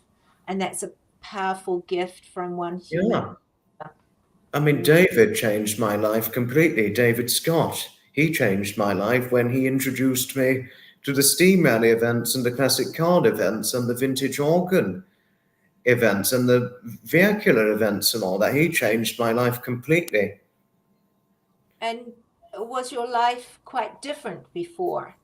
and that's a powerful gift from one human. Yeah. I mean, David changed my life completely. David Scott. He changed my life when he introduced me to the Steam Rally events and the Classic Card events and the Vintage Organ events and the vehicular events and all that. He changed my life completely. And was your life quite different before?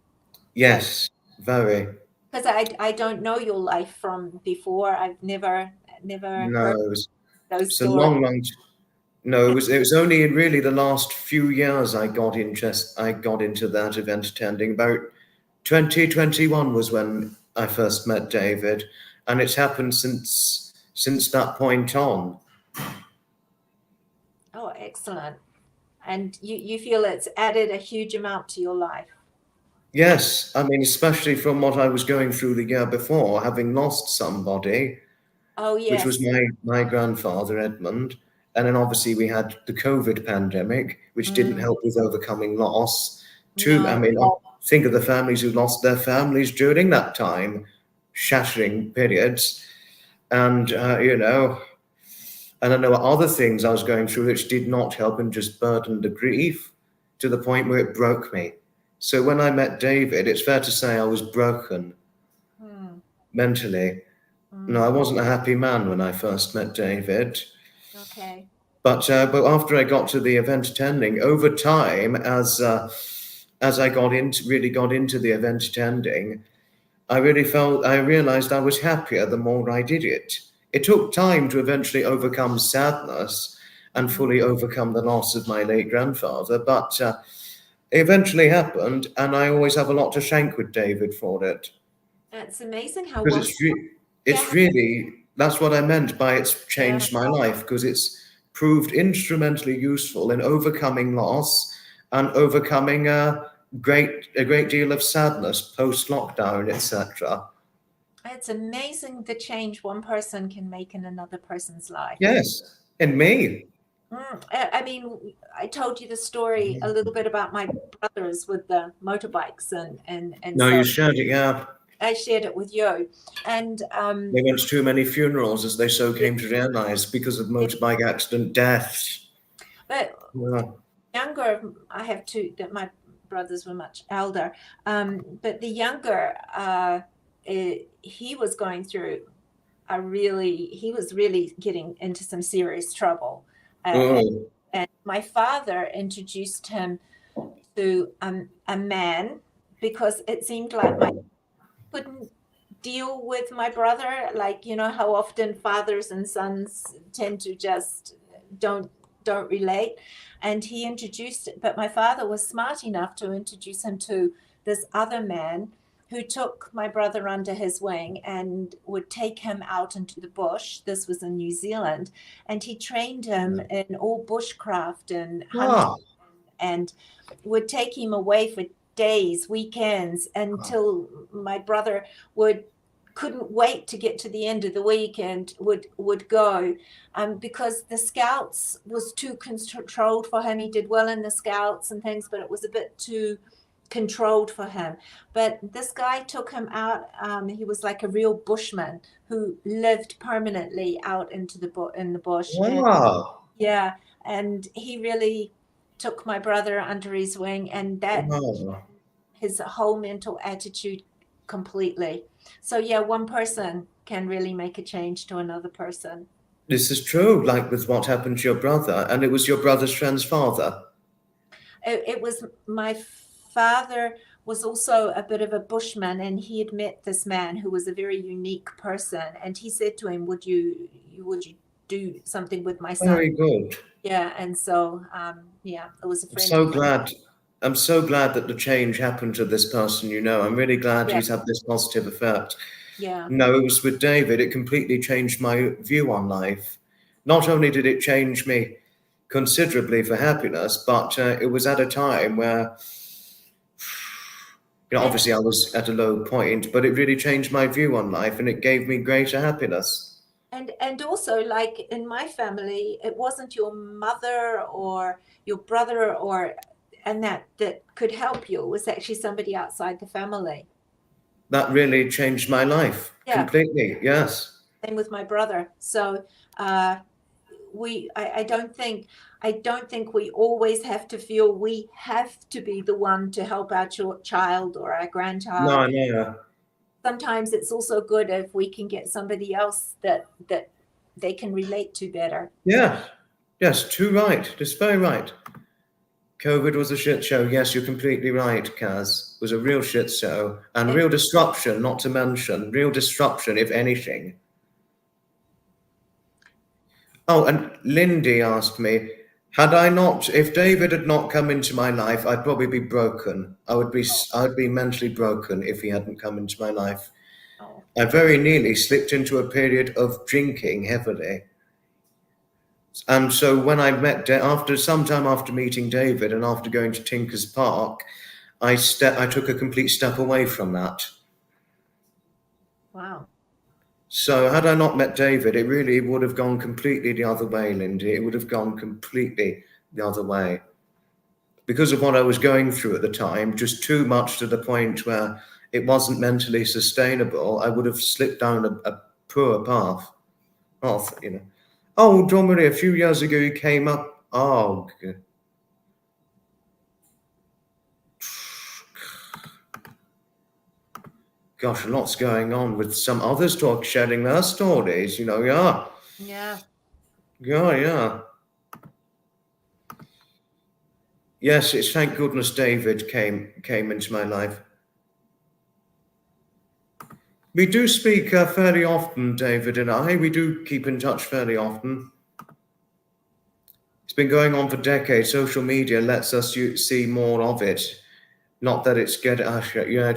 Yes, very. Because I don't know your life from before. I've never heard those it's a stories. long. No, it was only in really the last few years I got into that event attending. About 2021 was when I first met David, and it's happened since that point on. Oh, excellent. And you feel it's added a huge amount to your life? Yes, I mean, especially from what I was going through the year before, having lost somebody. Oh, yes. Which was my grandfather, Edmund. And then obviously we had the COVID pandemic, which didn't help with overcoming loss. Think of the families who lost their families during that time, shattering periods. And, and I know other things I was going through which did not help and just burdened the grief to the point where it broke me. So when I met David, it's fair to say I was broken mentally. No, I wasn't a happy man when I first met David. Okay. But after I got to the event attending, over time, as I really got into the event attending, I realized I was happier the more I did it. It took time to eventually overcome sadness and fully overcome the loss of my late grandfather, but it eventually happened, and I always have a lot to thank with David for it. It's amazing how because it's really, that's what I meant by it's changed my life, because it's proved instrumentally useful in overcoming loss and overcoming a great deal of sadness post-lockdown, etc. It's amazing the change one person can make in another person's life. Yes, and me. I mean, I told you the story a little bit about my brothers with the motorbikes and No, so you shared it, yeah. I shared it with you, and they went to too many funerals, as they so came to realize, because of motorbike accident deaths. But younger, I have two. That my brothers were much elder, but the younger, he was going through he was really getting into some serious trouble, and my father introduced him to a man, because it seemed like my couldn't deal with my brother. Like, you know how often fathers and sons tend to just don't relate. And he introduced it, but my father was smart enough to introduce him to this other man who took my brother under his wing and would take him out into the bush. This was in New Zealand, and he trained him in all bushcraft and hunting, and would take him away for days, weekends, until my brother couldn't wait to get to the end of the week and would go, because the scouts was too controlled for him. He did well in the scouts and things, but it was a bit too controlled for him. But this guy took him out. He was like a real bushman who lived permanently out into in the bush. Wow. And he really took my brother under his wing, and that his whole mental attitude completely. So yeah, one person can really make a change to another person. This is true, like with what happened to your brother, and it was your brother's friend's father. It was my father was also a bit of a bushman, and he had met this man who was a very unique person, and he said to him, would you do something with my son? Very good. Yeah. And so it was a friend. I'm so glad that the change happened to this person. I'm really glad he's had this positive effect. Yeah. No, it was with David. It completely changed my view on life. Not only did it change me considerably for happiness, but it was at a time where, obviously I was at a low point, but it really changed my view on life, and it gave me greater happiness. And also, like in my family, it wasn't your mother or your brother and that could help you. It was actually somebody outside the family. That really changed my life completely. Yes. Same with my brother. So I don't think we always have to feel we have to be the one to help our child or our grandchild. No. Sometimes it's also good if we can get somebody else that they can relate to better. Yes, too right. Just very right. COVID was a shit show. Yes, you're completely right, Kaz. It was a real shit show, and real disruption, not to mention. Real disruption, if anything. Oh, and Lindy asked me, if David had not come into my life, I'd probably be broken. I would be mentally broken if he hadn't come into my life. Oh. I very nearly slipped into a period of drinking heavily. And so when I met, sometime after meeting David and after going to Tinker's Park, I took a complete step away from that. Wow. So had I not met David, it really would have gone completely the other way, Lindy. It would have gone completely the other way. Because of what I was going through at the time, just too much to the point where it wasn't mentally sustainable, I would have slipped down a poor path. Oh, John Marie, a few years ago you came up. Oh, good. Gosh, lots going on with some others sharing their stories, Yeah. Yes, it's thank goodness David came into my life. We do speak fairly often, David and I. We do keep in touch fairly often. It's been going on for decades. Social media lets us see more of it. Not that it's good.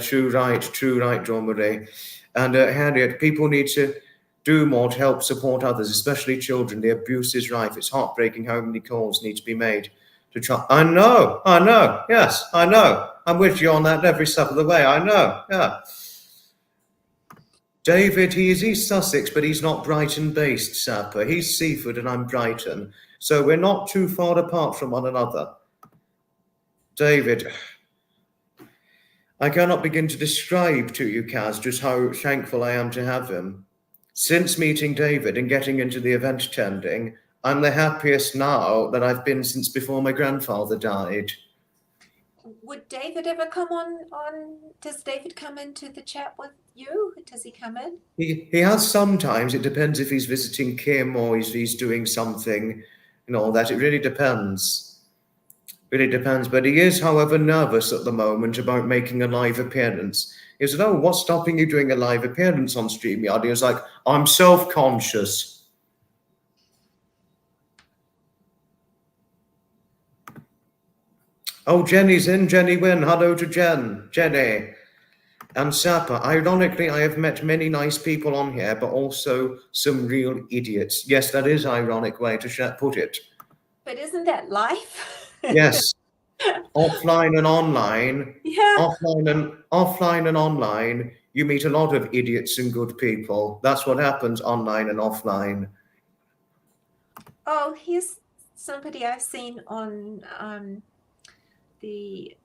True right, John Marie. And Harriet, people need to do more to help support others, especially children. The abuse is rife. It's heartbreaking how many calls need to be made to try. I know. Yes, I know. I'm with you on that every step of the way. I know. Yeah. David, he is East Sussex, but he's not Brighton-based, Sapper. He's Seaford and I'm Brighton. So we're not too far apart from one another. David, I cannot begin to describe to you, Kaz, just how thankful I am to have him. Since meeting David and getting into the event attending, I'm the happiest now that I've been since before my grandfather died. Would David ever come on? Does David come into the chat with you? Does he come in? He has sometimes. It depends if he's visiting Kim or he's doing something and all that. It really depends. Really depends. But he is, however, nervous at the moment about making a live appearance. He said, "Oh, what's stopping you doing a live appearance on StreamYard?" He was like, "I'm self-conscious." Oh, Jenny's in. Jenny Wynn. Hello to Jenny. And Sapper. Ironically, I have met many nice people on here, but also some real idiots. Yes, that is ironic way to put it. But isn't that life? Yes. Offline and online. Yeah. Offline and online, you meet a lot of idiots and good people. That's what happens online and offline. Oh, here's somebody I've seen on the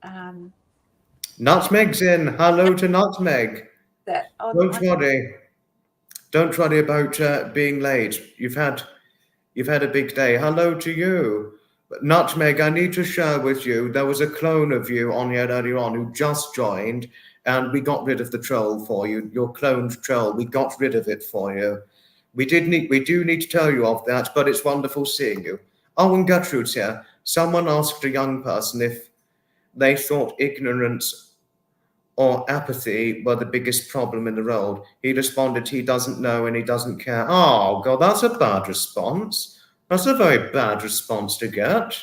Nutmeg's in. Hello to Nutmeg. that on, Don't worry. Don't worry about being late. You've had a big day. Hello to you. Nutmeg, I need to share with you, there was a clone of you on here earlier on who just joined, and we got rid of the troll for you, your cloned troll. We got rid of it for you. We do need to tell you of that, but it's wonderful seeing you. Oh, and Gertrude's here. Someone asked a young person if they thought ignorance or apathy were the biggest problem in the world. He responded, he doesn't know and he doesn't care. Oh, God, that's a bad response. That's a very bad response to get.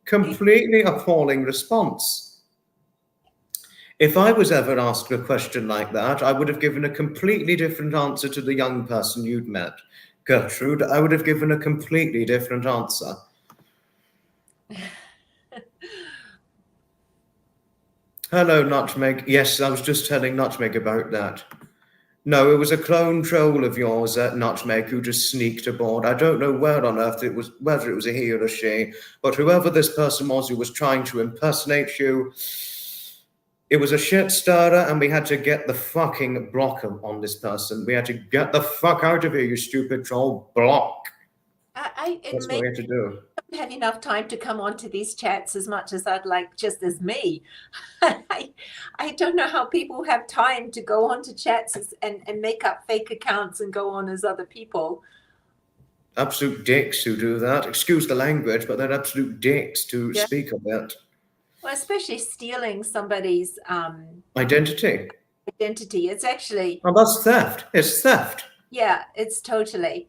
Completely appalling response. If I was ever asked a question like that, I would have given a completely different answer to the young person you'd met. Gertrude, I would have given a completely different answer. Hello, Nutmeg. Yes, I was just telling Nutmeg about that. No, it was a clone troll of yours, Nutmeg, who just sneaked aboard. I don't know where on earth it was, whether it was a he or a she, but whoever this person was who was trying to impersonate you, it was a shit stirrer, and we had to get the fucking block on this person. We had to get the fuck out of here, you stupid troll. Block. That's what we had to do. I don't have enough time to come onto these chats as much as I'd like, just as me. I don't know how people have time to go onto chats and make up fake accounts and go on as other people. Absolute dicks who do that. Excuse the language, but they're absolute dicks to speak of it. Well, especially stealing somebody's identity. It's actually... Oh, that's theft. It's theft. Yeah, it's totally...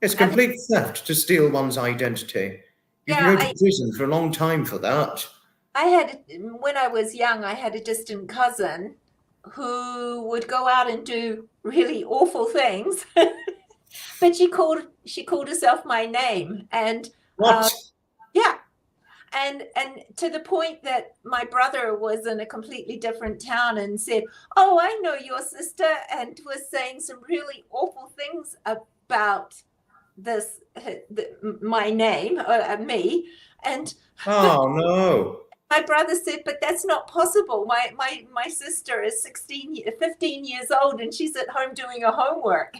It's complete theft to steal one's identity. You can go to prison for a long time for that. When I was young, I had a distant cousin who would go out and do really awful things, but she called herself my name, and what? And to the point that my brother was in a completely different town and said, "Oh, I know your sister," and was saying some really awful things about my name, me, and oh no, my brother said, "But that's not possible. My sister is 15 years old and she's at home doing her homework."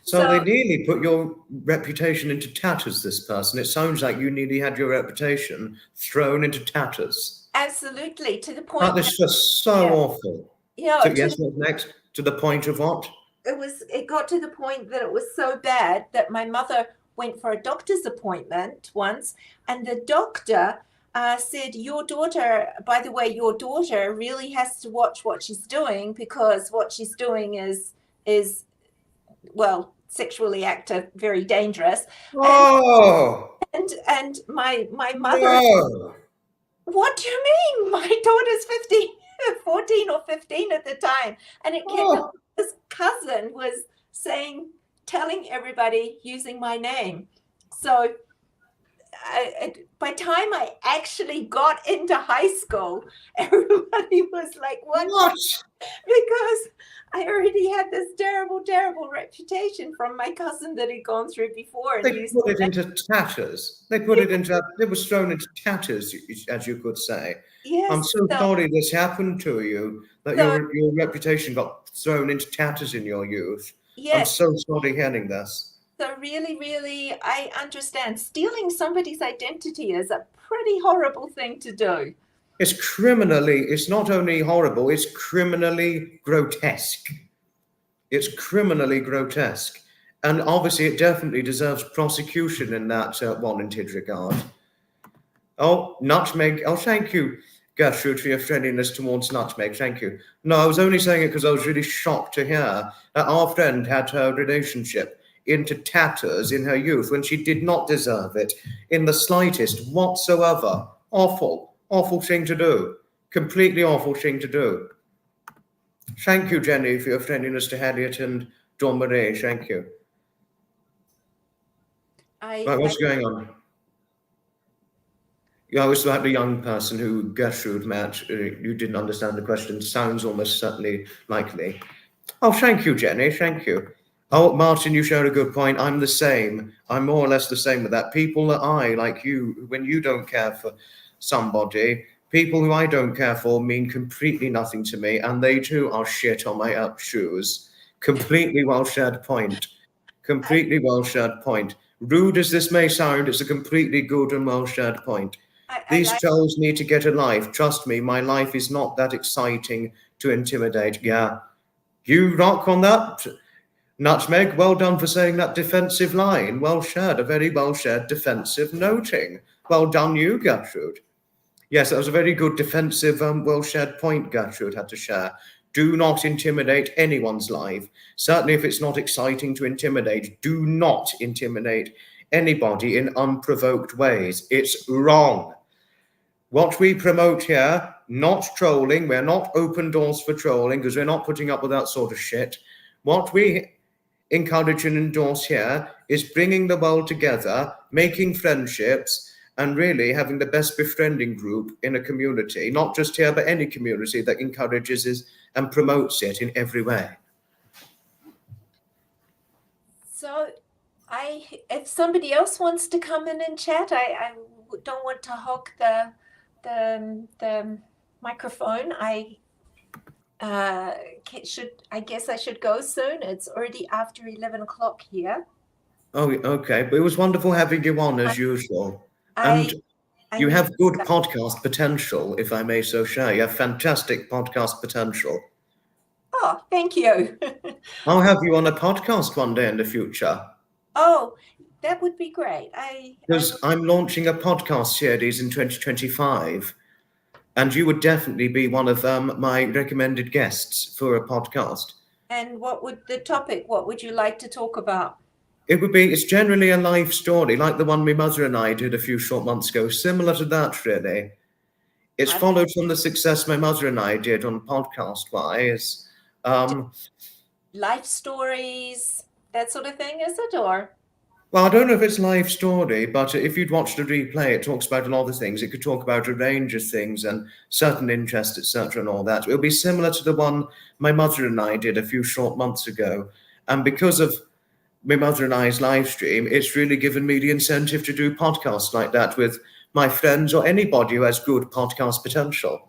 So they nearly put your reputation into tatters, this person. It sounds like you nearly had your reputation thrown into tatters. Absolutely, to the point that is just so awful. Yeah. So yes, what's next? To the point of what? It got to the point that it was so bad that my mother went for a doctor's appointment once, and the doctor said, "Your daughter, by the way, your daughter really has to watch what she's doing, because what she's doing is well, sexually active, very dangerous." Oh. And my mother. Oh. What do you mean? My daughter's 14 or 15 at the time, and it kept. This cousin was telling everybody using my name. So by the time I actually got into high school, everybody was like, what? Because I already had this terrible, terrible reputation from my cousin that had gone through before. They put it into tatters. It was thrown into tatters, as you could say. Yes, I'm so sorry this happened to you, that your reputation got thrown into tatters in your youth. Yes. I'm so sorry hearing this. So really, really, I understand. Stealing somebody's identity is a pretty horrible thing to do. It's not only horrible, it's criminally grotesque. It's criminally grotesque. And obviously it definitely deserves prosecution in that warranted regard. Oh, Nutmeg. Oh, thank you. Gertrude, for your friendliness towards Nutmeg. Thank you. No, I was only saying it because I was really shocked to hear that our friend had her relationship into tatters in her youth when she did not deserve it in the slightest whatsoever. Awful, awful thing to do. Completely awful thing to do. Thank you, Jenny, for your friendliness to Harriet and Dawn Marie. Thank you. Right, what's going on? Yeah, I was about the young person who Gertrude met. You didn't understand the question. Sounds almost certainly likely. Oh, thank you, Jenny. Thank you. Oh, Martin, you showed a good point. I'm the same. I'm more or less the same with that. People that I, like you, when you don't care for somebody, people who I don't care for mean completely nothing to me, and they too are shit on my up shoes. Completely well-shared point. Completely well-shared point. Rude as this may sound, it's a completely good and well-shared point. These trolls need to get a life. Trust me, my life is not that exciting to intimidate. Yeah. You rock on that, Nutmeg. Well done for saying that defensive line. Well shared, a very well shared defensive noting. Well done, you, Gertrude. Yes, that was a very good defensive, well shared point Gertrude had to share. Do not intimidate anyone's life. Certainly if it's not exciting to intimidate, do not intimidate anybody in unprovoked ways. It's wrong. What we promote here, not trolling. We're not open doors for trolling because we're not putting up with that sort of shit. What we encourage and endorse here is bringing the world together, making friendships, and really having the best befriending group in a community, not just here, but any community that encourages it and promotes it in every way. So if somebody else wants to come in and chat, I don't want to hog the microphone. I guess I should go soon. It's already after 11 o'clock here. Oh, okay. But it was wonderful having you on as usual. And you have good podcast potential, if I may so share. You have fantastic podcast potential. Oh, thank you. I'll have you on a podcast one day in the future. Oh, that would be great. Because I'm launching a podcast series in 2025, and you would definitely be one of my recommended guests for a podcast. And what would you like to talk about? It's generally a life story, like the one my mother and I did a few short months ago, similar to that, really. It's followed from the success my mother and I did on podcast-wise. Life stories, that sort of thing, is it, or? Well, I don't know if it's life story, but if you'd watched a replay, it talks about a lot of things. It could talk about a range of things and certain interests, etc., and all that. It'll be similar to the one my mother and I did a few short months ago. And because of my mother and I's live stream, it's really given me the incentive to do podcasts like that with my friends or anybody who has good podcast potential.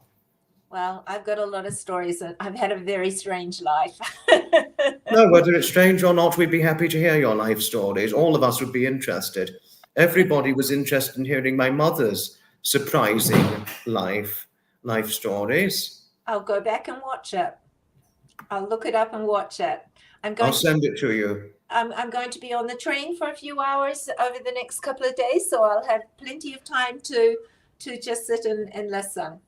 Well, I've got a lot of stories, and I've had a very strange life. No, whether it's strange or not, we'd be happy to hear your life stories. All of us would be interested. Everybody was interested in hearing my mother's surprising life stories. I'll go back and watch it. I'll look it up and watch it. I'll send it to you. I'm going to be on the train for a few hours over the next couple of days, so I'll have plenty of time to just sit and listen.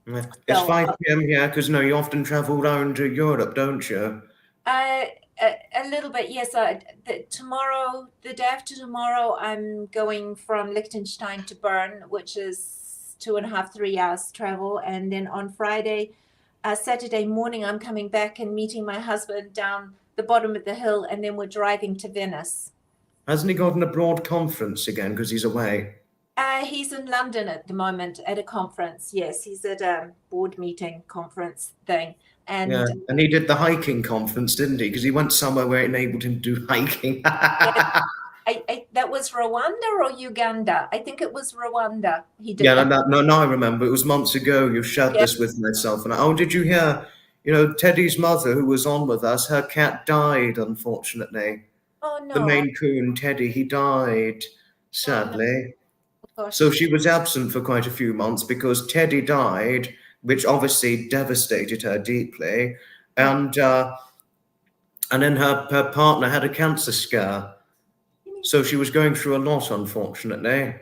It's 5 p.m. here because you often travel around to Europe, don't you? A little bit, yes. The day after tomorrow, I'm going from Liechtenstein to Bern, which is 2.5, 3 hours travel. And then on Friday, Saturday morning, I'm coming back and meeting my husband down the bottom of the hill, and then we're driving to Venice. Hasn't he got an abroad conference again because he's away? He's in London at the moment at a conference. Yes, he's at a board meeting conference thing. And he did the hiking conference, didn't he? Because he went somewhere where it enabled him to do hiking. Yeah, that was Rwanda or Uganda? I think it was Rwanda. He did. Yeah, no, I remember. It was months ago. You shared this with myself. And did you hear? Teddy's mother, who was on with us, her cat died, unfortunately. Oh no! The Maine Coon, Teddy, he died, sadly. Oh, no. So she was absent for quite a few months because Teddy died, which obviously devastated her deeply. And then her partner had a cancer scare. So she was going through a lot, unfortunately.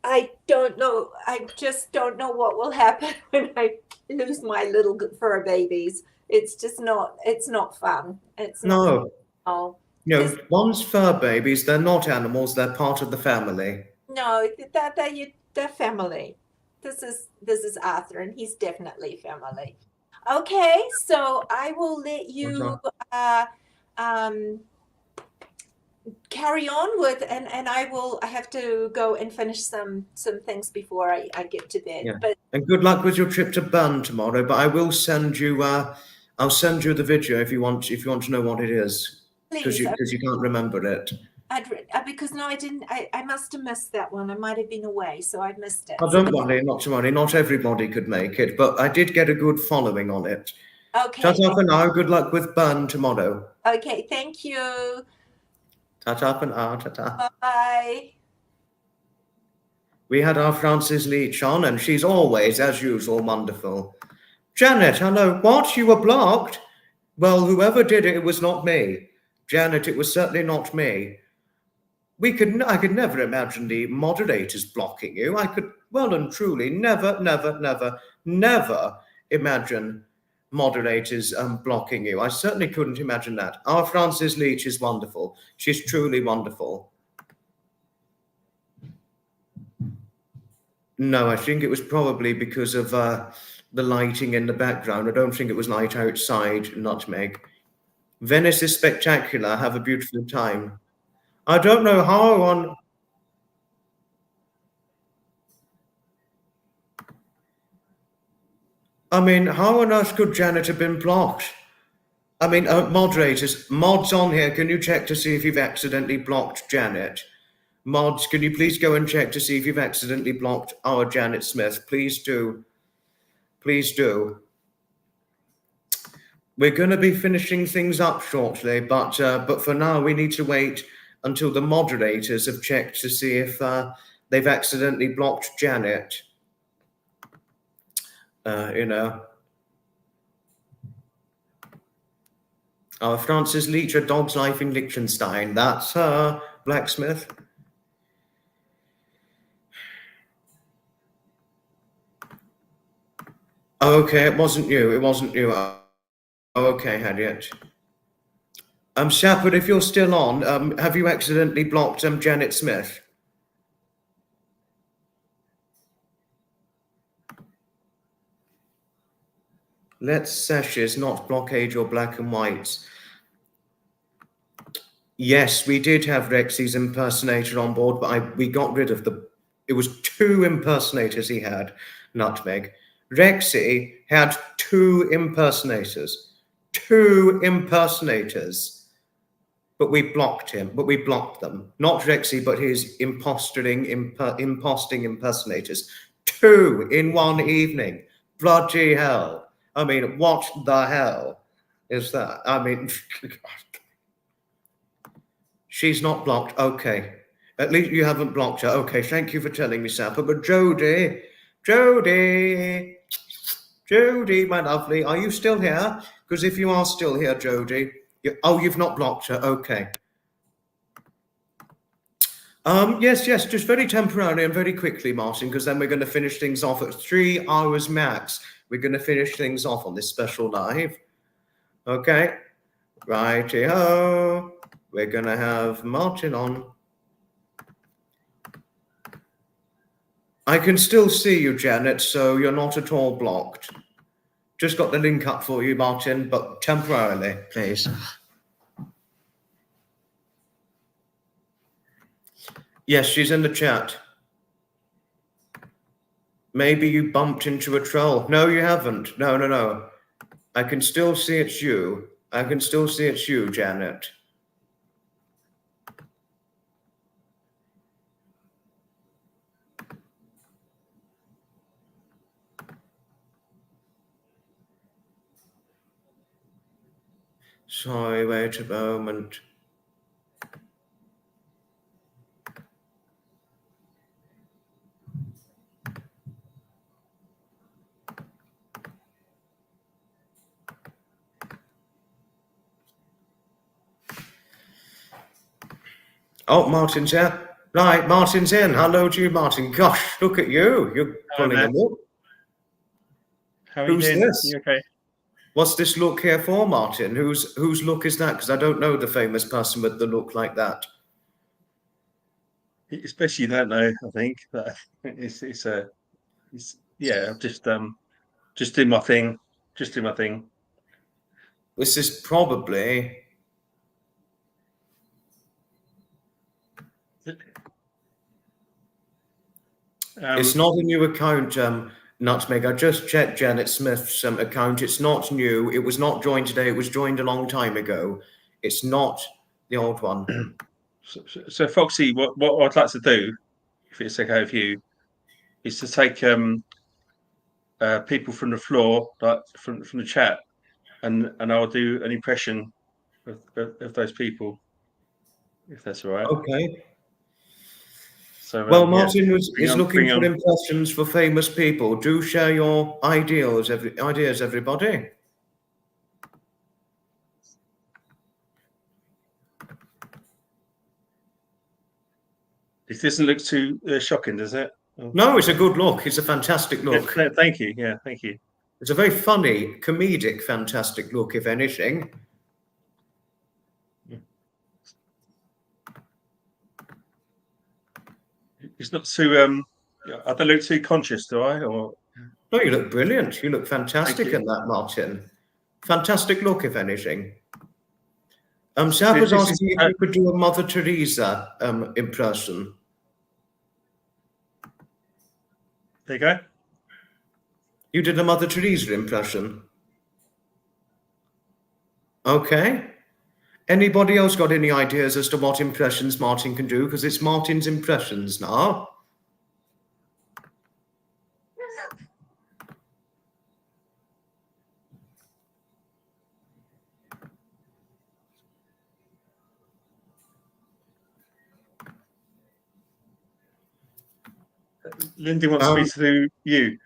I don't know. I just don't know what will happen when I lose my little fur babies. It's just not. It's not fun. It's not fun No, at all. you Because know, one's fur babies, they're not animals, they're part of the family. no, they're family. This is Arthur, and he's definitely family. Okay, so I will let you uh, um, carry on with, and I have to go and finish some things before I get to bed. Yeah. But And good luck with your trip to Bern tomorrow, but I will send you, I'll send you the video if you want to know what it is, because please, you can't remember it. because no, I didn't. I must have missed that one. I might have been away, so I missed it. Oh, don't worry, not to worry. Not everybody could make it, but I did get a good following on it. Okay. Ta-ta for now. Good luck with Bern tomorrow. Okay. Thank you. Ta-ta for now. Ta-ta. Bye. We had our Frances Leach on, and she's always, as usual, wonderful. Janet, hello. What? You were blocked? Well, whoever did it, it was not me. Janet, it was certainly not me. I could never imagine the moderators blocking you. I could well and truly never imagine moderators blocking you. I certainly couldn't imagine that. Our Frances Leach is wonderful. She's truly wonderful. No, I think it was probably because of the lighting in the background. I don't think it was light outside, Nutmeg. Venice is spectacular. Have a beautiful time. I don't know how on... I mean, how on earth could Janet have been blocked? I mean, moderators, mods on here, can you check to see if you've accidentally blocked Janet? Mods, can you please go and check to see if you've accidentally blocked our Janet Smith? Please do. Please do. We're going to be finishing things up shortly, but for now we need to wait until the moderators have checked to see if they've accidentally blocked Janet. You know. Oh, Frances Leach, A Dog's Life in Liechtenstein. That's her, Blacksmith. Okay, it wasn't you. It wasn't you. Okay, Harriet. Shepard, if you're still on, have you accidentally blocked Janet Smith? Let's seshes, not blockade or black and whites. Yes, we did have Rexy's impersonator on board, but we got rid of it was 2 impersonators he had, Nutmeg. Rexy had 2 impersonators. 2 impersonators. But we blocked him, but we blocked them. Not Rexy, but his imposting impersonators. 2 in one evening. Bloody hell. I mean, what the hell is that? I mean, she's not blocked. Okay. At least you haven't blocked her. Okay, thank you for telling me, Sapper. But Jodie, my lovely, are you still here? Because if you are still here, Jodie, you've not blocked her. Okay. Yes, just very temporarily and very quickly, Martin, because then we're going to finish things off at 3 hours max. We're going to finish things off on this special live. Okay. Righty-ho. We're going to have Martin on. I can still see you, Janet, so you're not at all blocked. Just got the link up for you, Martin, but temporarily, please. Yes, she's in the chat. Maybe you bumped into a troll. No, you haven't. No. I can still see it's you. I can still see it's you, Janet. Sorry, wait a moment. Oh, Martin's here. Right, Martin's in. Hello to you, Martin. Gosh, look at you. You're pulling man. them up. How are Who's you doing? this? You okay? What's this look here for, Martin? Whose look is that? Because I don't know the famous person with the look like that. Especially you don't know. I think that it's yeah. I'm just do my thing. Just do my thing. This is probably. It's not a new account, Nutmeg. I just checked Janet Smith's account. It's not new. It was not joined today. It was joined a long time ago. It's not the old one. So Foxy, what I'd like to do, if it's okay with you, is to take people from the floor, like from the chat, and I'll do an impression of those people, if that's all right. Okay. So, well, Martin is bring looking for on. impressions for famous people. Do share your ideas, everybody. This doesn't look too shocking, does it? No, it's a good look. It's a fantastic look. Yeah, thank you. Yeah, thank you. It's a very funny, comedic, fantastic look, if anything. It's not too. I don't look too conscious, do I? Or no, you look brilliant. You look fantastic in that, Martin. Fantastic look, if anything. Sab was asking if you could do a Mother Teresa impression. There you go. You did a Mother Teresa impression. Okay. Anybody else got any ideas as to what impressions Martin can do? Because it's Martin's impressions now. Lindy wants me to do you.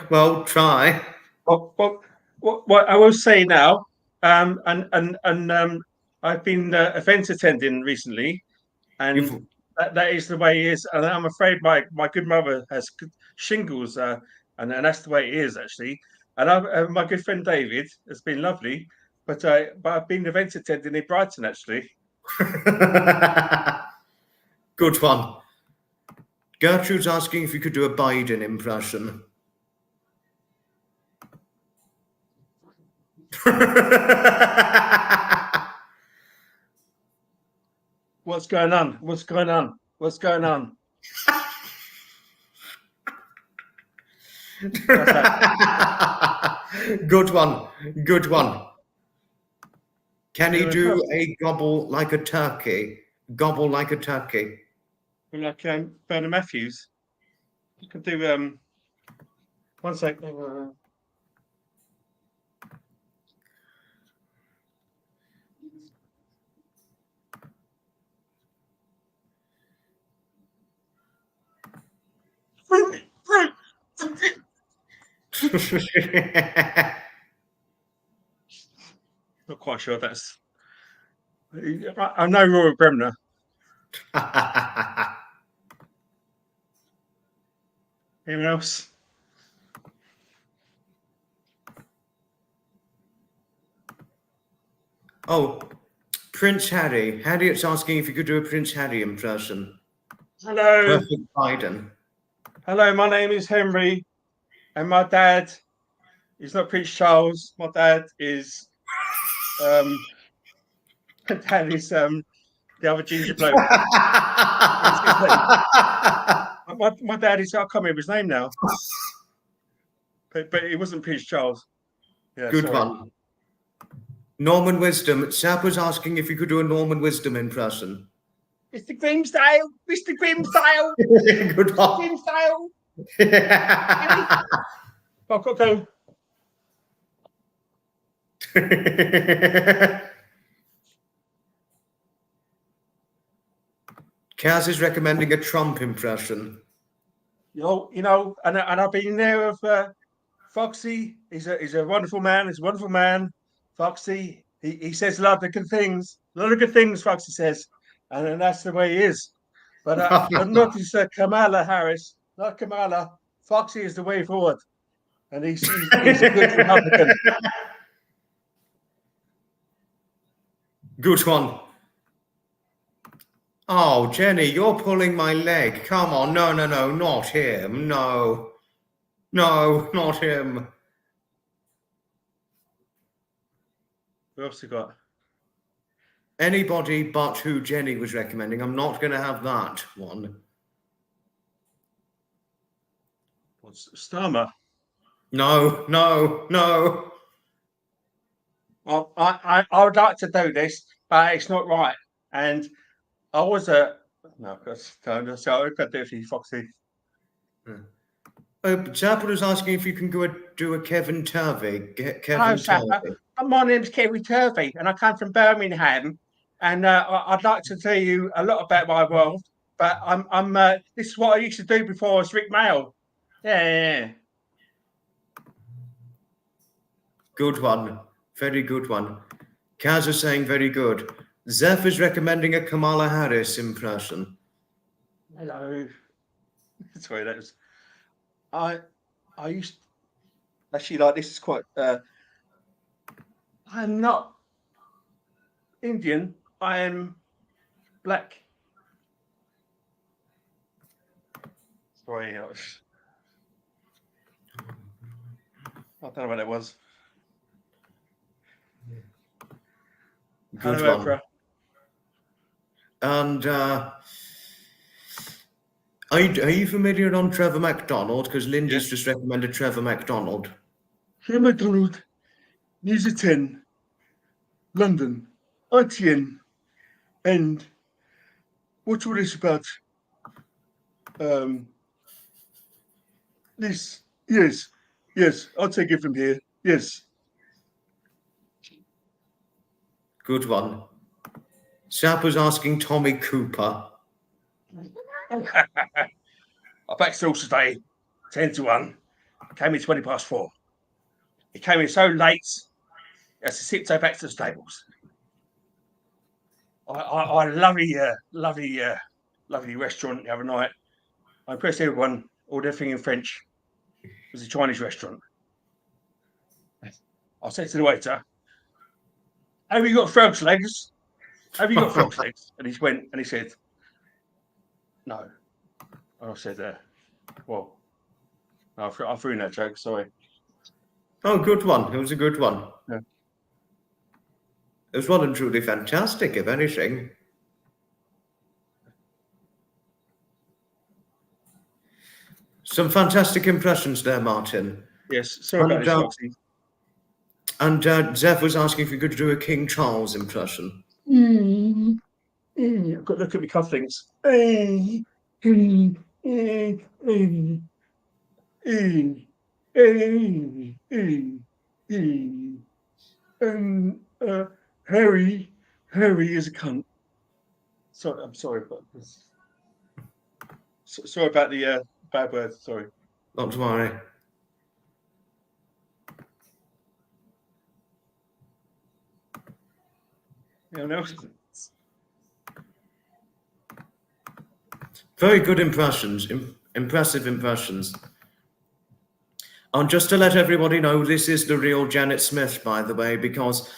Well, try. What I will say now, and I've been event attending recently, and that is the way it is. And I'm afraid my good mother has shingles, and that's the way it is actually. And my good friend David has been lovely, but I've been event attending in Brighton actually. Good one. Gertrude's asking if you could do a Biden impression. What's going on? What's going on? What's going on? Good one. Good one. Can he do a gobble like a turkey? Gobble like a turkey. Like Bernard Matthews. You can do 1 sec. Not quite sure that's. I know Roy Bremner. Anyone else? Oh, Prince Harry. Harriet's asking if you could do a Prince Harry impression. Hello. Perfect Biden. Hello, my name is Henry, and my dad is not Prince Charles. My dad is the other ginger bloke. my dad is, I can't remember his name now, but it wasn't Prince Charles. Yeah, good one. Norman Wisdom. Sap was asking if you could do a Norman Wisdom impression. Mr. Grimsdale, Mr. Grimsdale. Good one. Grimsdale. I've got to go. Kaz is recommending a Trump impression. You know, and I've been there with Foxy. He's a wonderful man. He's a wonderful man. Foxy. He says a lot of good things. A lot of good things, Foxy says. and then that's the way he is. But not this Kamala Harris, not Kamala. Foxy is the way forward, and he's a good Republican. Good one. Oh, Jenny, you're pulling my leg. Come on. No, not him. No, not him. Who else you got? Anybody but who Jenny was recommending. I'm not going to have that one. What's Starmer? No. Well, I would like to do this, but it's not right. And I was no, so I could do it for you, Foxy. Zappa was asking if you can go do a Kevin Turvey. Hello, Zappa. My name's Kevin Turvey, and I come from Birmingham. And I'd like to tell you a lot about my world. But I'm this is what I used to do before I was Rick Mayo. Yeah. Good one. Very good one. Kaz is saying very good. Zeph is recommending a Kamala Harris impression. Hello. Sorry, that was. I used actually like this is quite. I'm not Indian. I am black. Sorry, I don't know what that was. Good Hello, one. Oprah. And are you familiar on Trevor McDonald? Because Linda's just recommended Trevor McDonald. Trevor McDonald, News at 10, London, ITN, and what's all this about? This, yes, I'll take it from here. Yes. Good one. Sap was asking Tommy Cooper. I back stalls today, 10-1. Came in 4:20. He came in so late, he has to sit back to the stables. I lovely restaurant the other night. I impressed everyone, ordered everything in French. It was a Chinese restaurant. I said to the waiter, "Have you got frog's legs? Have you got frog's legs?" And he went and he said, "No." And I said, "Well, no, I threw in that joke. Sorry." Oh, good one. It was a good one. Yeah. It was well and truly fantastic, if anything. Some fantastic impressions there, Martin. Yes, sorry about this, Foxy. And Zev was asking if you could do a King Charles impression. I've got to look at my cufflinks. Harry is a cunt. Sorry, I'm sorry, but sorry about the bad words. Sorry. Not to worry. Yeah, no. Very good impressions, impressive impressions. And just to let everybody know, this is the real Janet Smith, by the way, because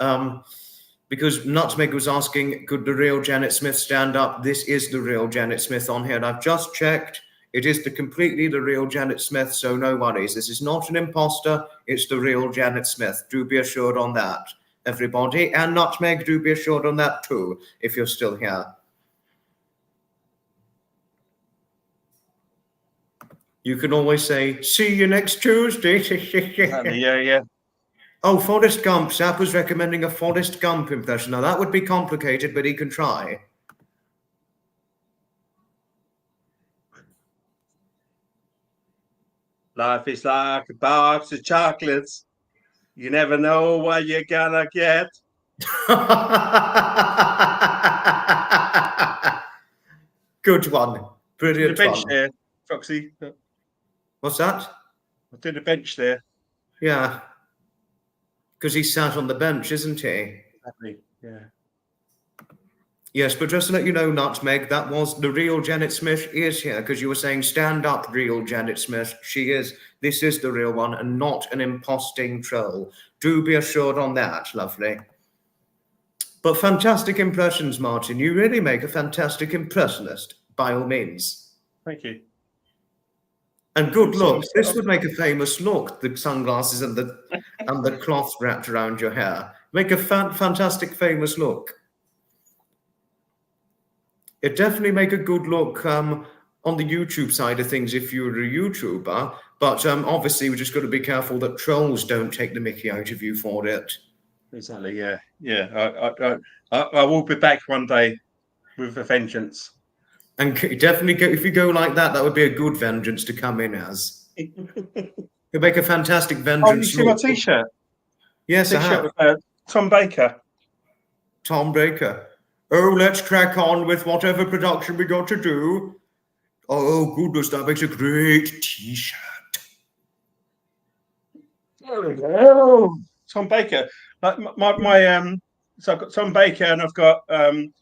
Nutmeg was asking, could the real Janet Smith stand up? This is the real Janet Smith on here. And I've just checked. It is completely the real Janet Smith, so no worries. This is not an imposter. It's the real Janet Smith. Do be assured on that, everybody. And Nutmeg, do be assured on that too, if you're still here. You can always say, see you next Tuesday. Yeah. Oh, Forrest Gump. Zap was recommending a Forrest Gump impression. Now, that would be complicated, but he can try. Life is like a box of chocolates. You never know what you're gonna get. Good one. Brilliant The bench one. there, Foxy. What's that? I did the bench there. Yeah. Because he sat on the bench, isn't he? Exactly. Yeah. Yes, but just to let you know, Nutmeg, that was the real Janet Smith is here, because you were saying stand up, real Janet Smith. She is. This is the real one and not an imposting troll. Do be assured on that, lovely. But fantastic impressions, Martin. You really make a fantastic impressionist, by all means. Thank you. And good look. This would make a famous look, the sunglasses and the cloth wrapped around your hair. Make a fantastic famous look. It definitely make a good look on the YouTube side of things if you're a YouTuber. But obviously, we just got to be careful that trolls don't take the mickey out of you for it. Exactly. Yeah. Yeah. I will be back one day with a vengeance. And definitely, if you go like that, that would be a good vengeance to come in as. You'll make a fantastic vengeance. Oh, you see my T-shirt? Yes, I have. With Tom Baker. Tom Baker. Oh, let's crack on with whatever production we got to do. Oh, goodness, that makes a great T-shirt. Oh, Tom Baker. Like so I've got Tom Baker and I've got Brian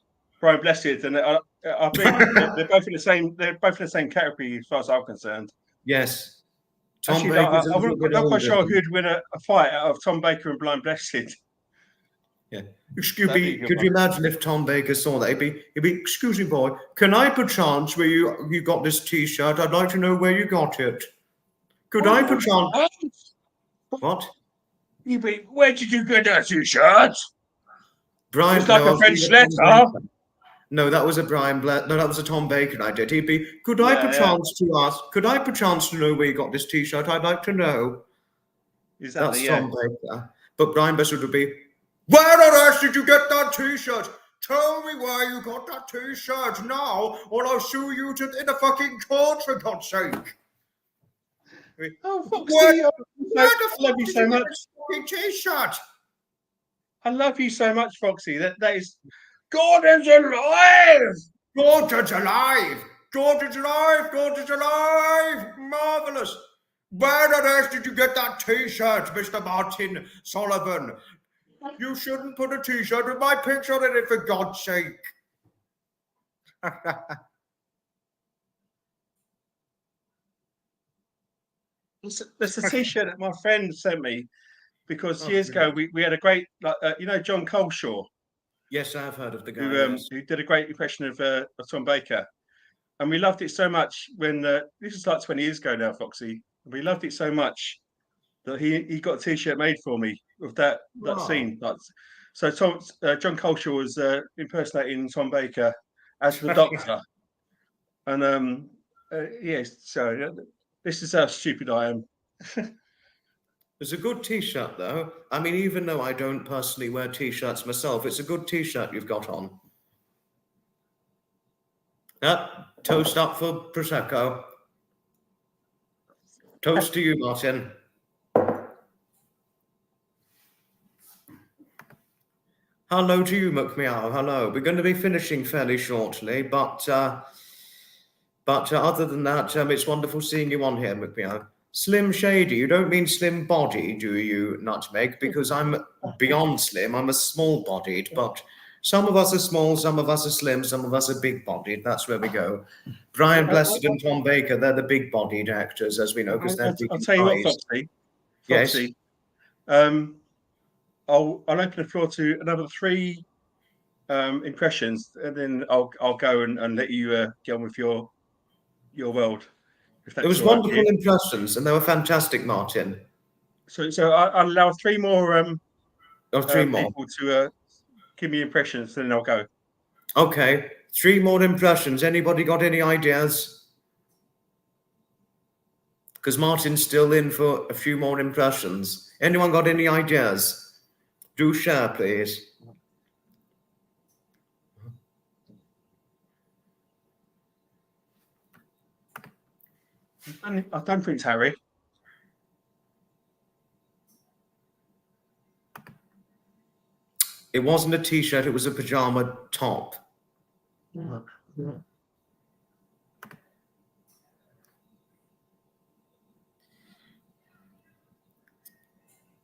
Blessed, and I think they're both in the same. They're both in the same category as far as I'm concerned. Yes. Tom Actually, Baker's I'm not quite sure who'd win a fight out of Tom Baker and Brian Blessed. Yeah. Excuse me, could you imagine if Tom Baker saw that? He'd be, excuse me, boy, can I perchance where you got this T-shirt? I'd like to know where you got it. Could I perchance? What? Where did you get that T-shirt? Brian, it's like a French letter. No, that was a Brian No, that was a Tom Baker I did. He'd be, could I perchance to know where you got this T-shirt? I'd like to know. Exactly, that's Tom Baker. But Brian Blessed would be, where on earth did you get that T-shirt? Tell me where you got that T-shirt now, or I'll sue you in the fucking court, for God's sake. Oh, Foxy, I love you so much. T-shirt. I love you so much, Foxy. That is, Gordon's alive. Gordon's alive. Gordon's alive. Gordon's alive. Marvelous. Where on earth did you get that T-shirt, Mr. Martin Sullivan? You shouldn't put a T-shirt with my picture in it, for God's sake. There's a T-shirt that my friend sent me because years ago we had a great, John Coleshaw. Yes, I've heard of the guy. Who did a great impression of Tom Baker, and we loved it so much when this is like 20 years ago now, Foxy. We loved it so much that he got a T-shirt made for me of that scene. So John Coleshaw was impersonating Tom Baker as the Doctor, and yes. So this is how stupid I am. It's a good T-shirt, though. I mean, even though I don't personally wear T-shirts myself, it's a good T-shirt you've got on. Toast up for Prosecco. Toast to you, Martin. Hello to you, McMeow. Hello. We're going to be finishing fairly shortly, but other than that, it's wonderful seeing you on here, McMeow. Slim Shady, you don't mean slim body, do you, Nutmeg? Because I'm beyond slim. I'm a small-bodied, but some of us are small, some of us are slim, some of us are big-bodied. That's where we go. Brian Blessed and Tom Baker, they're the big-bodied actors, as we know, because they're big. I'll tell you what, Foxy. Yes. I'll open the floor to another 3 impressions, and then I'll go and let you get on with your world. It was wonderful impressions, and they were fantastic, Martin. So I'll allow 3 more. 3 more people to give me impressions, and then I'll go. Okay, 3 more impressions. Anybody got any ideas? Because Martin's still in for a few more impressions. Anyone got any ideas? Do share, please. I don't think it's Harry. It wasn't a T-shirt, it was a pajama top. Yeah.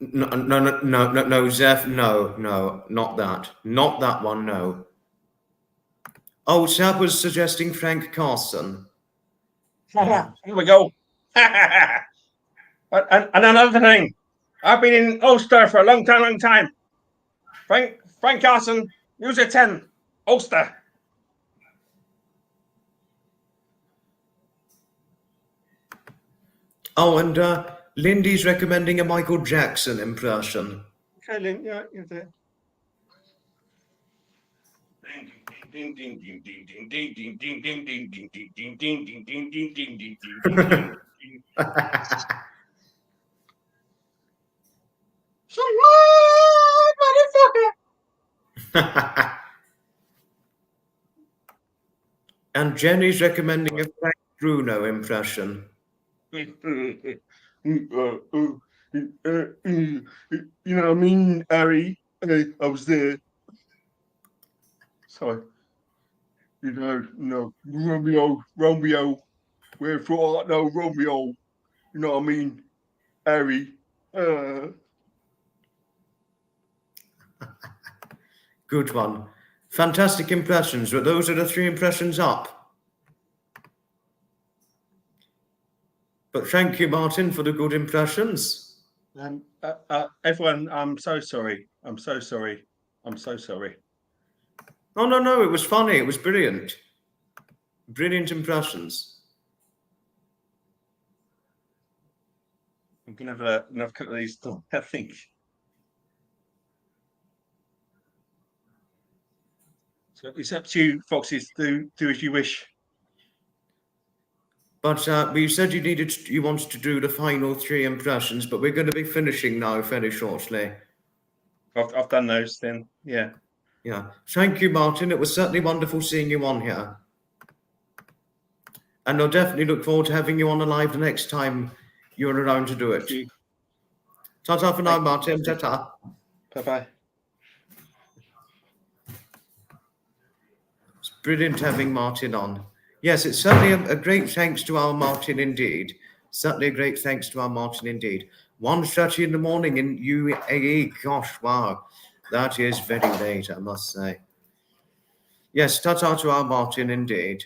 No, Zeph, no, not that. Not that one, no. Oh, Sap was suggesting Frank Carson. Here we go. And another thing, I've been in Ulster for a long time. Frank Carson, use a 10. Ulster. Oh, and Lindy's recommending a Michael Jackson impression. Okay, Lynn, yeah, you're there. And Jenny's recommending a Frank Bruno impression. You know what I mean, Harry? I was there. Sorry. You know, Romeo. Wherefore, no, Romeo. You know what I mean, Harry? Good one. Fantastic impressions, but those are the 3 impressions up. But thank you, Martin, for the good impressions. Everyone, I'm so sorry. I'm so sorry. Oh, no, it was funny. It was brilliant. Brilliant impressions. I'm going to have another couple of these, I think. So it's up to you, Foxy, to do as you wish. But you said you wanted to do the final 3 impressions, but we're going to be finishing now very shortly. I've done those then, yeah. Yeah. Thank you, Martin. It was certainly wonderful seeing you on here. And I'll definitely look forward to having you on the live the next time you're around to do it. Ta-ta for now, Martin. Ta-ta. Bye-bye. It's brilliant having Martin on. Yes, it's certainly a great thanks to our Martin indeed. Certainly a great thanks to our Martin indeed. 1:30 in the morning in UAE. Gosh, wow. That is very late, I must say. Yes, ta-ta to our Martin indeed.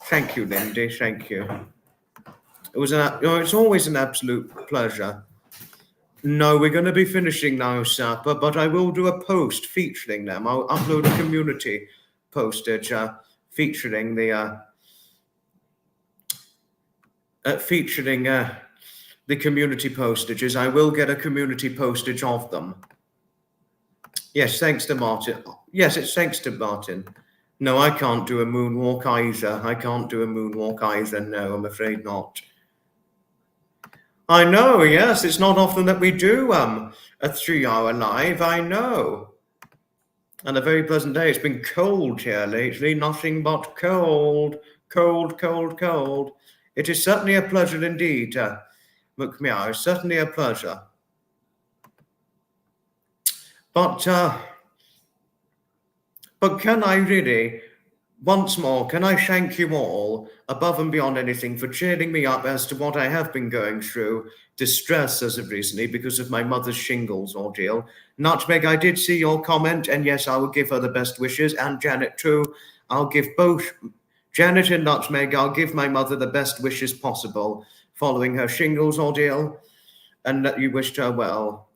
Thank you, Lindy. Thank you. It was it's always an absolute pleasure. No, we're going to be finishing now, Sapper, but I will do a post featuring them. I'll upload a community postage featuring the community postages. I will get a community postage of them. Yes, thanks to Martin. Yes, it's thanks to Martin. No, I can't do a moonwalk either. No, I'm afraid not. I know, yes, it's not often that we do a 3-hour live, I know. And a very pleasant day. It's been cold here lately, nothing but cold. It is certainly a pleasure indeed, McMeow, certainly a pleasure. But can I really, once more, can I thank you all, above and beyond anything, for cheering me up as to what I have been going through, distress as of recently because of my mother's shingles ordeal. Nutmeg, I did see your comment, and yes, I will give her the best wishes, and Janet too. I'll give both Janet and Nutmeg, I'll give my mother the best wishes possible following her shingles ordeal, and that you wished her well.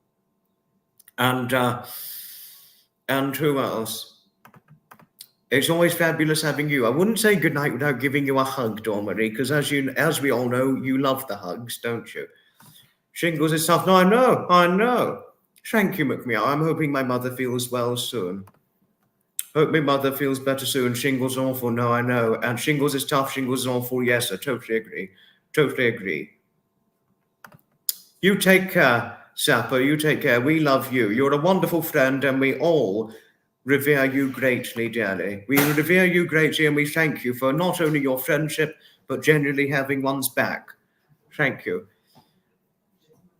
And who else? It's always fabulous having you. I wouldn't say goodnight without giving you a hug, Dawn-Marie, because as we all know, you love the hugs, don't you? Shingles is tough. No, I know. Thank you, McMeow. I'm hoping my mother feels well soon. Hope my mother feels better soon. Shingles awful. No, I know. And shingles is tough. Shingles is awful. Yes, I totally agree. You take care, Sapper. You take care. We love you. You're a wonderful friend, and we all revere you greatly, dearly. We revere you greatly, and we thank you for not only your friendship, but genuinely having one's back. Thank you.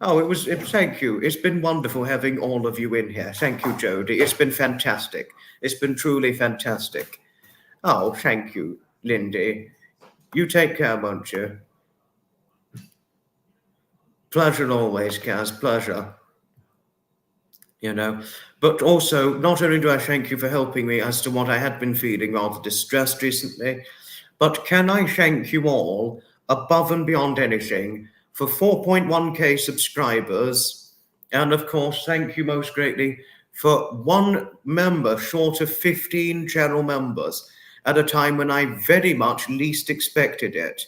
Oh, thank you. It's been wonderful having all of you in here. Thank you, Jodie. It's been fantastic. It's been truly fantastic. Oh, thank you, Lindy. You take care, won't you? Pleasure always, Kaz. Pleasure. But also, not only do I thank you for helping me as to what I had been feeling rather distressed recently, but can I thank you all, above and beyond anything, for 4.1k subscribers. And of course, thank you most greatly for one member short of 15 channel members at a time when I very much least expected it.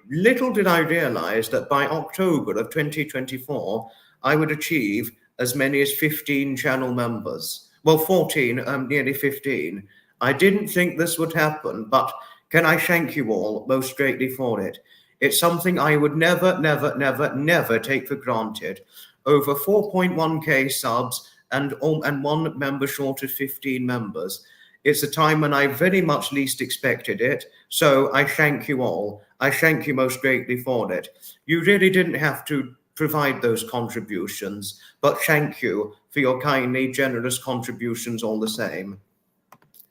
Little did I realize that by October of 2024, I would achieve as many as 15 channel members. Well, 14, nearly 15. I didn't think this would happen, but can I thank you all most greatly for it? It's something I would never, never, never, never take for granted. Over 4.1k subs and one member short of 15 members. It's a time when I very much least expected it. So I thank you all. I thank you most greatly for it. You really didn't have to provide those contributions, but thank you for your kindly, generous contributions all the same.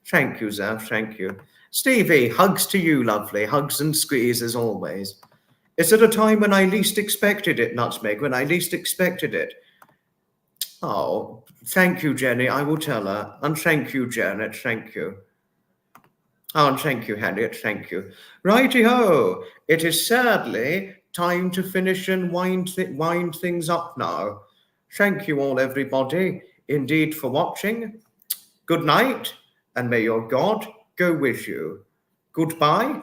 Thank you, Zaf, thank you. Stevie, hugs to you, lovely. Hugs and squeeze as always. It's at a time when I least expected it, Nutmeg, when I least expected it. Oh, thank you, Jenny. I will tell her. And thank you, Janet. Thank you. Oh, and thank you, Harriet. Thank you. Righty-ho. It is sadly time to finish and wind things up now. Thank you all, everybody, indeed, for watching. Good night, and may your God go with you. Goodbye,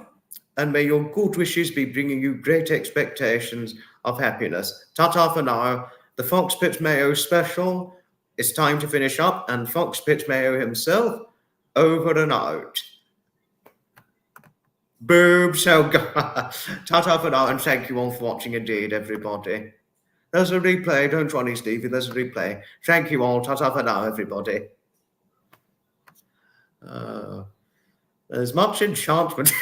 and may your good wishes be bringing you great expectations of happiness. Ta-ta for now. The Foxpit Mayo special is time to finish up, and Foxpit Mayo himself, over and out. Boobs, oh God. Ta-ta for now, and thank you all for watching indeed, everybody. There's a replay, don't worry, Stevie, there's a replay. Thank you all, ta-ta for now, everybody. There's much enchantment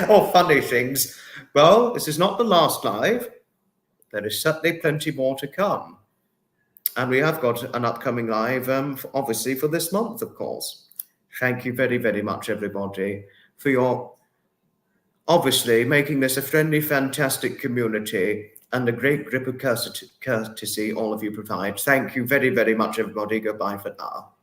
or funny things. Well, this is not the last live. There is certainly plenty more to come. And we have got an upcoming live, obviously, for this month, of course. Thank you very, very much, everybody, for your, obviously, making this a friendly, fantastic community and a great grip of courtesy all of you provide. Thank you very, very much, everybody. Goodbye for now.